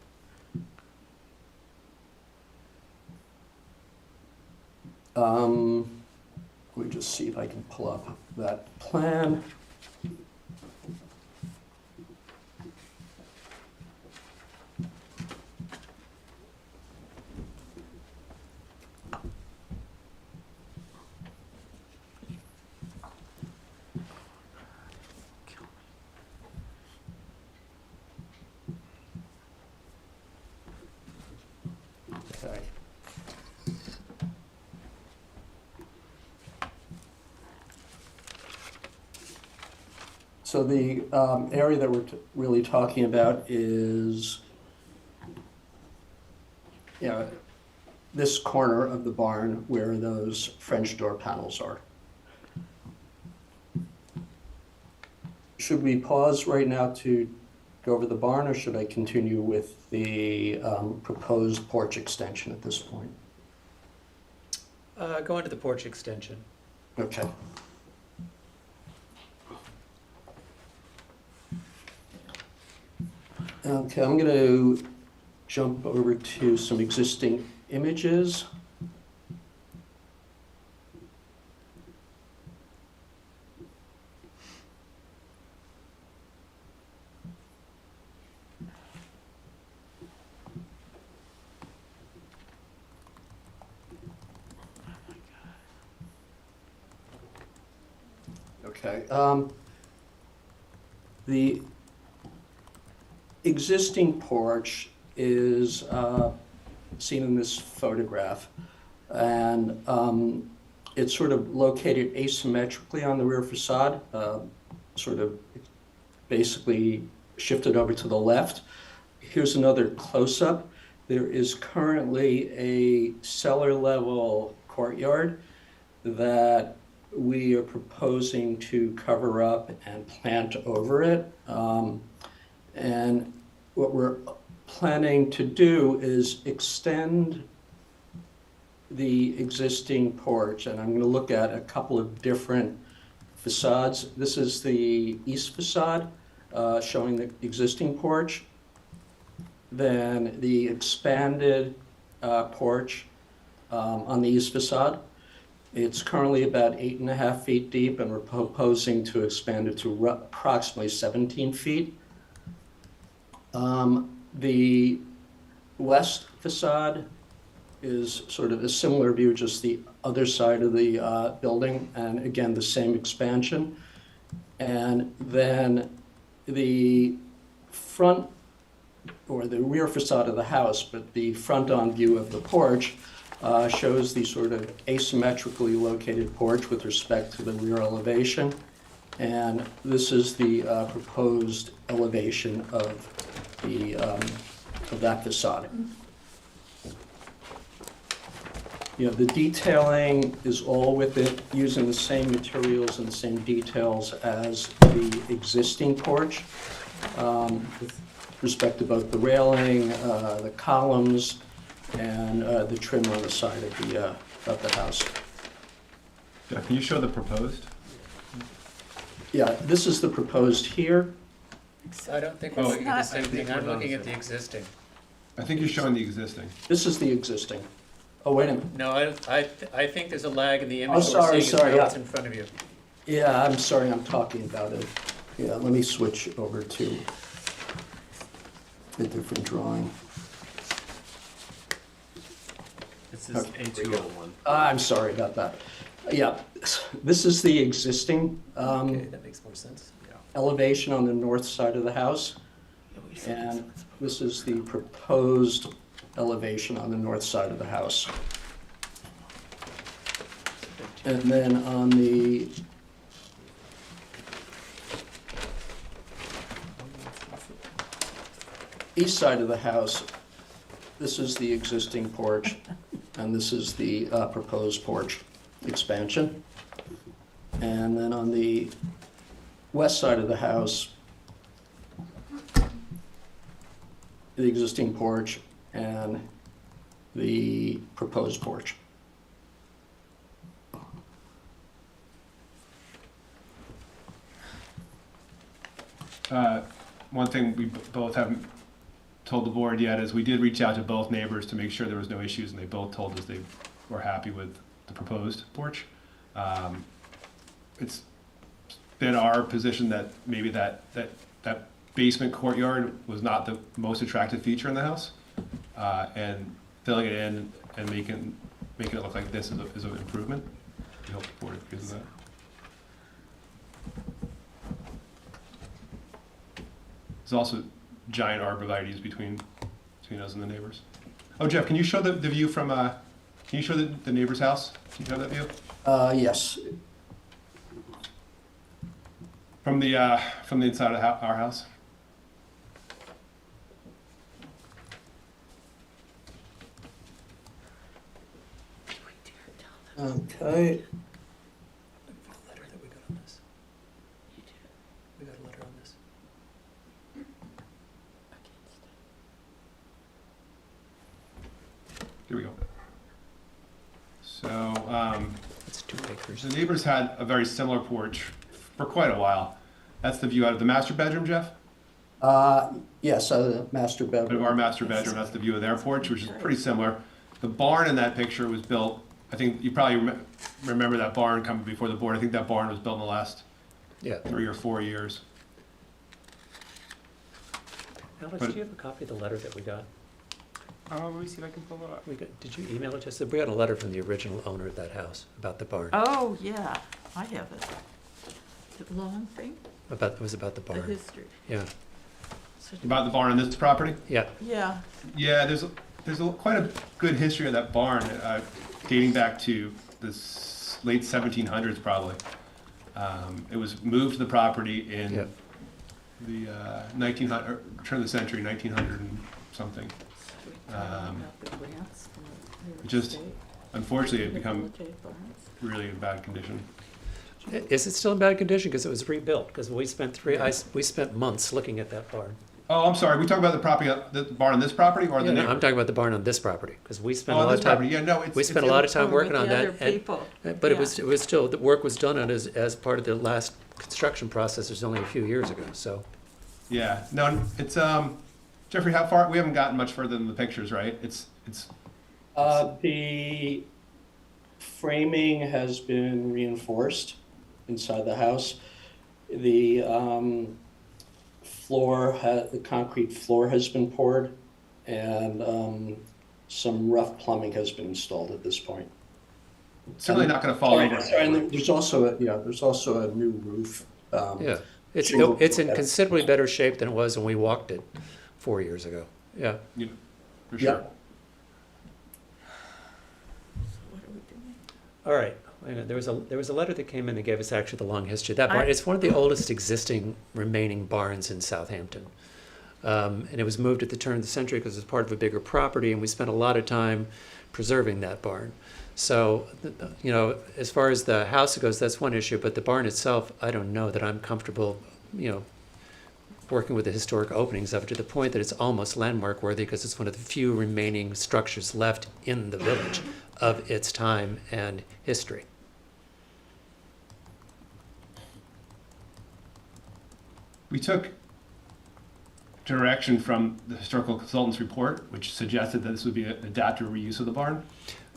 Let me just see if I can pull up that plan. Okay. So the area that we're really talking about is, this corner of the barn where those French door panels are. Should we pause right now to go over the barn, or should I continue with the proposed porch extension at this point? Go into the porch extension. Okay. Okay, I'm going to jump over to some existing images. Okay. The existing porch is seen in this photograph, and it's sort of located asymmetrically on the rear facade, sort of basically shifted over to the left. Here's another close-up. There is currently a cellar level courtyard that we are proposing to cover up and plant over it. And what we're planning to do is extend the existing porch, and I'm going to look at a couple of different facades. This is the east facade, showing the existing porch. Then the expanded porch on the east facade. It's currently about 8.5 feet deep, and we're proposing to expand it to approximately 17 feet. The west facade is sort of a similar view, just the other side of the building, and again, the same expansion. And then the front or the rear facade of the house, but the front-on view of the porch shows the sort of asymmetrically located porch with respect to the rear elevation. And this is the proposed elevation of that facade. You know, the detailing is all with it, using the same materials and the same details as the existing porch, with respect to both the railing, the columns, and the trim on the side of the house. Jeff, can you show the proposed? Yeah, this is the proposed here. I don't think we're looking at the same thing. I'm looking at the existing. I think you're showing the existing. This is the existing. Oh, wait a minute. No, I think there's a lag in the image Oh, that we're sorry, seeing sorry, is yeah. what's in front of you. Yeah, I'm sorry, I'm talking about it. Yeah, let me switch over to a different drawing. This is A201. I'm sorry about that. Yeah, this is the existing Okay, that makes more sense. elevation on the north side of the house. And this is the proposed elevation on the north side of the house. And then on the east side of the house, this is the existing porch, and this is the proposed porch expansion. And then on the west side of the house, the existing porch and the proposed porch. One thing we both haven't told the board yet is we did reach out to both neighbors to make sure there was no issues, and they both told us they were happy with the proposed porch. It's been our position that maybe that basement courtyard was not the most attractive feature in the house, and filling it in and making it look like this is an improvement. We hope the board agrees with that. There's also giant arborvitaes between us and the neighbors. Oh, Jeff, can you show the view from, can you show the neighbor's house? Do you have that view? Yes. From the inside of our house? Okay. Letter that we got on this. We got a letter on this. Here we go. So, That's 2 acres. the neighbors had a very similar porch for quite a while. That's the view out of the master bedroom, Jeff? Yes, the master Out of bedroom. our master bedroom, that's the view of their porch, which is pretty similar. The barn in that picture was built, I think you probably remember that barn coming before the board. I think that barn was built in the last Yeah. 3 or 4 years. Alex, But- do you have a copy of the letter that we got? Let me see if I can pull it up. Did you email it to us? We got a letter from the original owner of that house about the barn. Oh, yeah, I have it. The long thing, It was about the the barn. history. Yeah, About the barn on this property? yeah. Yeah, Yeah, there's quite a good history of that barn, dating back to the late 1700s probably. It was moved to the property in Yep. the 1900, turn of the century, 1900 and something. about the grants from the Just, state. unfortunately, it become Military barns. really in bad condition. Is it still in bad condition? Because it was rebuilt, because we spent months looking at that barn. Oh, I'm sorry, we talking about the property, the barn on this property or the Yeah, no, neighbor? I'm talking about the barn on this property, because we spent Oh, a on lot this of time. property, yeah, no, it's. We spent a lot of time working with on the that. other people. But it Yeah. was still, the work was done on it as part of the last construction process, it was only a few years ago, so. Yeah, no, it's, Jeffrey, how far, we haven't gotten much further than the pictures, right? It's. The framing has been reinforced inside the house. The the concrete floor has been poured, and Some rough plumbing has been installed at this point. Certainly not gonna fall over. And there's also a new roof. Yeah, it's shingle it's in that's- considerably better shape than it was when we walked it 4 years ago. Yeah. Yeah, for Yeah. sure. All right. Wait a minute. There was a letter that came in that gave us actually the long history. That barn, I- it's one of the oldest existing remaining barns in Southampton. And it was moved at the turn of the century because it was part of a bigger property, and we spent a lot of time preserving that barn. So, you know, as far as the house goes, that's one issue, but the barn itself, I don't know that I'm comfortable, you know, working with the historic openings of it to the point that it's almost landmark worthy because it's one of the few remaining structures left in the village of its time and history. We took direction from the historical consultant's report, which suggested that this would be an adaptive reuse of the barn.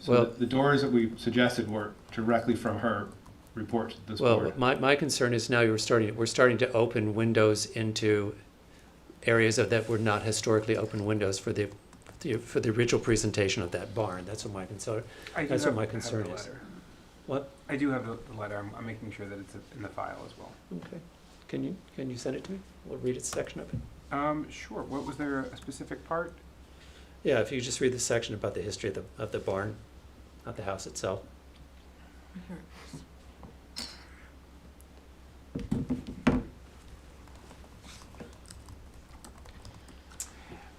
So Well- the doors that we suggested were directly from her report to this Well, board. my concern is now we're starting to open windows into areas of that were not historically open windows for the original presentation of that barn. That's what my concern. I do That's have- what my have concern the is. letter. What? I do have the letter. I'm making sure that it's in the file as well. Okay. Can you send it to me? We'll read a section of it. Sure. What was there a specific part? Yeah, if you just read the section about the history of the barn, not the house itself.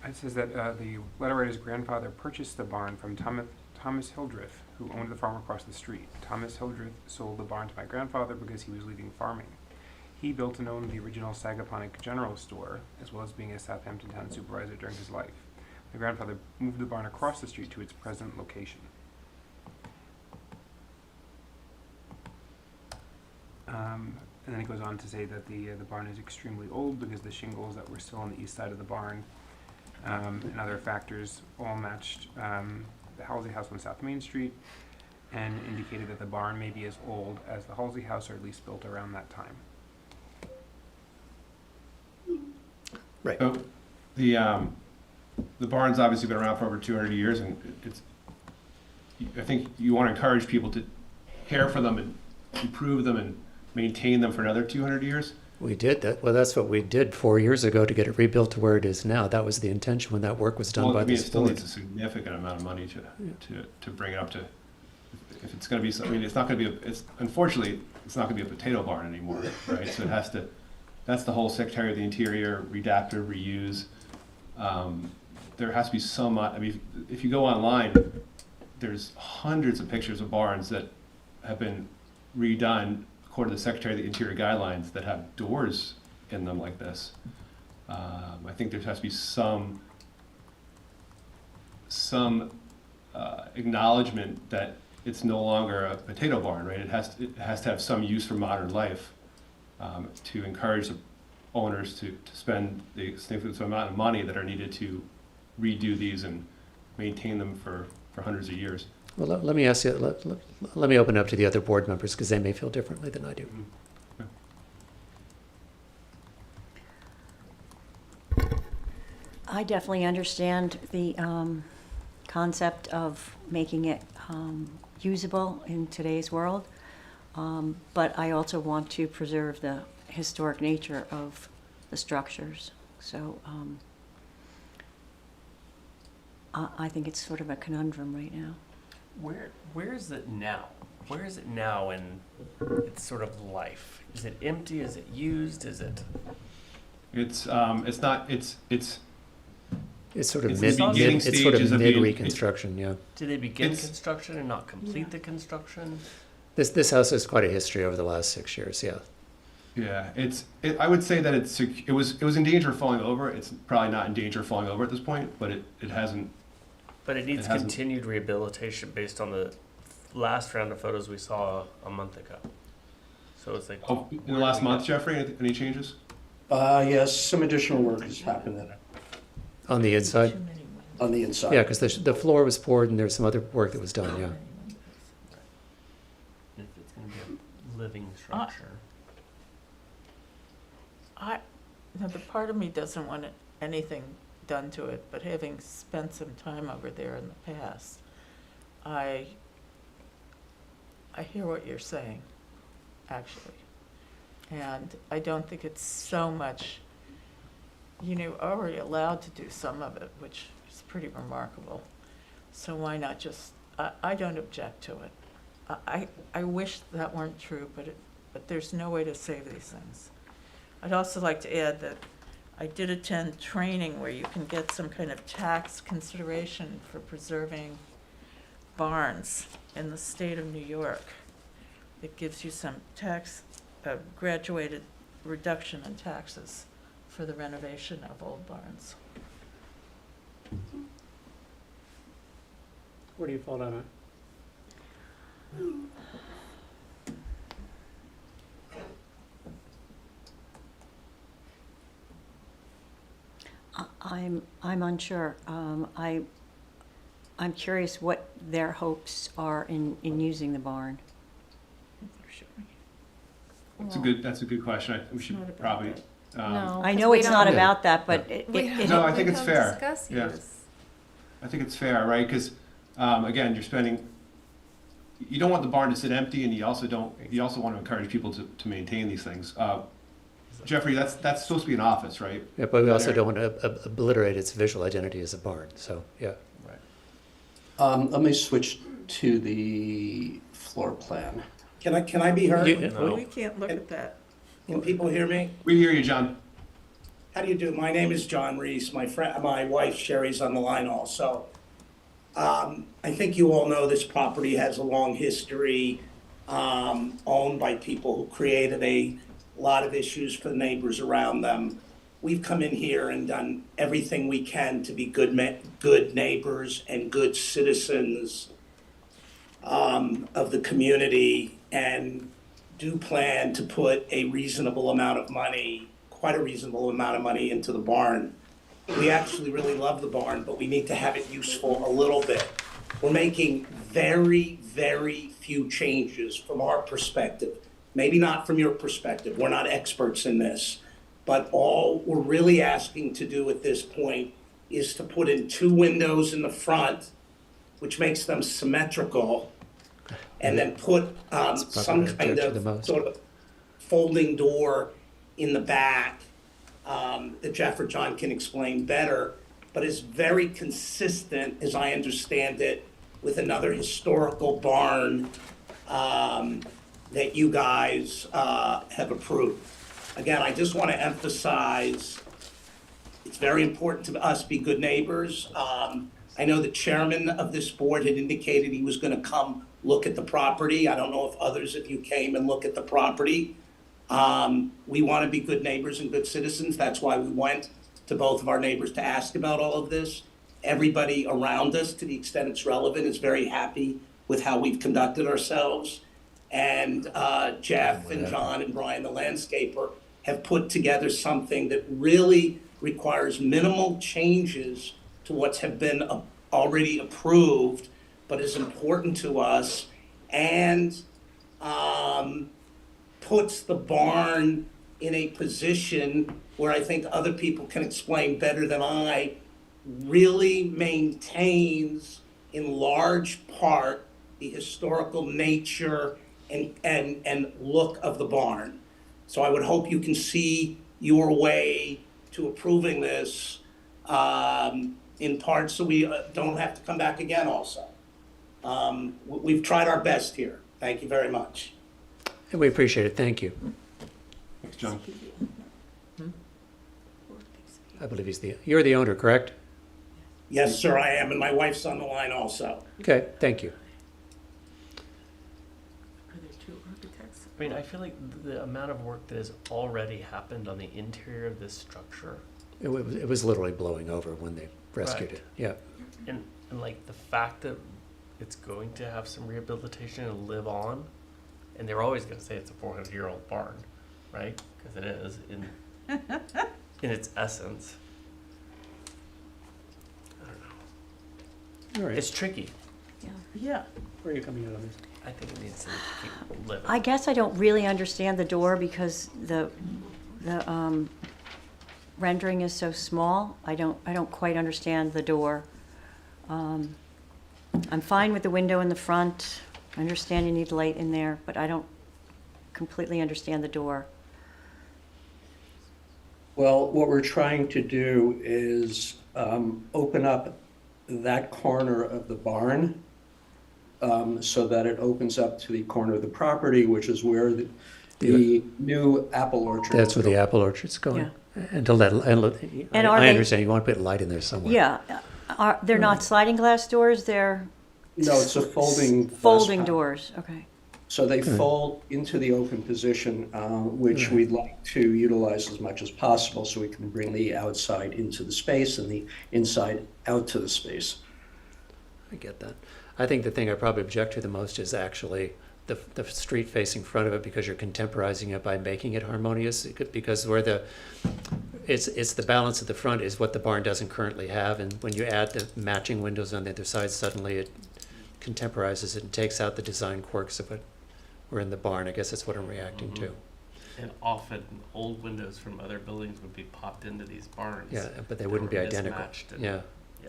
It says that the letter writer's grandfather purchased the barn from Thomas Hildreth, who owned the farm across the street. Thomas Hildreth sold the barn to my grandfather because he was leaving farming. He built and owned the original Sagaponic General Store, as well as being a Southampton town supervisor during his life. My grandfather moved the barn across the street to its present location. And then it goes on to say that the barn is extremely old because the shingles that were still on the east side of the barn and other factors all matched the Halsey House on South Main Street, and indicated that the barn may be as old as the Halsey House, or at least built around that time. Right. So the barn's obviously been around for over 200 years, and I think you want to encourage people to care for them and improve them and maintain them for another 200 years. We did that. Well, that's what we did 4 years ago to get it rebuilt to where it is now. That was the intention when that work was done Well, by I mean, this it still board. needs a significant amount of money to bring it up to, if it's going to be, I mean, it's not going to be, unfortunately, it's not going to be a potato barn anymore, right? So it has to, that's the whole Secretary of the Interior, adaptive, reuse. There has to be some, I mean, if you go online, there's hundreds of pictures of barns that have been redone according to the Secretary of the Interior guidelines that have doors in them like this. I think there has to be some acknowledgement that it's no longer a potato barn, right? It has to have some use for modern life to encourage the owners to spend the significant amount of money that are needed to redo these and maintain them for hundreds of years. Well, let me ask you, let me open up to the other board members because they may feel differently than I do. I definitely understand the concept of making it usable in today's world, but I also want to preserve the historic nature of the structures. So I think it's sort of a conundrum right now. Where is it now? Where is it now in its sort of life? Is it empty? Is it used? Is it? It's not. It's sort of it's mid, the beginning it's sort of stages mid being- reconstruction, yeah. Did they begin It's- construction and not complete the construction? This house has quite a history over the last 6 years, yeah. Yeah, I would say that it was in danger of falling over. It's probably not in danger of falling over at this point, but it hasn't. But it needs hasn't- continued rehabilitation based on the last round of photos we saw a month ago. So it's like. Oh, in the last month, Jeffrey, any changes? Yes, some additional work has happened On the inside? on the inside. Yeah, because the floor was poured and there's some other work that was done, yeah. If it's going to be a living structure. Now, the part of me doesn't want anything done to it, but having spent some time over there in the past, I hear what you're saying, actually. And I don't think it's so much, already allowed to do some of it, which is pretty remarkable. So why not just, I don't object to it. I wish that weren't true, but there's no way to save these things. I'd also like to add that I did attend training where you can get some kind of tax consideration for preserving barns in the state of New York. It gives you some graduated reduction in taxes for the renovation of old barns. Where do you fall down on? I'm unsure. I'm curious what their hopes are in using the barn. That's a good question. We should probably. No. I know it's not about that, but No, I think it's fair. Discuss Yeah. use. I think it's fair, right? Because, again, you don't want the barn to sit empty, and you also want to encourage people to maintain these things. Jeffrey, that's supposed to be an office, right? Yeah, but we also don't want to obliterate its visual identity as a barn, so, yeah. Right. Let me switch to the floor plan. Can I be heard? We can't look at that. Can people hear me? We hear you, John. How do you do? My name is John Reese. My wife Sherry's on the line also. I think you all know this property has a long history, owned by people who created a lot of issues for the neighbors around them. We've come in here and done everything we can to be good neighbors and good citizens of the community, and do plan to put a reasonable amount of money, quite a reasonable amount of money, into the barn. We actually really love the barn, but we need to have it useful a little bit. We're making very, very few changes from our perspective. Maybe not from your perspective. We're not experts in this. But all we're really asking to do at this point is to put in 2 windows in the front, which makes them symmetrical, and then put some kind of sort of folding door in the back that Jeff or John can explain better, but is very consistent, as I understand it, with another historical barn that you guys have approved. Again, I just want to emphasize, it's very important to us be good neighbors. I know the chairman of this board had indicated he was going to come look at the property. I don't know if others of you came and looked at the property. We want to be good neighbors and good citizens. That's why we went to both of our neighbors to ask about all of this. Everybody around us, to the extent it's relevant, is very happy with how we've conducted ourselves. And Jeff and John and Brian, the landscaper, have put together something that really requires minimal changes to what's have been already approved, but is important to us, and puts the barn in a position where I think other people can explain better than I, really maintains in large part the historical nature and look of the barn. So I would hope you can see your way to approving this in part, so we don't have to come back again also. We've tried our best here. Thank you very much. And we appreciate it, thank you. Thanks, John. I believe you're the owner, correct? Yes, sir, I am, and my wife's on the line also. Okay, thank you. Are there 2 architects? I mean, I feel like the amount of work that has already happened on the interior of this structure. It was literally blowing over when they rescued Right. it, yeah. And like the fact that it's going to have some rehabilitation and live on, and they're always going to say it's a 400-year-old barn, right? Because it is in its essence. I don't know. All right. It's tricky. Yeah. Where are you coming out on this? I think it needs to keep living. I guess I don't really understand the door because rendering is so small. I don't quite understand the door. I'm fine with the window in the front. I understand you need light in there, but I don't completely understand the door. Well, what we're trying to do is open up that corner of the barn so that it opens up to the corner of the property, which is where the new apple orchard. That's where the apple orchard's going. And to And are I they- understand you want to put light in there somewhere. Yeah, they're not sliding glass doors, they're No, it's a folding. folding doors, okay. So they fold into the open position, which we'd like to utilize as much as possible so we can bring the outside into the space and the inside out to the space. I get that. I think the thing I probably object to the most is actually the street facing front of it, because you're contemporizing it by making it harmonious, because it's the balance at the front is what the barn doesn't currently have, and when you add the matching windows on the other side, suddenly it contemporizes it and takes out the design quirks of what were in the barn. I guess that's what I'm reacting to. And often old windows from other buildings would be popped into these barns. Yeah, but they wouldn't be were identical. mismatched and- Yeah.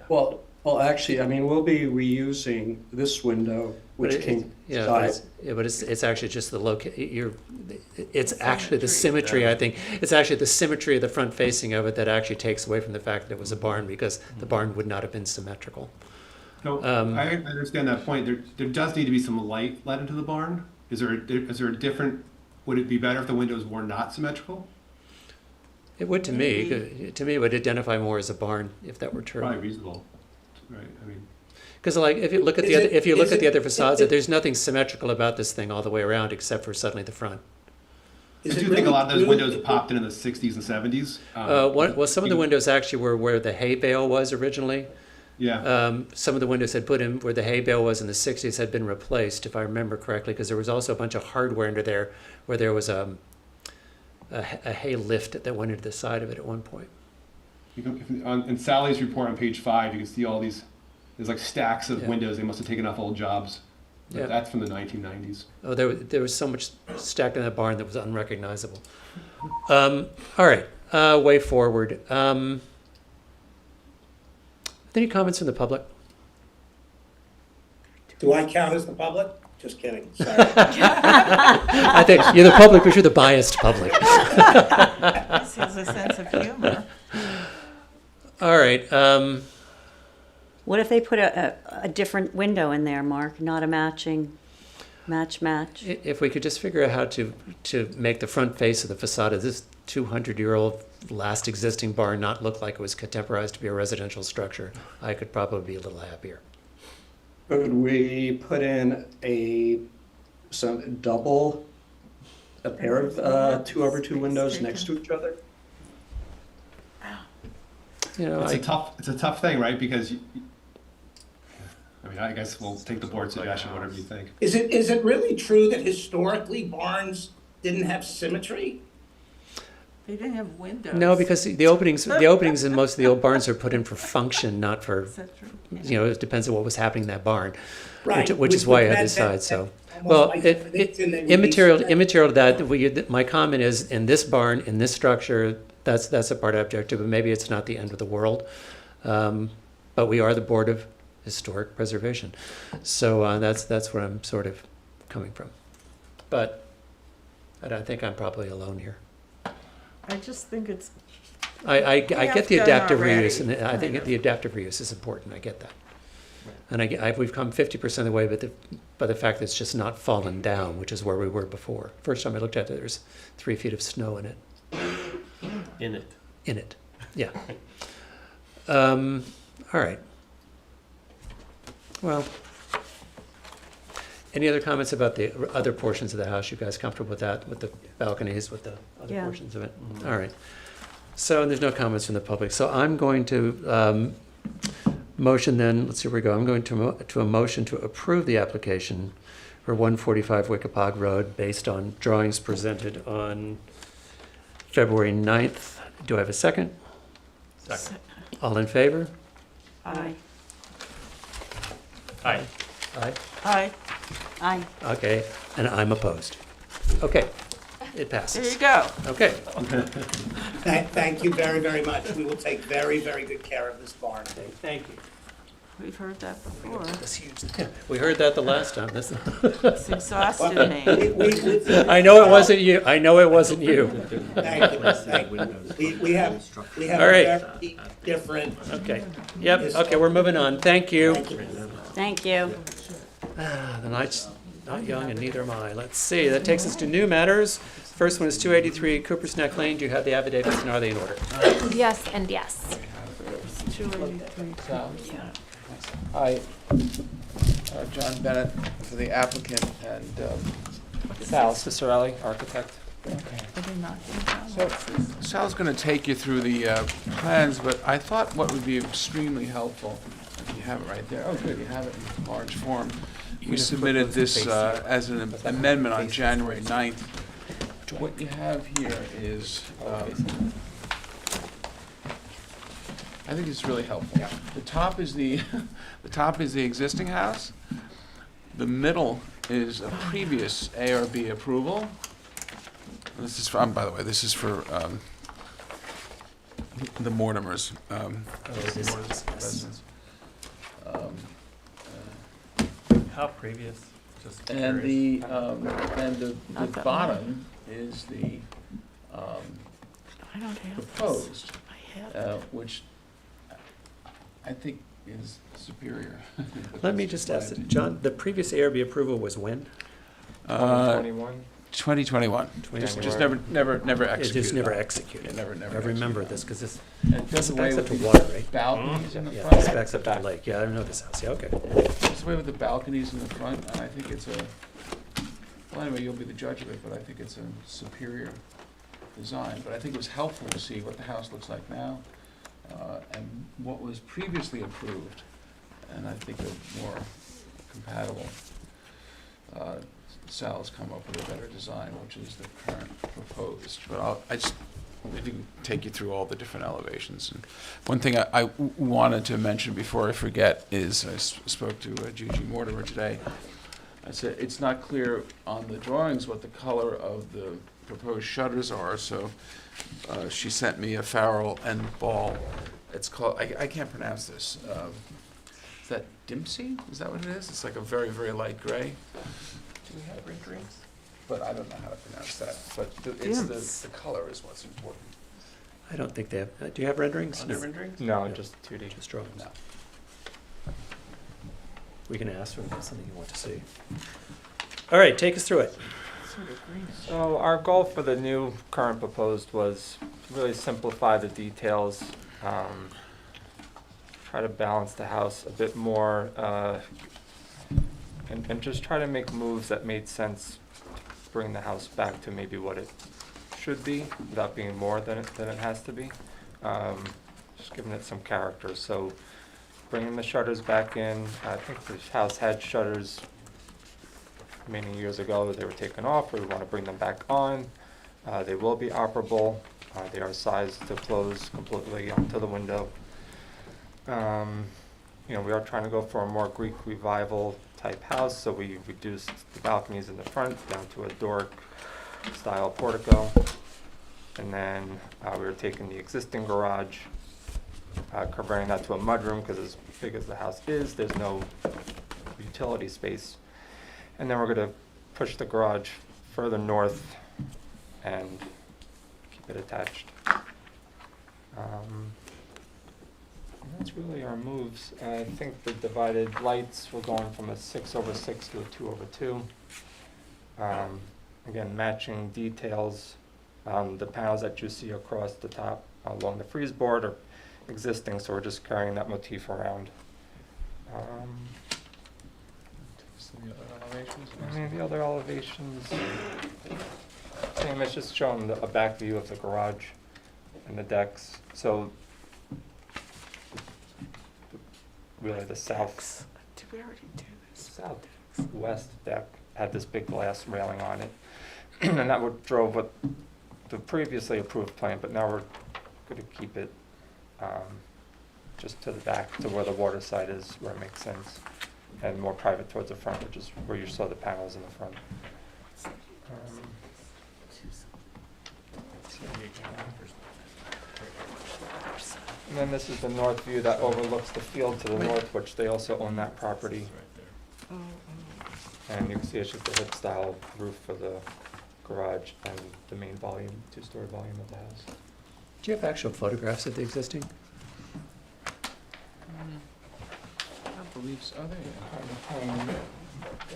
Well, actually, I mean, we'll be reusing this window, which came side. But it's actually just the it's actually the symmetry, I think. It's actually the symmetry of the front facing of it that actually takes away from the fact that it was a barn, because the barn would not have been symmetrical. No, I understand that point. There does need to be some light let into the barn. Is there a different, would it be better if the windows were not symmetrical? It would to me. To me, it would identify more as a barn if that were true. Probably reasonable, right? I mean, because like if you look at the other facades, there's nothing symmetrical about this thing all the way around except for suddenly the front. I do think a lot of those windows popped in the 60s and 70s. Well, some of the windows actually were where the hay bale was originally. Yeah. Some of the windows had put in where the hay bale was in the 60s had been replaced, if I remember correctly, because there was also a bunch of hardware under there where there was a hay lift that went into the side of it at one point. In Sally's report on page 5, you can see all these, there's like stacks of windows. They must have taken off old jobs. Yeah. That's from the 1990s. Oh, there was so much stacked in that barn that was unrecognizable. All right, way forward. Any comments from the public? Do I count as the public? Just kidding. Sorry. I think you're the public, but you're the biased public. This has a sense of humor. All right. What if they put a different window in there, Mark, not a matching match? If we could just figure out how to make the front face of the facade of this 200-year-old last existing barn not look like it was contemporized to be a residential structure, I could probably be a little happier. Could we put in a pair of 2x2 windows next to each other? You know, it's a tough thing, right? Because I mean, I guess we'll take the board suggestion, whatever you think. Is it really true that historically barns didn't have symmetry? They didn't have windows. No, because the openings in most of the old barns are put in for function, not for, you know, it depends on what was happening in that barn. Right. Which is why I had this side, so. Well, immaterial to that, my comment is, in this barn, in this structure, that's a part I object to, but maybe it's not the end of the world. But we are the Board of Historic Preservation. So that's where I'm sort of coming from. But I think I'm probably alone here. I just think it's. I get the adaptive reuse, and I think the adaptive reuse is important. I get that, and we've come 50% of the way, by the fact that it's just not fallen down, which is where we were before. First time I looked at it, there's 3 feet of snow in it. In it, yeah. All right. Well, any other comments about the other portions of the house? You guys comfortable with that, with the balconies, with the other portions of it? Mm-hmm. All right. So there's no comments from the public. So I'm going to motion then, let's see where we go. I'm going to a motion to approve the application for 145 Wickapog Road based on drawings presented on February 9th. Do I have a second? Second. All in favor? Aye. Aye. Aye. Aye. Aye. Okay, and I'm opposed. Okay. It passes. There you go. Okay. Thank you very, very much. We will take very, very good care of this barn. Thank you. We've heard that before. We heard that the last time. This- It's exhausted me. I know it wasn't you. I know it wasn't you. Thank you, thank you. We have All right. very different. Okay. Yep. Okay, we're moving on. Thank you. Thank you. The night's not young and neither am I. Let's see. That takes us to new matters. First one is 283 Cooper's Neck Lane. Do you have the affidavits and are they in order? Yes and yes. Hi, John Bennett for the applicant and Sal Cicerelli, architect. So Sal's going to take you through the plans, but I thought what would be extremely helpful, if you have it right there, oh good, you have it in large form. We submitted this as an amendment on January 9th. What you have here is, I think it's really helpful. The top is the existing house. The middle is a previous ARB approval. This is for, by the way, this is for the Mortimers. Residents. How previous? Just And curious. the bottom is the I don't have proposed, I have which I think is superior. Let me just ask, John, the previous ARB approval was when? 2021. 2021. Just never executed. It just never executed. Yeah, never I remember executed. this because this It does away backs up with to the water, right? balconies in the Yeah, front. this backs up to the lake. Yeah, I know this house. Yeah, okay. Does away with the balconies in the front, and I think it's well, anyway, you'll be the judge of it, but I think it's a superior design. But I think it was helpful to see what the house looks like now, and what was previously approved, and I think a more compatible. Sal's come up with a better design, which is the current proposed. But I just need to take you through all the different elevations. And one thing I wanted to mention before I forget is I spoke to Gigi Mortimer today. I said it's not clear on the drawings what the color of the proposed shutters are, so she sent me a Farrell and Ball. It's called, I can't pronounce this. Is that Dempsey? Is that what it is? It's like a very, very light gray. Do we have renderings? But I don't know how to pronounce that. But it's the color is what's important. I don't think they have. Do you have renderings? Are there renderings? No, just 2D. Just drawings. No. We can ask for something you want to see. All right, take us through it. So our goal for the new current proposed was to really simplify the details, try to balance the house a bit more, and just try to make moves that made sense to bring the house back to maybe what it should be without being more than it has to be. Just giving it some character. So bringing the shutters back in. I think this house had shutters many years ago. They were taken off. We want to bring them back on. They will be operable. They are sized to close completely onto the window. You know, we are trying to go for a more Greek revival type house, so we reduced the balconies in the front down to a Doric style portico. And then we were taking the existing garage, converting that to a mudroom, because as big as the house is, there's no utility space. And then we're going to push the garage further north and keep it attached. That's really our moves. I think the divided lights, we're going from a 6/6 to a 2/2. Again, matching details. The panels that you see across the top along the frieze board are existing, so we're just carrying that motif around. The other elevations, same, it's just showing a back view of the garage and the decks. So really the south, Did we already do this? southwest deck had this big glass railing on it. And that would drove what the previously approved plan, but now we're going to keep it just to the back to where the water side is, where it makes sense, and more private towards the front, which is where you saw the panels in the front. And then this is the north view that overlooks the field to the north, which they also own that property. And you can see it's just a hip style roof for the garage and the main volume, two-story volume of the house. Do you have actual photographs of the existing? I believe so. Are they?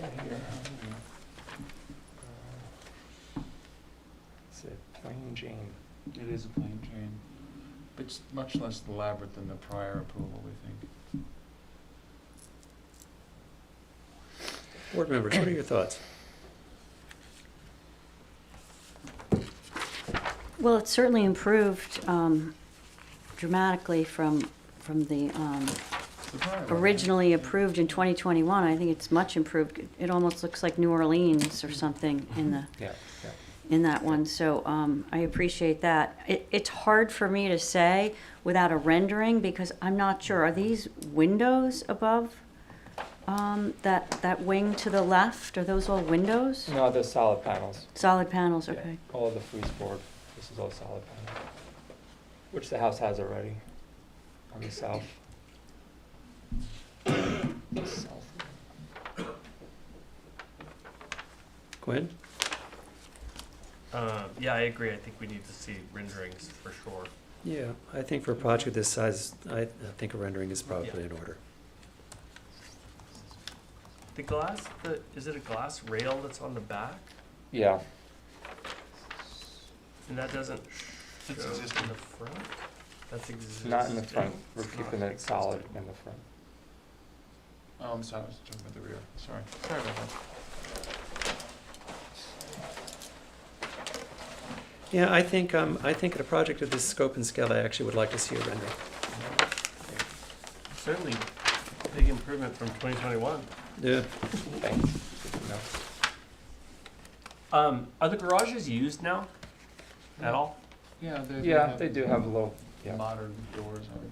Here. It's a plain Jane. It is a plain Jane. It's much less elaborate than the prior approval, we think. Board members, what are your thoughts? Well, it's certainly improved dramatically from the originally approved in 2021. I think it's much improved. It almost looks like New Orleans or something in the in that one. So I appreciate that. It's hard for me to say without a rendering because I'm not sure. Are these windows above that wing to the left? Are those all windows? No, they're solid panels. Solid panels, Yeah, okay. all of the frieze board. This is all solid panel, which the house has already on the south. Gwen? Yeah, I agree. I think we need to see renderings for sure. Yeah, I think for a project this size, I think a rendering is probably in order. The glass, is it a glass rail that's on the back? Yeah. And that doesn't show It's existing. in the front? That's existing. Not in the front. We're It's keeping not it solid in the front. Oh, I'm sorry, I was talking about the rear. Sorry about that. Yeah, I think at a project of this scope and scale, I actually would like to see a rendering. Certainly big improvement from 2021. Yeah. Thanks. Are the garages used now at all? Yeah, They do have low, modern doors on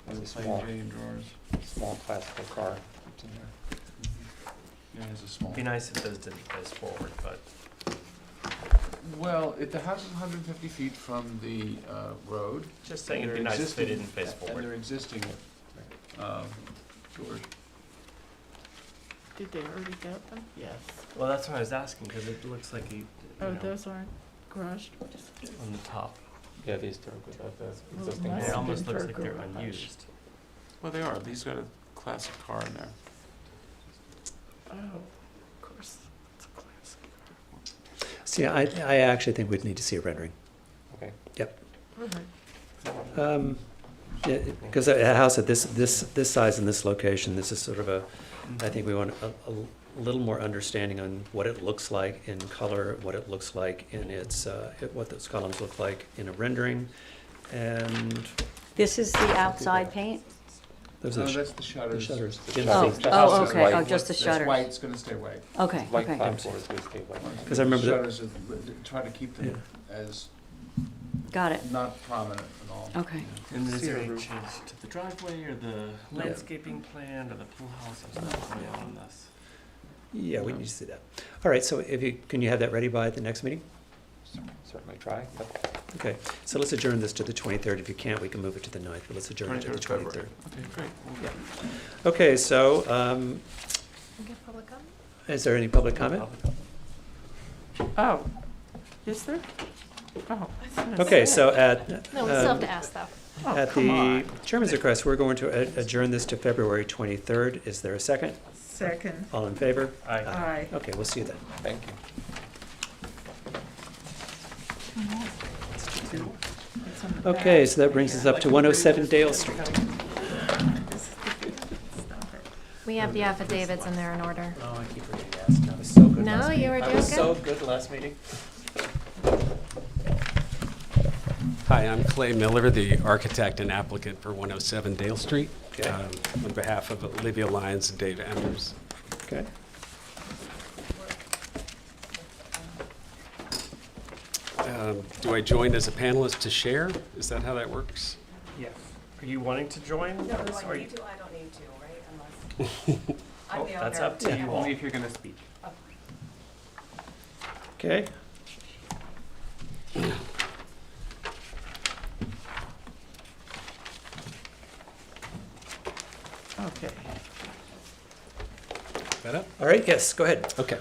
and the the plain small, Jane drawers. small classical car that's in there. Yeah, it's a small. Be nice if those didn't face forward, but Well, the house is 150 feet from the road. just saying it'd They're be nice if they existing- didn't face And forward. they're existing doors. Did they already get them? Yes. Well, that's what I was asking, because it looks like you Oh, know, those aren't garage doors? on the top. Yeah, these two are good. The existing nice. It door. almost been looks for like they're garage. unused. Well, they are. These got a classic car in there. Oh, of course, it's a classic. See, I actually think we'd need to see a rendering. Okay. Yep. Alright. Yeah, because a house at this size and this location, this is sort of I think we want a little more understanding on what it looks like in color, what it looks like in what those columns look like in a rendering, and This is the outside paint? those No, are that's the shutters. shutters. The in shutters. the- The house Oh, is okay, white. oh, just the It's shutters. white, it's gonna stay white. Okay, White okay. flat floors, we stay white. Because I remember that- Shutters, try to keep them as Got it, not prominent at all. okay. And is there See a any roof. change to the driveway or the landscaping plan or the pool house? There's nothing going on this. Yeah, we need to see that. All right, so can you have that ready by the next meeting? Certainly try. Yep. Okay, so let's adjourn this to the 23rd. If you can't, we can move it to the 9th, but let's adjourn it to the 23rd. Okay, great. Yeah. Okay, so We get public comment? is there any public comment? Oh, is there? Oh. Okay, so at No, we still have to ask though. Oh, at come the on. chairman's request, we're going to adjourn this to February 23rd. Is there a second? Second. All in favor? Aye. Aye. Okay, we'll see you then. Thank you. Okay, so that brings us up to 107 Dale Street. We have the affidavits and they're in order. Oh, I keep forgetting to ask. I was so good No, last you meeting. were I doing was so good. good last meeting. Hi, I'm Clay Miller, the architect and applicant for 107 Dale Street, Okay. on behalf of Olivia Lyons and Dave Emmers. Okay. Do I join as a panelist to share? Is that how that works? Yes. Are you wanting to join? No, do this, or I you- need to? I don't need to, right? Unless, I'm the That's owner. up to you all. Only if you're gonna speak. Okay. that up? All right, yes, go ahead. Okay.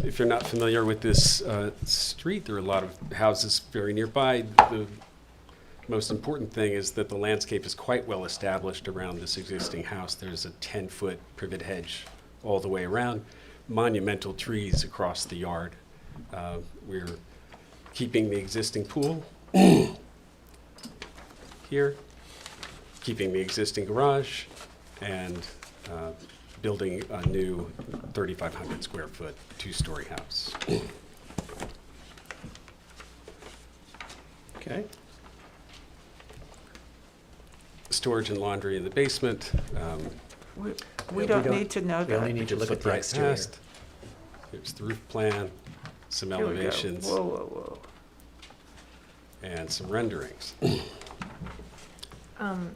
If you're not familiar with this street, there are a lot of houses very nearby. The most important thing is that the landscape is quite well established around this existing house. There's a 10-foot privet hedge all the way around, monumental trees across the yard. We're keeping the existing pool here, keeping the existing garage, and building a new 3,500 square foot, 2-story house. Okay. Storage and laundry in the basement. We don't need to know We only that. need to look at the Right exterior. past. Here's the roof plan, some Here we go. elevations, Whoa, whoa, and some renderings.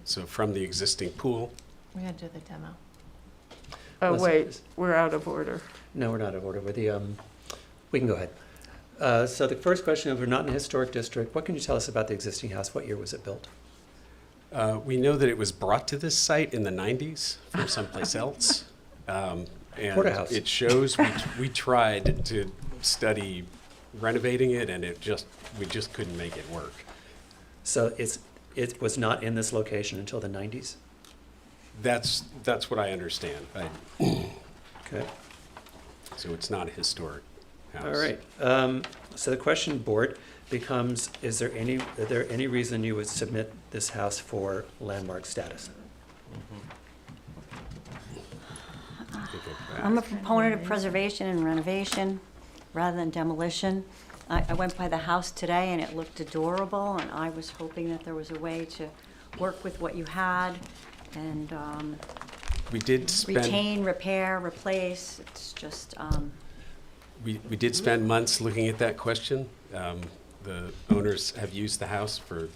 So from the existing pool, We had to do the demo. whoa. Oh, Let's- wait, we're out of order. No, we're not out of order. We can go ahead. So the first question, we're not in a historic district. What can you tell us about the existing house? What year was it built? we know that it was brought to this site in the 90s from someplace else. And Porterhouse. it shows we tried to study renovating it, and we just couldn't make it work. So it was not in this location until the 90s? That's what I understand. Okay. So it's not a historic house. All right. So the question, board, becomes, is there any reason you would submit this house for landmark status? I'm a proponent of preservation and renovation rather than demolition. I went by the house today and it looked adorable, and I was hoping that there was a way to work with what you had and We did spend retain, repair, replace. It's just, we did spend months looking at that question. The owners have used the house for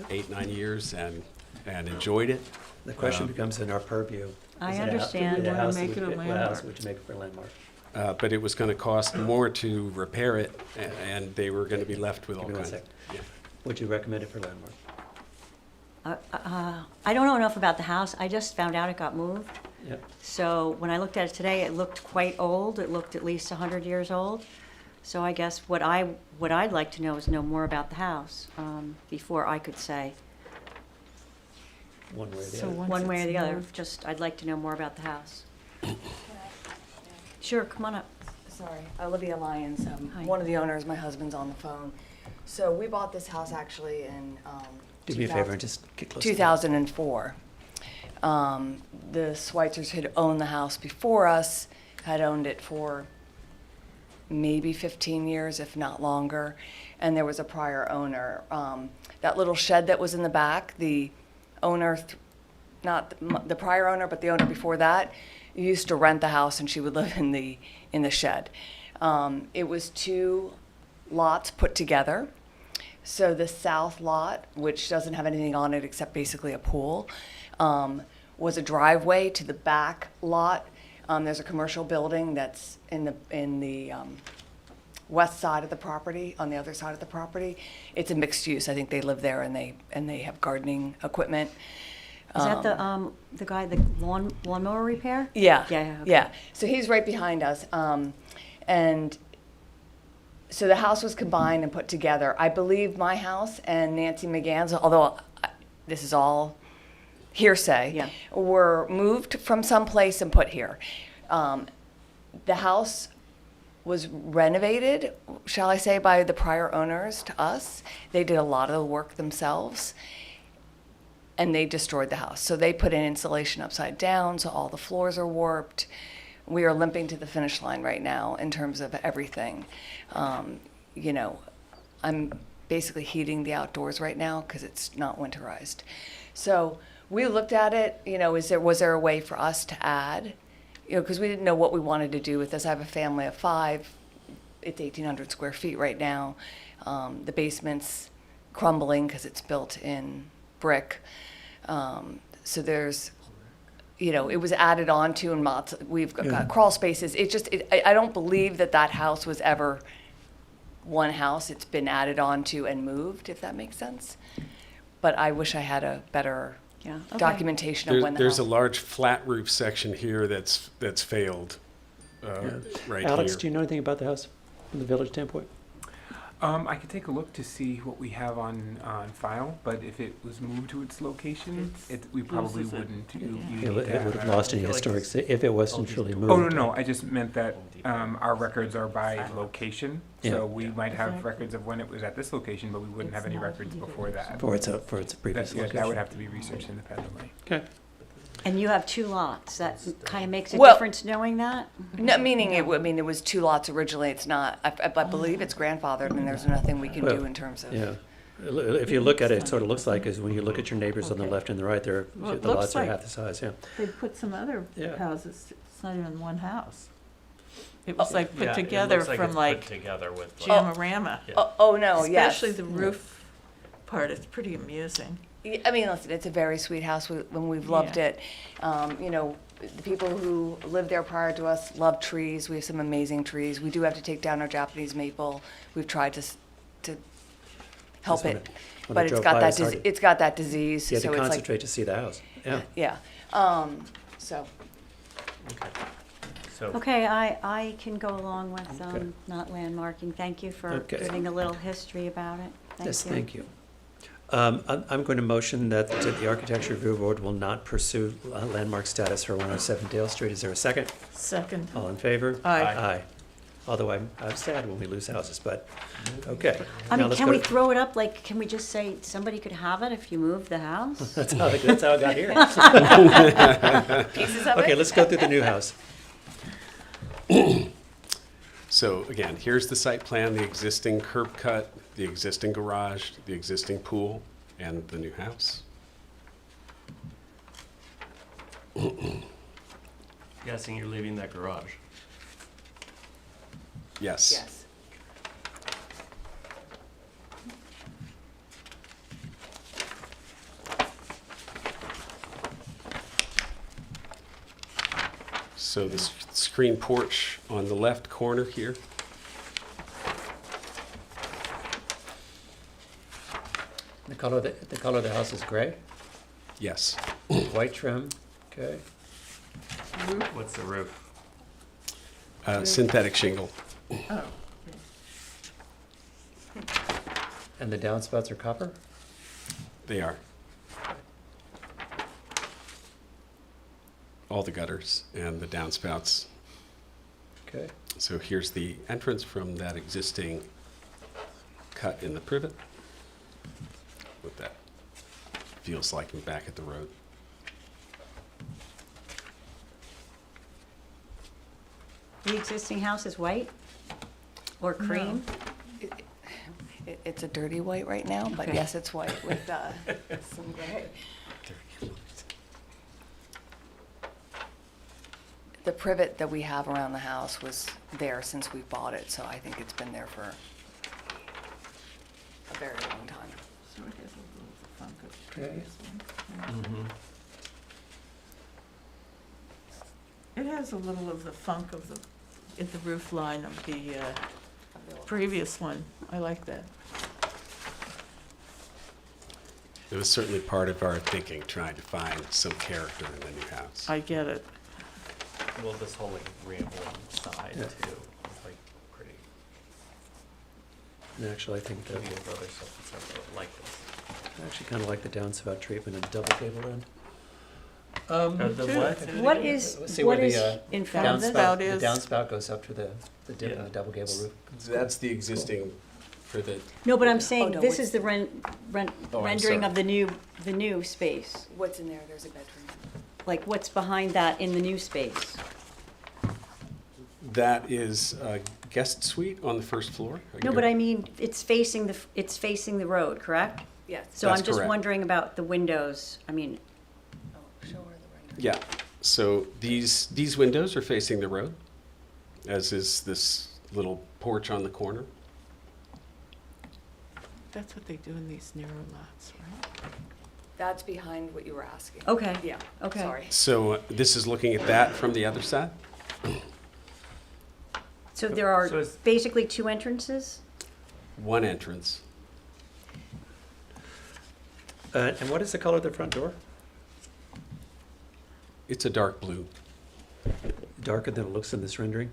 8-9 years and enjoyed it. The question becomes in our purview. I Is it a- understand. is it a We wanna house make that it a would- What house landmark. would you make for a landmark? But it was going to cost more to repair it, and they were going to be left with all Give me one kinds of. sec. Would you recommend it for landmark? I don't know enough about the house. I just found out it got moved. Yep. So when I looked at it today, it looked quite old. It looked at least 100 years old. So I guess what I'd like to know is know more about the house before I could say One way or the So other. once one way or it's the other. moved- Just, I'd like to know more about the house. Sure, come on up. Sorry, Olivia Lyons, Hi. one of the owners, my husband's on the phone. So we bought this house actually in Do me a favor and just get close. 2004. The Schweitzers had owned the house before us, had owned it for maybe 15 years, if not longer, and there was a prior owner. That little shed that was in the back, the owner, not the prior owner, but the owner before that, used to rent the house, and she would live in the shed. It was 2 lots put together. So the south lot, which doesn't have anything on it except basically a pool, was a driveway to the back lot. There's a commercial building that's in the west side of the property, on the other side of the property. It's a mixed use. I think they live there and they have gardening equipment. Is that the guy, the lawnmower repair? Yeah. Yeah, okay. Yeah. So he's right behind us. And so the house was combined and put together. I believe my house and Nancy McGann's, although this is all hearsay, Yeah. were moved from someplace and put here. The house was renovated, shall I say, by the prior owners to us. They did a lot of the work themselves, and they destroyed the house. So they put in insulation upside down, so all the floors are warped. We are limping to the finish line right now in terms of everything. You know, I'm basically heating the outdoors right now because it's not winterized. So we looked at it, you know, was there a way for us to add? You know, because we didn't know what we wanted to do with this. I have a family of 5. It's 1,800 square feet right now. The basement's crumbling because it's built in brick. So there's, you know, it was added on to, and we've got crawl spaces. I don't believe that house was ever one house. It's been added on to and moved, if that makes sense. But I wish I had a better Yeah, okay. documentation of when the There's house. a large flat roof section here that's failed. right Alex, here. do you know anything about the house from the village standpoint? I could take a look to see what we have on file, but if it was moved to its location, we probably loses it. wouldn't. It would have lost any historic, if it wasn't truly moved. Oh, no, I just meant that our records are by location, Yeah. so we might have records of when it was at this location, but we wouldn't have any records before that. For its previous That would location. have to be researched independently. Okay. And you have 2 lots. That kind of makes a Well- difference knowing that? No, meaning it was 2 lots originally. It's not, I believe it's grandfathered and there's nothing we can Well, do in terms of. Yeah. If you look at it, it sort of looks like, is when you look at your neighbors on the left and the right, Well, it the looks lots are like- half the size, yeah. They put some other Yeah. houses, it's not even one house. It was like Yeah, put it together looks like from it's like put together with Jamarama. Oh, no, yes. Especially the roof part, it's pretty amusing. I mean, listen, it's a very sweet house. When we've loved Yeah. it. You know, the people who lived there prior to us love trees. We have some amazing trees. We do have to take down our Japanese maple. We've tried to help When it, when I but it's drove got by, that it's hard to- it's got that disease. You had so to it's like, concentrate to see the house, yeah. yeah. So. So Okay, I can go along with not landmarking. Thank you for Okay. giving a little history about it. Yes, thank you. I'm going to motion that the Architecture Review Board will not pursue landmark status for 107 Dale Street. Is there a second? Second. All in favor? Aye. Aye. Although I'm sad when we lose houses, but, okay. I Now mean, let's can go we to- throw it up, like, can we just say somebody could have it if you move the house? That's how I got here. Pieces of Okay, it? let's go through the new house. So again, here's the site plan, the existing curb cut, the existing garage, the existing pool, and the new house. guessing you're leaving that garage. Yes. Yes. So the screen porch on the left corner here. The color of the house is gray, Yes. white trim, okay. What's the roof? Synthetic shingle. Oh, And the downspouts are copper? They are. All the gutters and the downspouts. Okay. So here's the entrance from that existing cut in the privet. What that feels like in back at the road. The existing house is white or cream? It's a dirty white right now, but Okay. yes, it's white with some gray. The privet that we have around the house was there since we bought it, so I think it's been there for a very long time. so it has a little funk of the Okay. previous one. It has a little of the funk of the roof line of the previous one. I like that. It was certainly part of our thinking, trying to find some character in the new house. I get it. Well, this whole like rambling side Yeah. too, it's like pretty. And actually, I think that, Maybe your brother stuff like this. I actually kind of like the downspout treatment of the double gable end. The what? What is, Let's see what where is the in front of this? downspout the is- downspout goes up to the dip in Yeah. the double gable roof. That's the existing privet. No, but I'm saying, no, this what's- is the Oh, I'm rendering sorry. of the new space. What's in there? There's a bedroom. Like, what's behind that in the new space? That is a guest suite on the first floor. No, but I mean, it's facing the road, correct? Yes. So I'm That's just correct. wondering about the windows. I mean, Oh, show her the rendering. Yeah, so these windows are facing the road, as is this little porch on the corner. That's what they do in these narrow lots, right? That's behind what you were asking. okay. Yeah. Okay. Sorry. So this is looking at that from the other side. So there are So it's- basically 2 entrances? One entrance. And what is the color of the front door? It's a dark blue. darker than it looks in this rendering?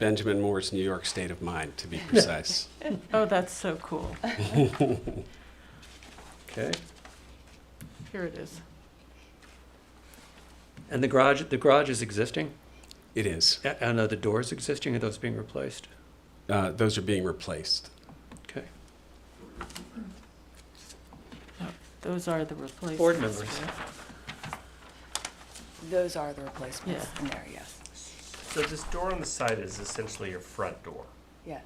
Benjamin Moore's New York state of mind, to be precise. Oh, that's so cool. Okay. Here it is. And the garage is existing? It is. And are the doors existing, are those being replaced? Those are being replaced. Okay. Those are the replacements. Board members. yeah. Those are the replacements Yeah. in there, yes. So this door on the side is essentially your front door. Yes.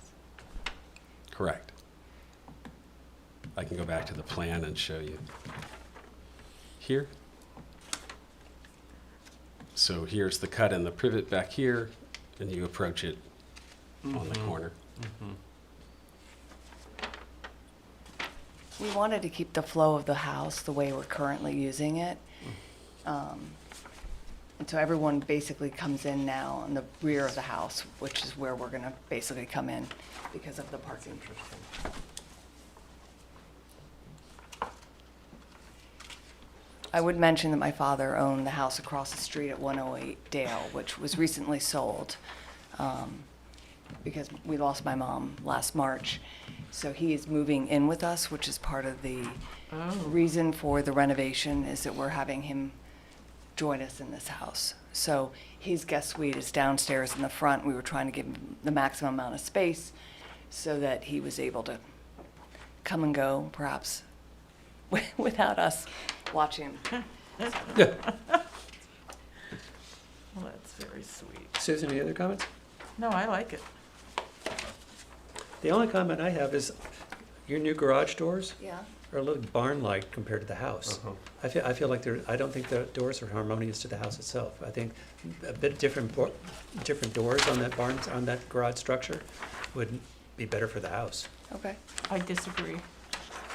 Correct. I can go back to the plan and show you. Here. So here's the cut and the privet back here, and you approach it on the corner. We wanted to keep the flow of the house the way we're currently using it. And so everyone basically comes in now on the rear of the house, which is where we're gonna basically come in because of the parking. I would mention that my father owned the house across the street at 108 Dale, which was recently sold because we lost my mom last March. So he is moving in with us, which is part of the reason for the renovation, is that we're having him join us in this house. So his guest suite is downstairs in the front. We were trying to give him the maximum amount of space so that he was able to come and go, perhaps, without us watching him. Yeah. Well, that's very sweet. Susan, any other comments? No, I like it. The only comment I have is your new garage doors Yeah. are a little barn-like compared to the house. I feel like I don't think the doors are harmonious to the house itself. I think a bit different doors on that on that garage structure would be better for the house. Okay. I disagree.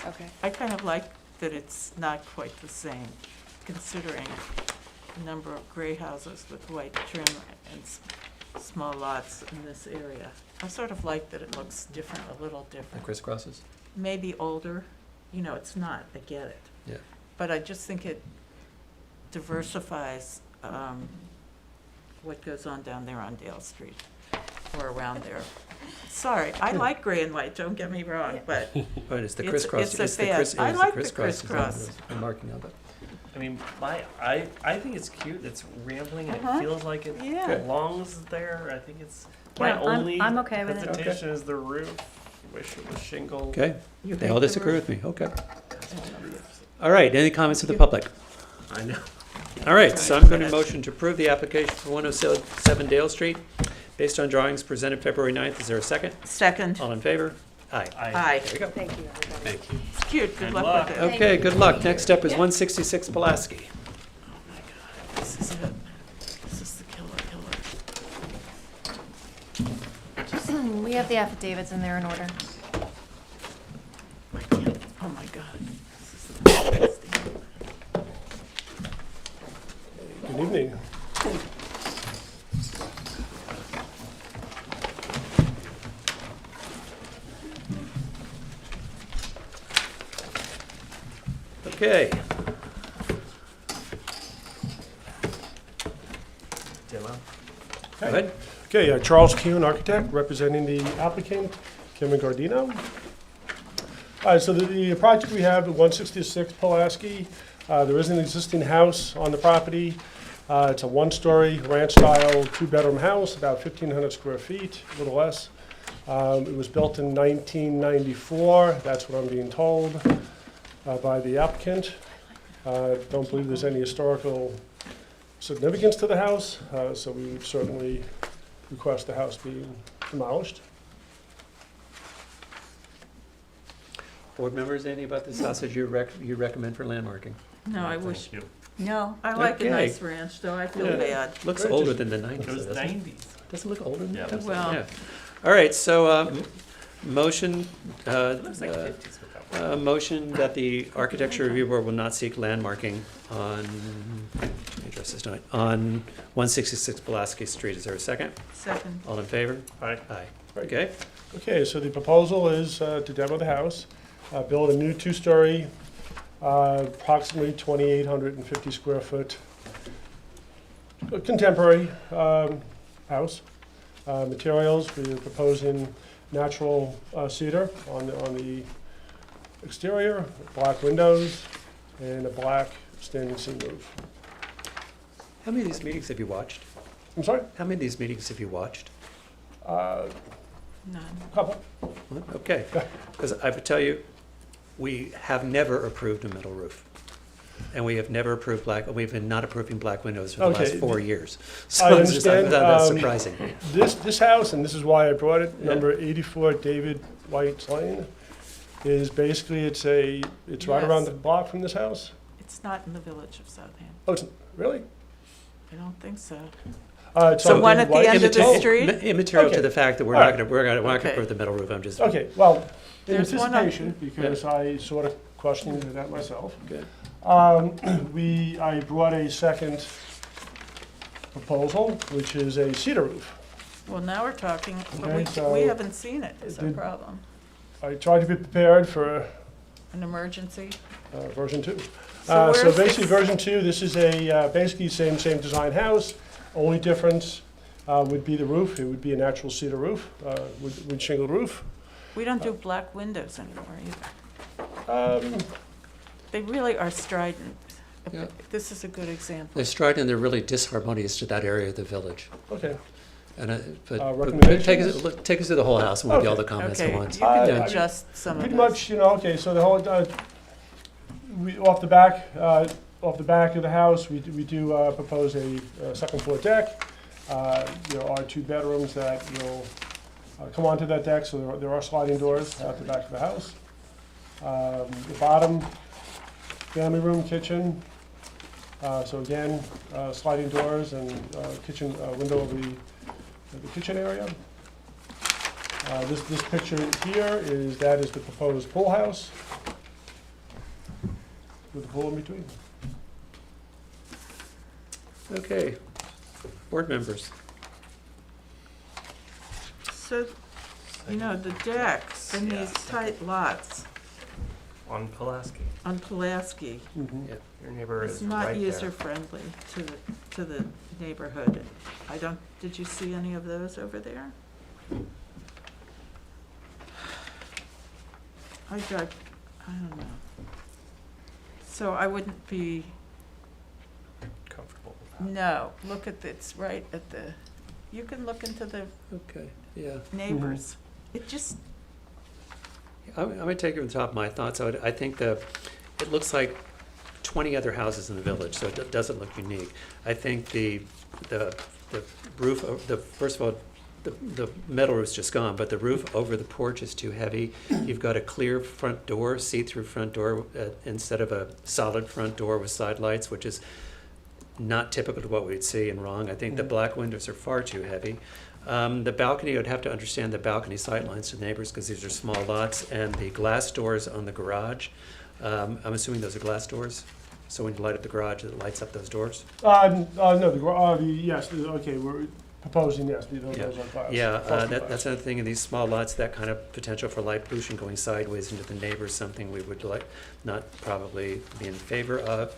Okay. I kind of like that it's not quite the same, considering the number of gray houses with white trim and small lots in this area. I sort of like that it looks different, a little The different. crisscrosses? Maybe older, you know, it's not, I get it. Yeah. But I just think it diversifies what goes on down there on Dale Street, or around there. Sorry, I like gray and white, don't get me wrong, but But it's the It's- crisscross. it's a it's the fad. criss- I it's like the crisscross design crisscross. that's the marking of it. I mean, I think it's cute. It's rambling and Uh-huh. it feels like it Yeah. belongs there. I think it's Yeah, my only I'm okay with it. hesitation is the roof. Wish it was shingle. Okay, You they hate all the disagree roof? with me, okay. All right, any comments of the public? I know. All right, so I'm going to motion to approve the application for 107 Dale Street based on drawings presented February 9th. Is there a second? second, All in favor? Aye. aye. There you go. Thank you, everybody. Thank you. It's cute, good Good luck luck. with it. Okay, good luck. Next up is 166 Pulaski. This is it. This is the killer. We have the affidavits in there in order. I can't, oh my God. This is the best thing. Good evening. Okay, Demo. go ahead. Okay, Charles Kuhn, architect, representing the applicant, Kim and Gardino. So the project we have at 166 Pulaski, there is an existing house on the property. It's a one-story ranch-style, two-bedroom house, about 1,500 square feet, a little less. It was built in 1994, that's what I'm being told, by the applicant. Don't believe there's any historical significance to the house, so we would certainly request the house be demolished. Board members, anything about this house that you recommend for landmarking? No, I wish, Thank you. No, I like Okay. a nice ranch, though, I feel Yeah. bad. Looks older than the 90s. It was doesn't it? 90s. Does it look older than Yeah, it that? was Well- Yeah. All right, so motion, It looks like 50s with that one. motion that the Architecture Review Board will not seek landmarking on, let me address this tonight, on 166 Pulaski Street. Is there a second? Second, All in favor? Aye. Aye. Okay, Okay, so the proposal is to demo the house, build a new two-story, approximately 2,850 square foot a contemporary house. Materials, we are proposing natural cedar on the exterior, black windows, and a black standing seam roof. How many of these meetings have you watched? I'm sorry? How many of these meetings have you watched? None. Couple. Okay, because I would tell you, we have never approved a metal roof. And we have never approved we've been not approving black windows for the last 4 years. So I it's just- understand. that's surprising. This house, and this is why I brought it, number 84 David White's Lane, is basically, it's right around the block from this house. It's not in the village of Southampton. Oh, it's, really? I don't think so. It's The on one at the White- end of the street? Immaterial to Okay. the fact that we're All not right. gonna Okay. approve the metal roof, I'm just. Okay, well, in There's one on- anticipation, because I sort of questioned that myself, Good. I brought a second proposal, which is a cedar roof. Well, now we're talking, but Okay, so we haven't seen it, is our did- problem. I tried to be prepared for An emergency? version 2. So So where's basically, this- version 2, this is a, basically same design house. Only difference would be the roof. It would be a natural cedar roof, wood shingle roof. We don't do black windows anymore either. They really are strident. Yeah. This is a good example. They're strident and they're really disharmonious to that area of the village. Okay. And but recommendations? take us through the whole house and we'll do all the Okay. comments Okay, at once. you can Yeah. adjust some of Pretty this. much, okay, so the whole, off the back of the house, we do propose a second floor deck. There are 2 bedrooms that will come onto that deck, so there are sliding doors at the back of the house. The bottom, family room, kitchen. So again, sliding doors and kitchen window over the kitchen area. This picture here is the proposed pool house with the pool in between. Okay, board members. So, the decks in these tight lots On Pulaski. on Pulaski, Yeah. Your neighbor it's is not right there. user-friendly to the neighborhood. Did you see any of those over there? I don't know. So I wouldn't be, Comfortable with that. no, look at it's right at the, you can look into the Okay, yeah. neighbors. It just, I'm going to take it from the top of my thoughts. I think it looks like 20 other houses in the village, so it doesn't look unique. I think the roof, first of all, the metal roof's just gone, but the roof over the porch is too heavy. You've got a clear front door, see-through front door, instead of a solid front door with side lights, which is not typical to what we'd see and wrong. I think the black windows are far too heavy. The balcony, I'd have to understand the balcony sightlines to neighbors because these are small lots, and the glass doors on the garage. I'm assuming those are glass doors? So when you light up the garage, it lights up those doors? No, yes, okay, we're proposing, yes, those are glass. Yeah, frosted that's glass. another thing in these small lots, that kind of potential for light pollution going sideways into the neighbors, something we would not probably be in favor of.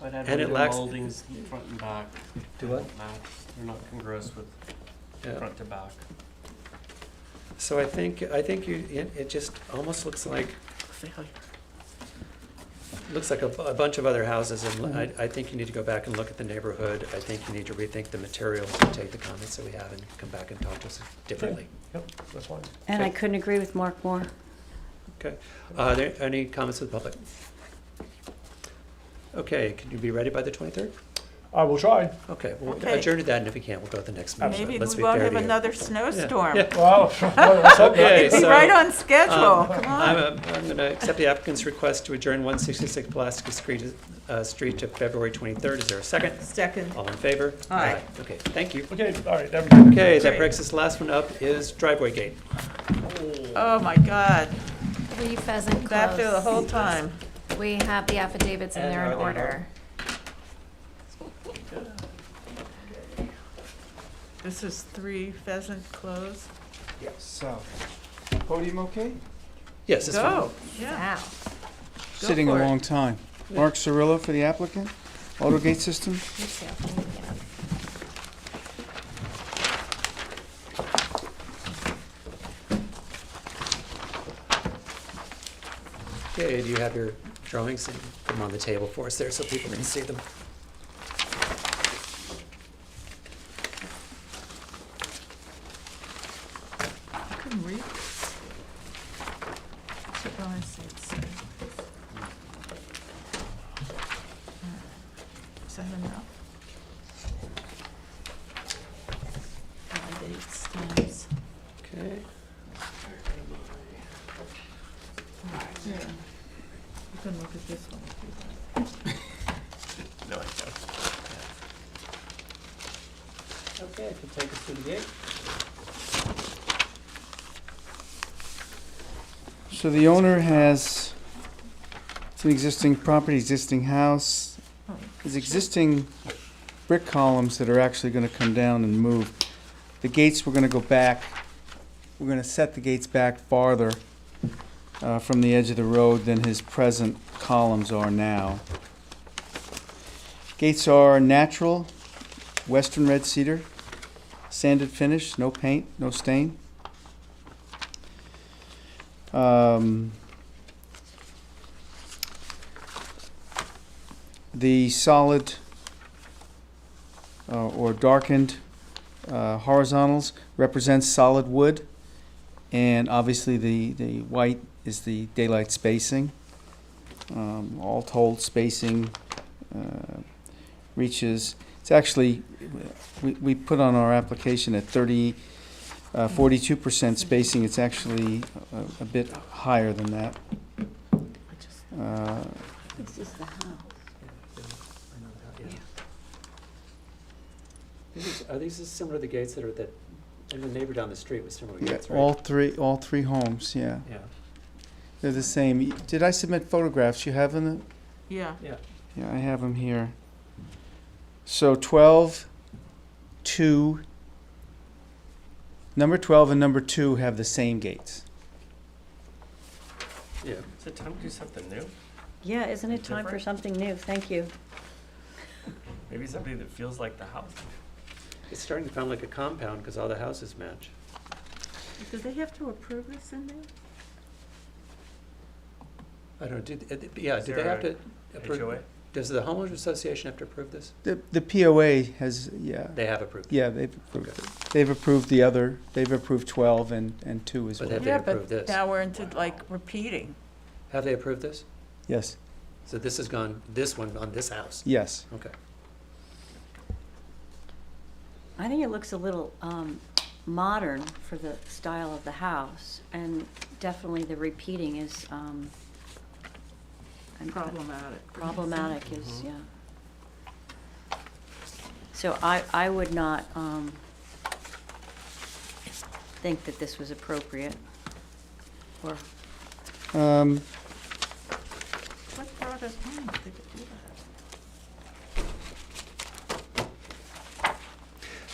I'd add And it window lacks- moldings front and back. Do what? Match. They're not congruous with Yeah. front to back. So I think it just almost looks like a bunch of other houses, and I think you need to go back and look at the neighborhood. I think you need to rethink the materials and take the comments that we have and come back and talk to us differently. Yep, that's fine. And I Okay. couldn't agree with Mark more. Okay. Are there any comments of the public? Okay, can you be ready by the 23rd? I will try. Okay, we'll Okay. adjourn to that, and if we can't, we'll go to the next meeting. maybe Let's we be won't fair have to you. another snowstorm. Yeah. Well, let's hope not. Okay, It'd be so, right on schedule, come on. I'm going to accept the applicant's request to adjourn 166 Pulaski Street to February 23rd. Is there a second? Second. All in favor? Aye. Okay, thank you. Okay, all right, everybody. Okay, that Great. brings us, last one up is driveway gate. Oh, my God. 3 Pheasant Back there the Close. whole time. We have the affidavits in And there in are they order. This is 3 Pheasant Close. So, podium okay? Yes, it's fine. Go, yeah. Wow. Go Sitting a for it. long time. Mark Cirillo for the applicant. Auto gate system? Okay, do you have your drawings? And put them on the table for us there so people can see them. I couldn't read. So go and see it. Is that enough? Validate stamps. Okay. Yeah. You can look at this one if you want. No, I don't. Okay, if you take us through the gate. So the owner has, it's an existing property, existing house. There's existing brick columns that are actually gonna come down and move. The gates, we're gonna go back, we're gonna set the gates back farther from the edge of the road than his present columns are now. Gates are natural, western red cedar, sanded finish, no paint, no stain. The solid or darkened horizontals represents solid wood, and obviously the white is the daylight spacing. All told, spacing reaches, it's actually, we put on our application at 42% spacing. It's actually a bit higher than that. This is the house. Are these similar to the gates that are that, and the neighbor down the street was similar Yeah, gates, right? all three homes, yeah. Yeah. They're the same. Did I submit photographs? You have them? Yeah. Yeah. Yeah, I have them here. So 12, 2, number 12 and number 2 have the same gates. Yeah. Is it time to do something new? Yeah, isn't it time for Different? something new? Thank you. Maybe something that feels like the house. It's starting to sound like a compound because all the houses match. Do they have to approve this in there? I don't know, do they Is have there to a approve? HOA? Does the homeowners association have to approve this? The POA has, yeah. They have approved. Yeah, they've approved it. They've approved the other, they've approved 12 and 2 as But well. have they approved this? Now we're into like repeating. Have they approved this? Yes, So this has gone, this one on this house? yes. Okay. I think it looks a little modern for the style of the house, and definitely the repeating is Problematic. problematic is, yeah. So I would not think that this was appropriate, or, What brought us home? They could do that.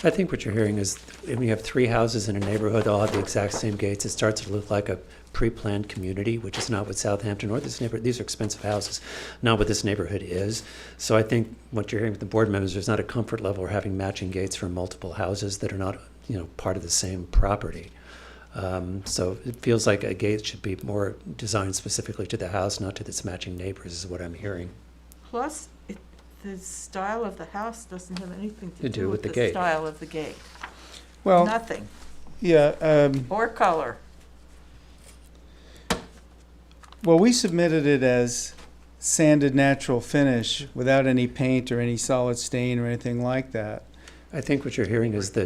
I think what you're hearing is, when you have 3 houses in a neighborhood, they all have the exact same gates, it starts to look like a pre-planned community, which is not what Southampton or this neighborhood, these are expensive houses, not what this neighborhood is. So I think what you're hearing with the board members, there's not a comfort level of having matching gates for multiple houses that are not, part of the same property. So it feels like a gate should be more designed specifically to the house, not to its matching neighbors, is what I'm hearing. Plus, the style of the house doesn't have anything To to do do with with the the gate. style of the gate. Well, Nothing. yeah, Or color. well, we submitted it as sanded natural finish without any paint or any solid stain or anything like that. I think what you're hearing is the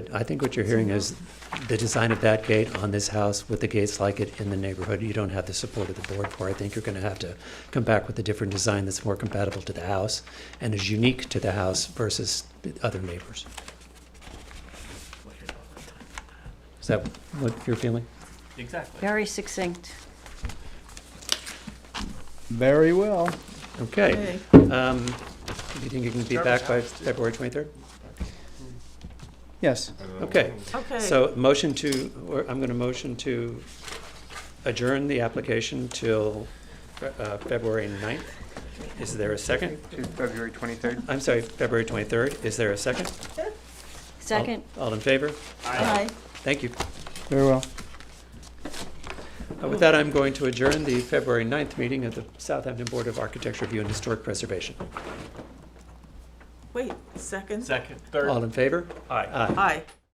design of that gate on this house with the gates like it in the neighborhood, you don't have the support of the board for. I think you're going to have to come back with a different design that's more compatible to the house and is unique to the house versus the other neighbors. Is that what you're feeling? Exactly. very succinct. Very well. Okay. Do you think you can be back by February 23rd? Yes. Okay. Okay. So I'm going to motion to adjourn the application till February 9th Is there a second? To February 23rd. I'm sorry, February 23rd. Is there a second? Second. All in favor? Aye. Thank you. Very well. With that, I'm going to adjourn the February 9th meeting of the Southampton Board of Architecture Review and Historic Preservation. Wait, second? Second, third. All in favor? Aye. Aye. Aye.